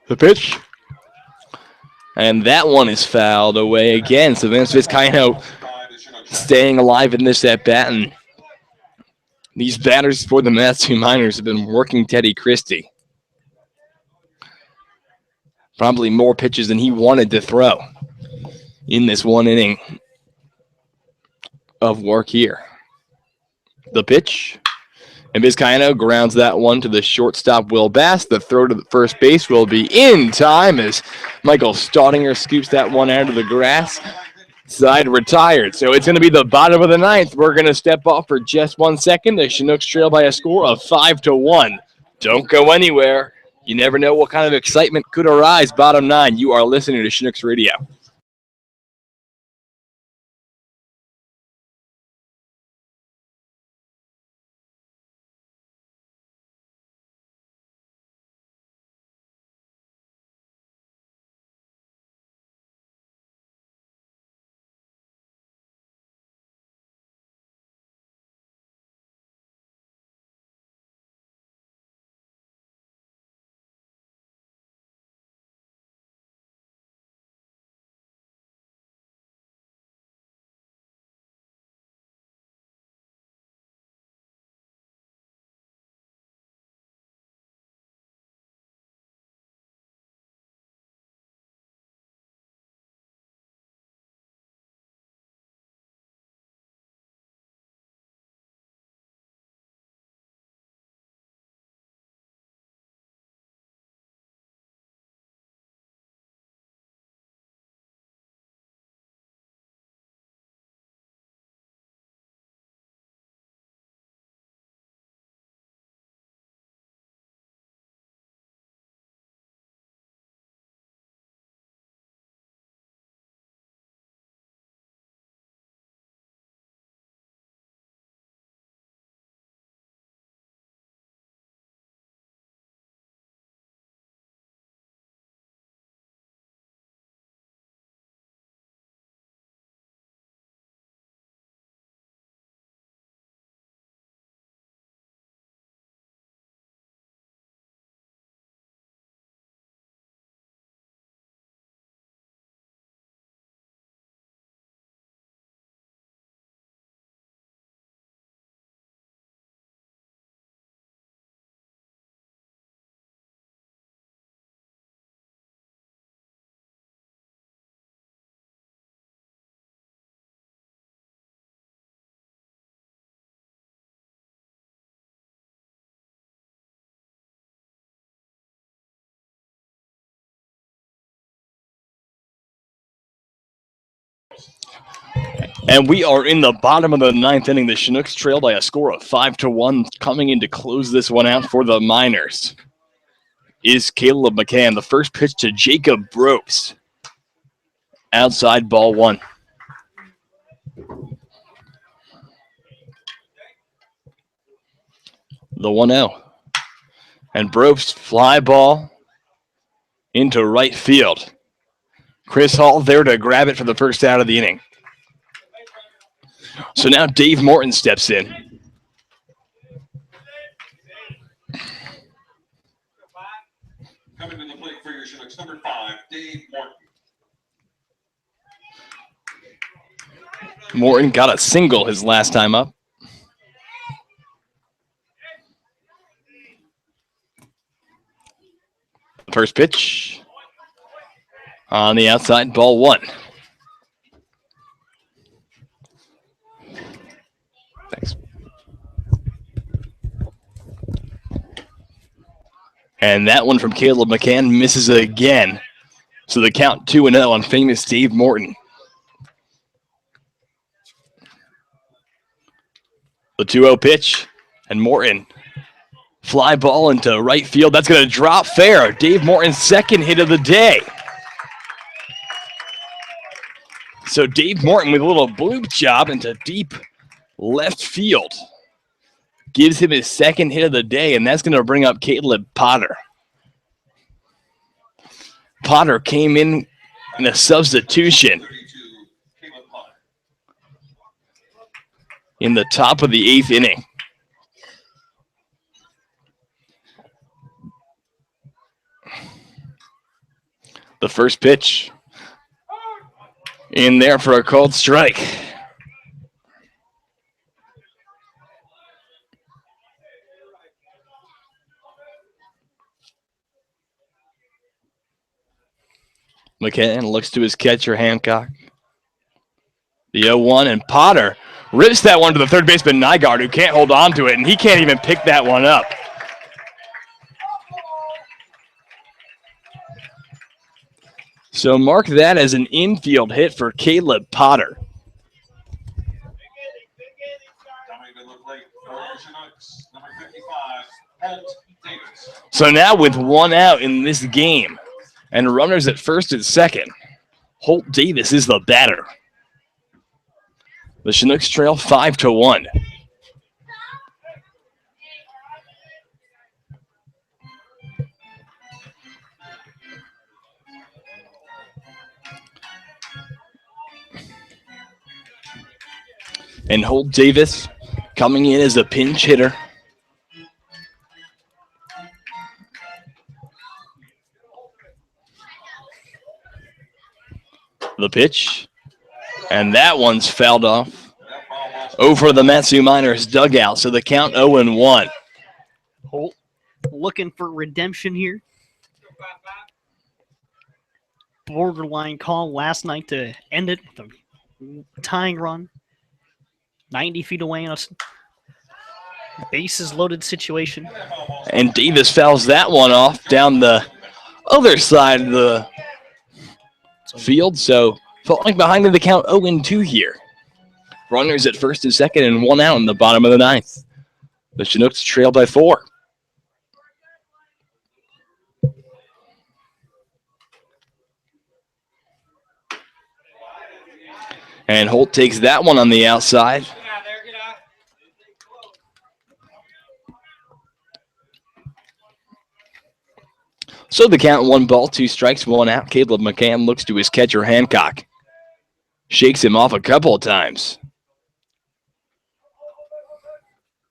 The pitch. And that one is fouled away again. So Vance Vizcaino staying alive in this at-bat. And these batters for the Matsu Miners have been working Teddy Christie. Probably more pitches than he wanted to throw in this 1 inning of work here. The pitch. And Vizcaino grounds that one to the shortstop, Will Bass. The throw to the first base will be in time as Michael Staudinger scoops that one out of the grass. Side retired. So it's going to be the bottom of the ninth. We're going to step off for just 1 second. The Chinooks trail by a score of 5-1. Don't go anywhere. You never know what kind of excitement could arise. Bottom 9, you are listening to Chinooks Radio. And we are in the bottom of the ninth inning. The Chinooks trail by a score of 5-1. Coming in to close this one out for the Miners is Caleb McCann. The first pitch to Jacob Brooks. Outside, ball one. The 1-0. And Brooks fly ball into right field. Chris Hall there to grab it for the first out of the inning. So now Dave Morton steps in. Coming to the plate for your Chinooks, number 5, Dave Morton. Morton got a single his last time up. First pitch on the outside, ball one. Thanks. And that one from Caleb McCann misses again. So the count 2-0 on famous Dave Morton. The 2-0 pitch, and Morton fly ball into right field. That's going to drop fair. Dave Morton's second hit of the day. So Dave Morton with a little bloop job into deep left field. Gives him his second hit of the day, and that's going to bring up Caleb Potter. Potter came in a substitution in the top of the eighth inning. The first pitch in there for a called strike. McCann looks to his catcher, Hancock. The 0-1, and Potter rips that one to the third baseman, Nygaard, who can't hold on to it, and he can't even pick that one up. So mark that as an infield hit for Caleb Potter. So now with one out in this game and runners at first and second, Holt Davis is the batter. The Chinooks trail 5-1. And Holt Davis coming in as a pinch hitter. The pitch, and that one's fouled off over the Matsu Miners dugout, so the count 0-1. Holt looking for redemption here. Borderline call last night to end it with a tying run. 90 feet away in a bases loaded situation. And Davis fouls that one off down the other side of the field, so falling behind in the count 0-2 here. Runners at first and second and one out in the bottom of the ninth. The Chinooks trail by 4. And Holt takes that one on the outside. So the count 1 ball, 2 strikes, 1 out. Caleb McCann looks to his catcher, Hancock. Shakes him off a couple of times.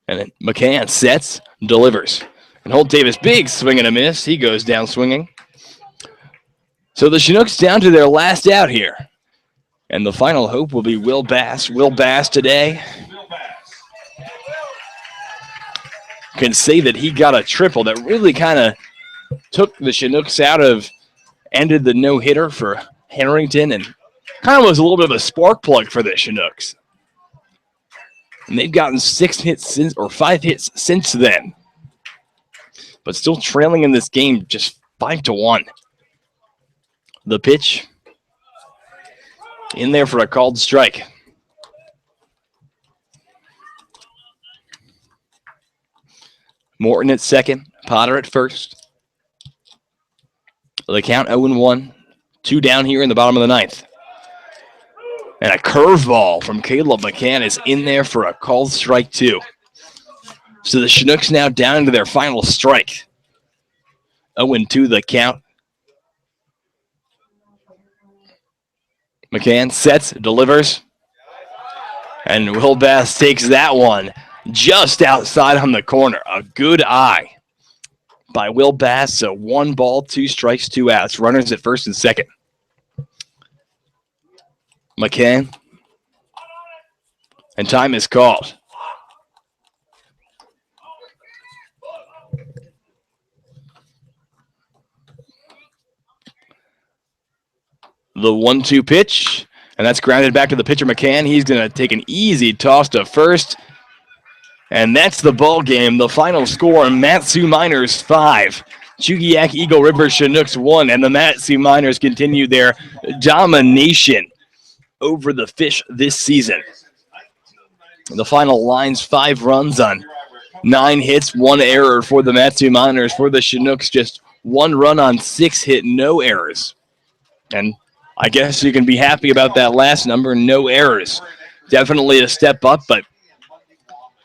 And then McCann sets, delivers. And Holt Davis, big swing and a miss. He goes down swinging. So the Chinooks down to their last out here. And the final hope will be Will Bass. Will Bass today can say that he got a triple that really kind of took the Chinooks out of, ended the no-hitter for Harrington, and kind of was a little bit of a spark plug for the Chinooks. And they've gotten 6 hits since, or 5 hits since then. But still trailing in this game just 5-1. The pitch. in there for a called strike. Morton at second, Potter at first. The count 0-1. 2 down here in the bottom of the ninth. And a curveball from Caleb McCann is in there for a called strike, too. So the Chinooks now down to their final strike. 0-2 the count. McCann sets, delivers. And Will Bass takes that one just outside on the corner. A good eye by Will Bass. So 1 ball, 2 strikes, 2 outs. Runners at first and second. McCann. And time is called. The 1-2 pitch, and that's grounded back to the pitcher McCann. He's going to take an easy toss to first, and that's the ball game. The final score, Matsu Miners 5, Chugiak Eagle River Chinooks 1, and the Matsu Miners continue their domination over the Fish this season. The final lines, 5 runs on 9 hits, 1 error for the Matsu Miners. For the Chinooks, just 1 run on 6 hit, no errors. And I guess you can be happy about that last number, no errors. Definitely a step up, but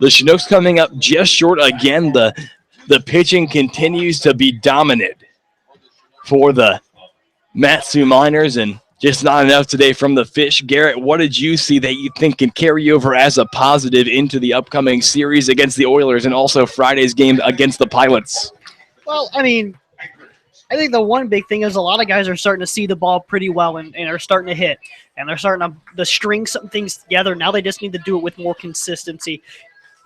the Chinooks coming up just short again. The pitching continues to be dominant for the Matsu Miners, and just not enough today from the Fish. Garrett, what did you see that you think can carry over as a positive into the upcoming series against the Oilers and also Friday's game against the Pilots? Well, I think the one big thing is a lot of guys are starting to see the ball pretty well and are starting to hit. And they're starting to string some things together. Now they just need to do it with more consistency.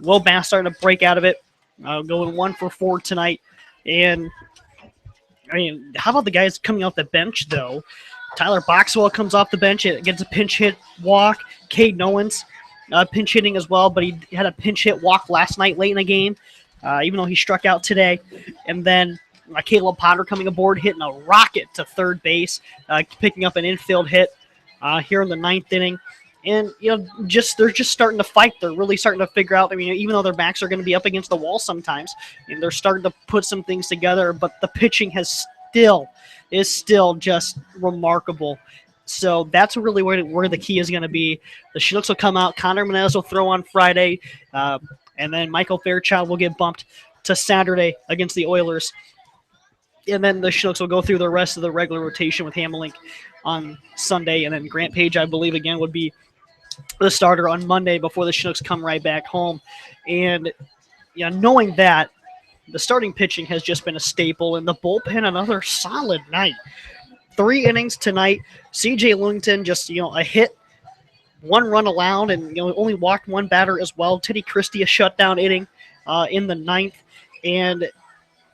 Will Bass starting to break out of it, going 1 for 4 tonight. And, how about the guys coming off the bench, though? Tyler Boxwell comes off the bench, gets a pinch hit walk. Cade Nowens pinch hitting as well, but he had a pinch hit walk last night late in the game, even though he struck out today. And then Caleb Potter coming aboard, hitting a rocket to third base, picking up an infield hit here in the 9th inning. And, they're just starting to fight. They're really starting to figure out, even though their backs are going to be up against the wall sometimes, and they're starting to put some things together, but the pitching is still just remarkable. So that's really where the key is going to be. The Chinooks will come out. Connor Menez will throw on Friday, and then Michael Fairchild will get bumped to Saturday against the Oilers. And then the Chinooks will go through the rest of the regular rotation with Hamelink on Sunday. And then Grant Page, I believe, again, would be the starter on Monday before the Chinooks come right back home. And knowing that, the starting pitching has just been a staple. And the bullpen, another solid night. 3 innings tonight. C.J. Lewington, just, a hit, 1 run allowed, and, only walked 1 batter as well. Teddy Christie, a shutdown inning in the 9th. And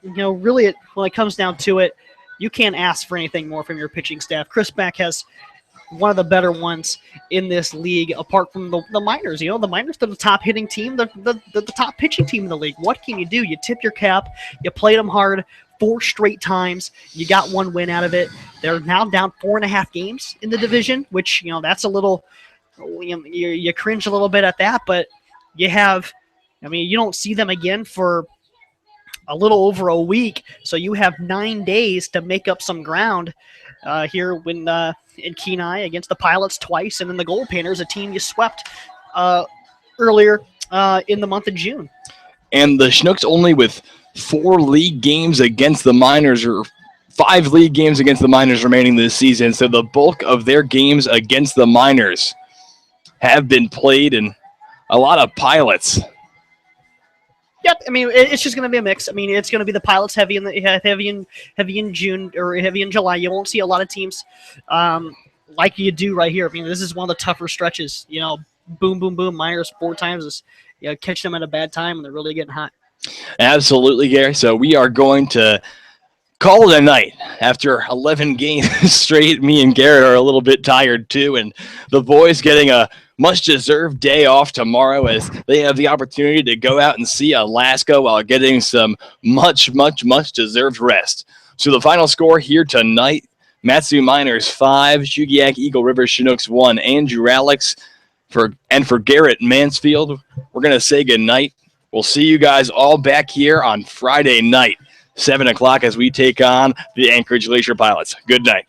really, when it comes down to it, you can't ask for anything more from your pitching staff. Chris Beck has one of the better ones in this league, apart from the Miners. The Miners are the top hitting team, the top pitching team in the league. What can you do? You tip your cap. You played them hard 4 straight times. You got 1 win out of it. They're now down 4.5 games in the division, which, that's a little, you cringe a little bit at that, but you have, you don't see them again for a little over a week, so you have 9 days to make up some ground here when in Kenai against the Pilots twice, and then the Gold Painters, a team you swept earlier in the month of June. And the Chinooks only with 4 league games against the Miners, or 5 league games against the Miners remaining this season, so the bulk of their games against the Miners have been played, and a lot of Pilots. Yep, it's just going to be a mix. It's going to be the Pilots heavy in June or heavy in July. You won't see a lot of teams like you do right here. This is one of the tougher stretches. Boom, boom, boom. Miners 4 times is catch them at a bad time and they're really getting hot. Absolutely, Gary. So we are going to call it a night after 11 games straight. Me and Garrett are a little bit tired too, and the boys getting a much-deserved day off tomorrow as they have the opportunity to go out and see Alaska while getting some much-deserved rest. So the final score here tonight, Matsu Miners 5, Shugiak Eagle River Chinooks 1. Andrew Alex for Garrett Mansfield, we're going to say goodnight. We'll see you guys all back here on Friday night, 7 o'clock, as we take on the Anchorage Glacier Pilots. Good night.